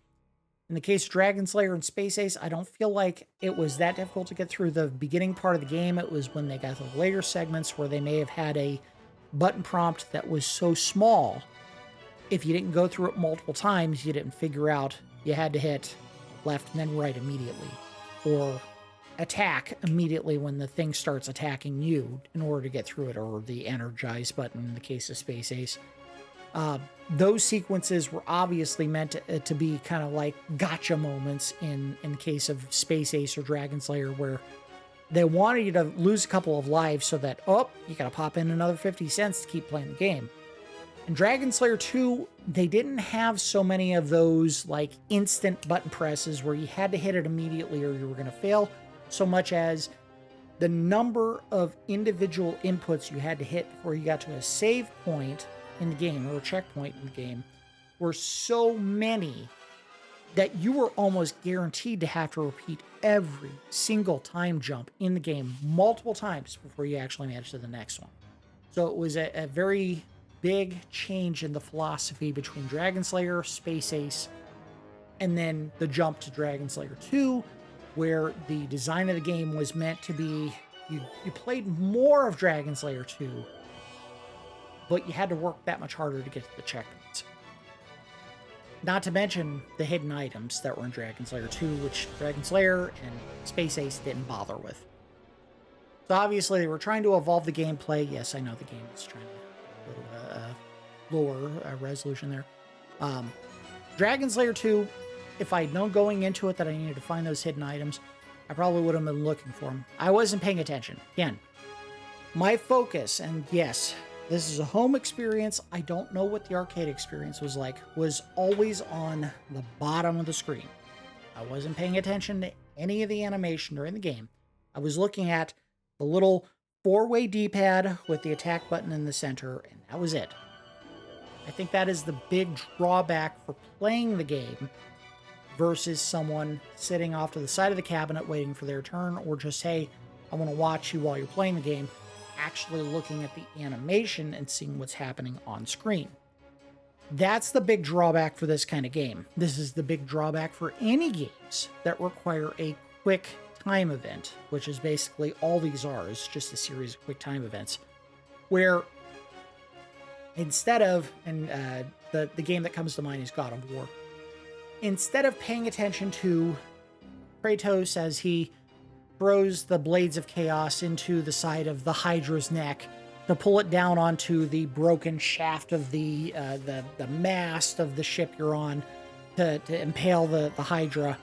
In the case of Dragon's Lair and Space Ace, I don't feel like it was that difficult to get through the beginning part of the game. It was when they got to the later segments where they may have had a button prompt that was so small, if you didn't go through it multiple times, you didn't figure out you had to hit left and then right immediately, or attack immediately when the thing starts attacking you in order to get through it, or the energize button in the case of Space Ace. Those sequences were obviously meant to be kind of like gotcha moments in the case of Space Ace or Dragon's Lair, where they wanted you to lose a couple of lives so that, you gotta pop in another 50 cents to keep playing the game. In Dragon's Lair 2, they didn't have so many of those like instant button presses where you had to hit it immediately or you were going to fail, so much as the number of individual inputs you had to hit before you got to a save point in the game or a checkpoint in the game were so many that you were almost guaranteed to have to repeat every single time jump in the game multiple times before you actually managed to the next one. So it was a very big change in the philosophy between Dragon Slayer, Space Ace, and then the jump to Dragon Slayer 2, where the design of the game was meant to be, you played more of Dragon Slayer 2, but you had to work that much harder to get to the checkpoints. Not to mention the hidden items that were in Dragon Slayer 2, which Dragon Slayer and Space Ace didn't bother with. So obviously they were trying to evolve the gameplay. Yes, I know the game is trying to lower resolution there. Dragon Slayer 2, if I'd known going into it that I needed to find those hidden items, I probably would have been looking for them. I wasn't paying attention. Again, my focus, and yes, this is a home experience, I don't know what the arcade experience was like, was always on the bottom of the screen. I wasn't paying attention to any of the animation during the game. I was looking at the little 4-way D-pad with the attack button in the center, and that was it. I think that is the big drawback for playing the game versus someone sitting off to the side of the cabinet waiting for their turn, or just, hey, I want to watch you while you're playing the game, actually looking at the animation and seeing what's happening on screen. That's the big drawback for this kind of game. This is the big drawback for any games that require a quick time event, which is basically all these are, is just a series of quick time events, where instead of, and the game that comes to mind is God of War, instead of paying attention to Kratos as he throws the blades of chaos into the side of the Hydra's neck to pull it down onto the broken shaft of the mast of the ship you're on to impale the Hydra,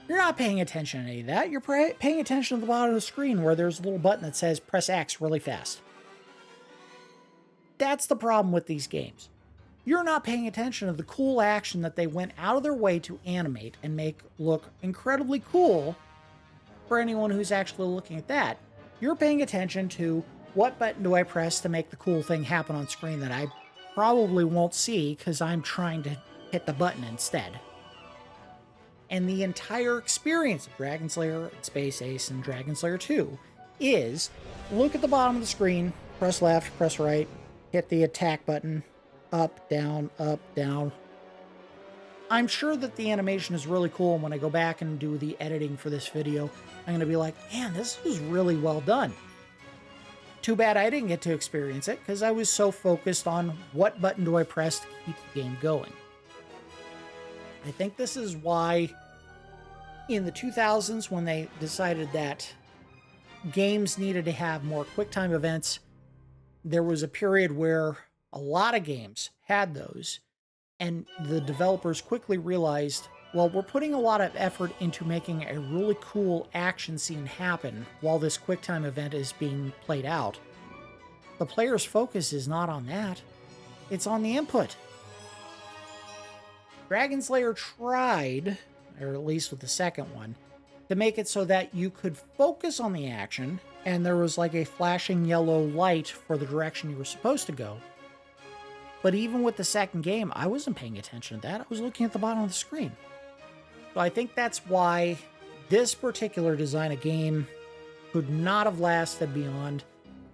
you're not paying attention to any of that. You're paying attention to the bottom of the screen where there's a little button that says press X really fast. That's the problem with these games. You're not paying attention to the cool action that they went out of their way to animate and make look incredibly cool for anyone who's actually looking at that. You're paying attention to what button do I press to make the cool thing happen on screen that I probably won't see because I'm trying to hit the button instead. And the entire experience of Dragon Slayer and Space Ace and Dragon Slayer 2 is look at the bottom of the screen, press left, press right, hit the attack button, up, down, up, down. I'm sure that the animation is really cool, and when I go back and do the editing for this video, I'm going to be like, man, this was really well done. Too bad I didn't get to experience it, because I was so focused on what button do I press to keep the game going. I think this is why in the 2000s, when they decided that games needed to have more QuickTime events, there was a period where a lot of games had those, and the developers quickly realized, well, we're putting a lot of effort into making a really cool action scene happen while this QuickTime event is being played out. The player's focus is not on that. It's on the input. Dragon Slayer tried, or at least with the second one, to make it so that you could focus on the action, and there was like a flashing yellow light for the direction you were supposed to go. But even with the second game, I wasn't paying attention to that. I was looking at the bottom of the screen. So I think that's why this particular design of game could not have lasted beyond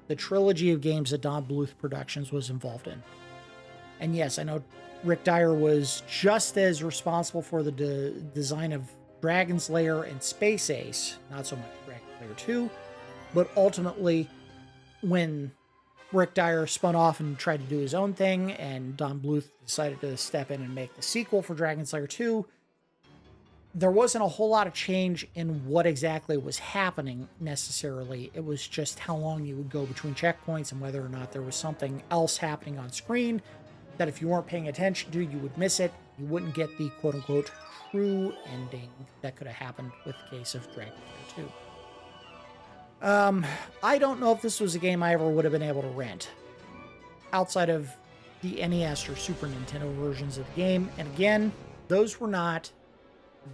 the trilogy of games that Don Bluth Productions was involved in. And yes, I know Rick Dyer was just as responsible for the design of Dragon Slayer and Space Ace, not so much Dragon Slayer 2, but ultimately when Rick Dyer spun off and tried to do his own thing, and Don Bluth decided to step in and make the sequel for Dragon Slayer 2, there wasn't a whole lot of change in what exactly was happening necessarily. It was just how long you would go between checkpoints and whether or not there was something else happening on screen that if you weren't paying attention to, you would miss it. You wouldn't get the quote-unquote true ending that could have happened with the case of Dragon Slayer 2. I don't know if this was a game I ever would have been able to rent outside of the NES or Super Nintendo versions of the game. And again, those were not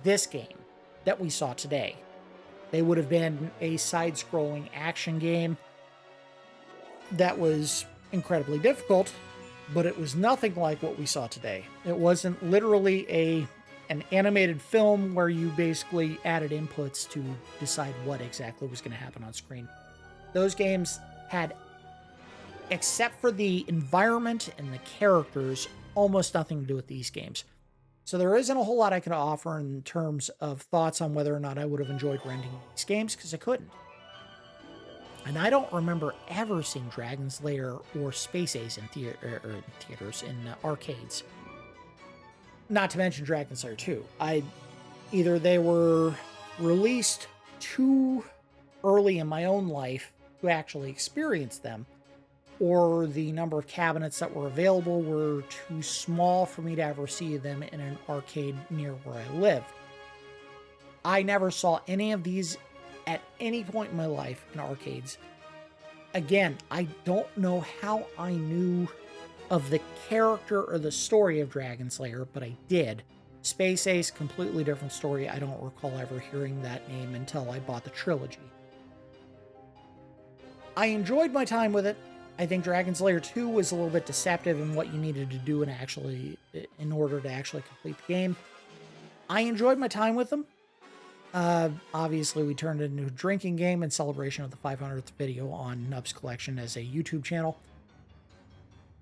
this game that we saw today. They would have been a side-scrolling action game that was incredibly difficult, but it was nothing like what we saw today. It wasn't literally an animated film where you basically added inputs to decide what exactly was going to happen on screen. Those games had, except for the environment and the characters, almost nothing to do with these games. So there isn't a whole lot I can offer in terms of thoughts on whether or not I would have enjoyed renting these games, because I couldn't. And I don't remember ever seeing Dragon's Lair or Space Ace in theaters, in arcades. Not to mention Dragon's Lair 2. Either they were released too early in my own life to actually experience them, or the number of cabinets that were available were too small for me to ever see them in an arcade near where I lived. I never saw any of these at any point in my life in arcades. Again, I don't know how I knew of the character or the story of Dragon's Lair, but I did. Space Ace, completely different story. I don't recall ever hearing that name until I bought the trilogy. I enjoyed my time with it. I think Dragon's Lair 2 was a little bit deceptive in what you needed to do in order to actually complete the game. I enjoyed my time with them. Obviously, we turned it into a drinking game in celebration of the 500th video on Nub's Collection as a YouTube channel.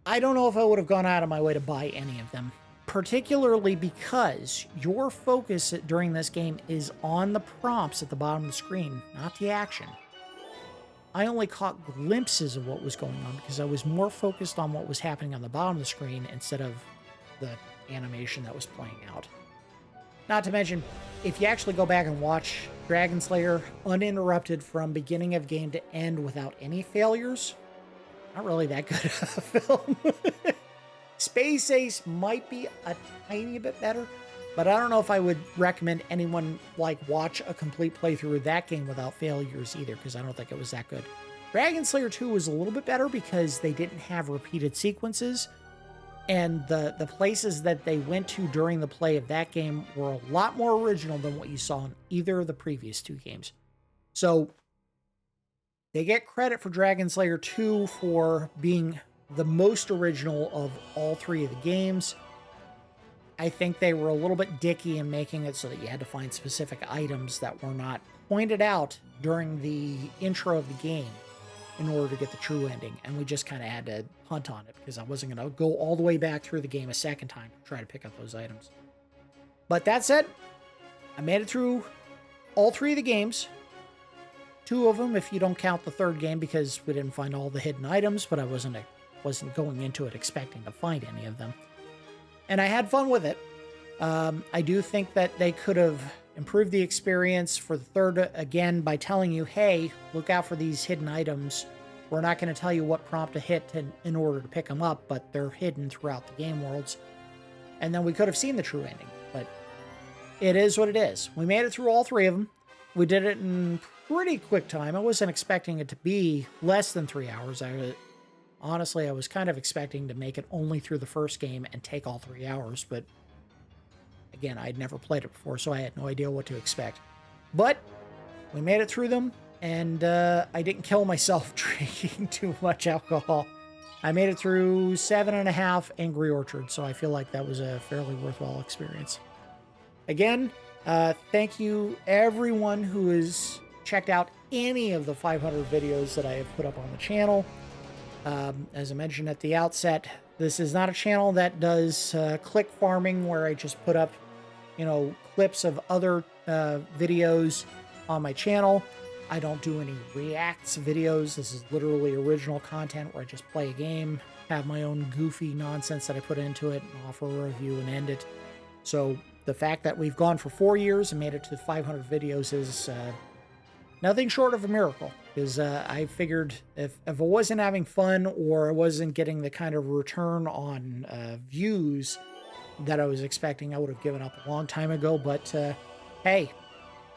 I don't know if I would have gone out of my way to buy any of them, particularly because your focus during this game is on the prompts at the bottom of the screen, not the action. I only caught glimpses of what was going on because I was more focused on what was happening on the bottom of the screen instead of the animation that was playing out. Not to mention, if you actually go back and watch Dragon's Lair uninterrupted from beginning of game to end without any failures, not really that good of a film. Space Ace might be a tiny bit better, but I don't know if I would recommend anyone watch a complete playthrough of that game without failures either, because I don't think it was that good. Dragon's Lair 2 was a little bit better because they didn't have repeated sequences, and the places that they went to during the play of that game were a lot more original than what you saw in either of the previous two games. So they get credit for Dragon's Lair 2 for being the most original of all three of the games. I think they were a little bit dicky in making it so that you had to find specific items that were not pointed out during the intro of the game in order to get the true ending. And we just kind of had to punt on it because I wasn't going to go all the way back through the game a second time to try to pick up those items. But that said, I made it through all three of the games. Two of them, if you don't count the third game, because we didn't find all the hidden items, but I wasn't going into it expecting to find any of them. And I had fun with it. I do think that they could have improved the experience for the third again by telling you, hey, look out for these hidden items. We're not going to tell you what prompt to hit in order to pick them up, but they're hidden throughout the game worlds. And then we could have seen the true ending, but it is what it is. We made it through all three of them. We did it in pretty quick time. I wasn't expecting it to be less than 3 hours. Honestly, I was kind of expecting to make it only through the first game and take all 3 hours, but again, I'd never played it before, so I had no idea what to expect. But we made it through them, and I didn't kill myself drinking too much alcohol. I made it through 7.5 Angry Orchard, so I feel like that was a fairly worthwhile experience. Again, thank you everyone who has checked out any of the 500 videos that I have put up on the channel. As I mentioned at the outset, this is not a channel that does click farming where I just put up, clips of other videos on my channel. I don't do any reacts videos. This is literally original content where I just play a game, have my own goofy nonsense that I put into it, and offer a review and end it. So the fact that we've gone for 4 years and made it to 500 videos is nothing short of a miracle, because I figured if I wasn't having fun or I wasn't getting the kind of return on views that I was expecting, I would have given up a long time ago. But hey,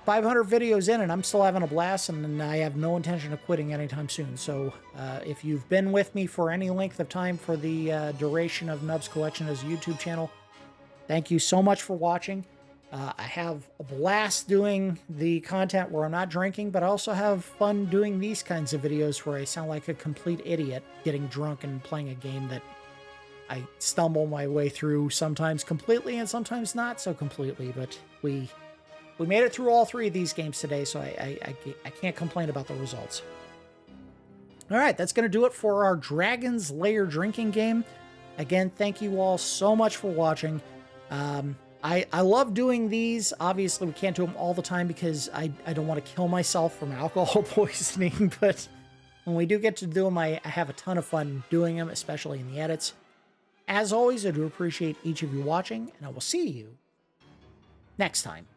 500 videos in and I'm still having a blast, and I have no intention of quitting anytime soon. So if you've been with me for any length of time for the duration of Nub's Collection as a YouTube channel, thank you so much for watching. I have a blast doing the content where I'm not drinking, but I also have fun doing these kinds of videos where I sound like a complete idiot getting drunk and playing a game that I stumble my way through sometimes completely and sometimes not so completely, but we made it through all 3 of these games today, so I can't complain about the results. All right, that's going to do it for our Dragon's Lair drinking game. Again, thank you all so much for watching. I love doing these. Obviously, we can't do them all the time because I don't want to kill myself from alcohol poisoning, but when we do get to do them, I have a ton of fun doing them, especially in the edits. As always, I do appreciate each of you watching, and I will see you next time.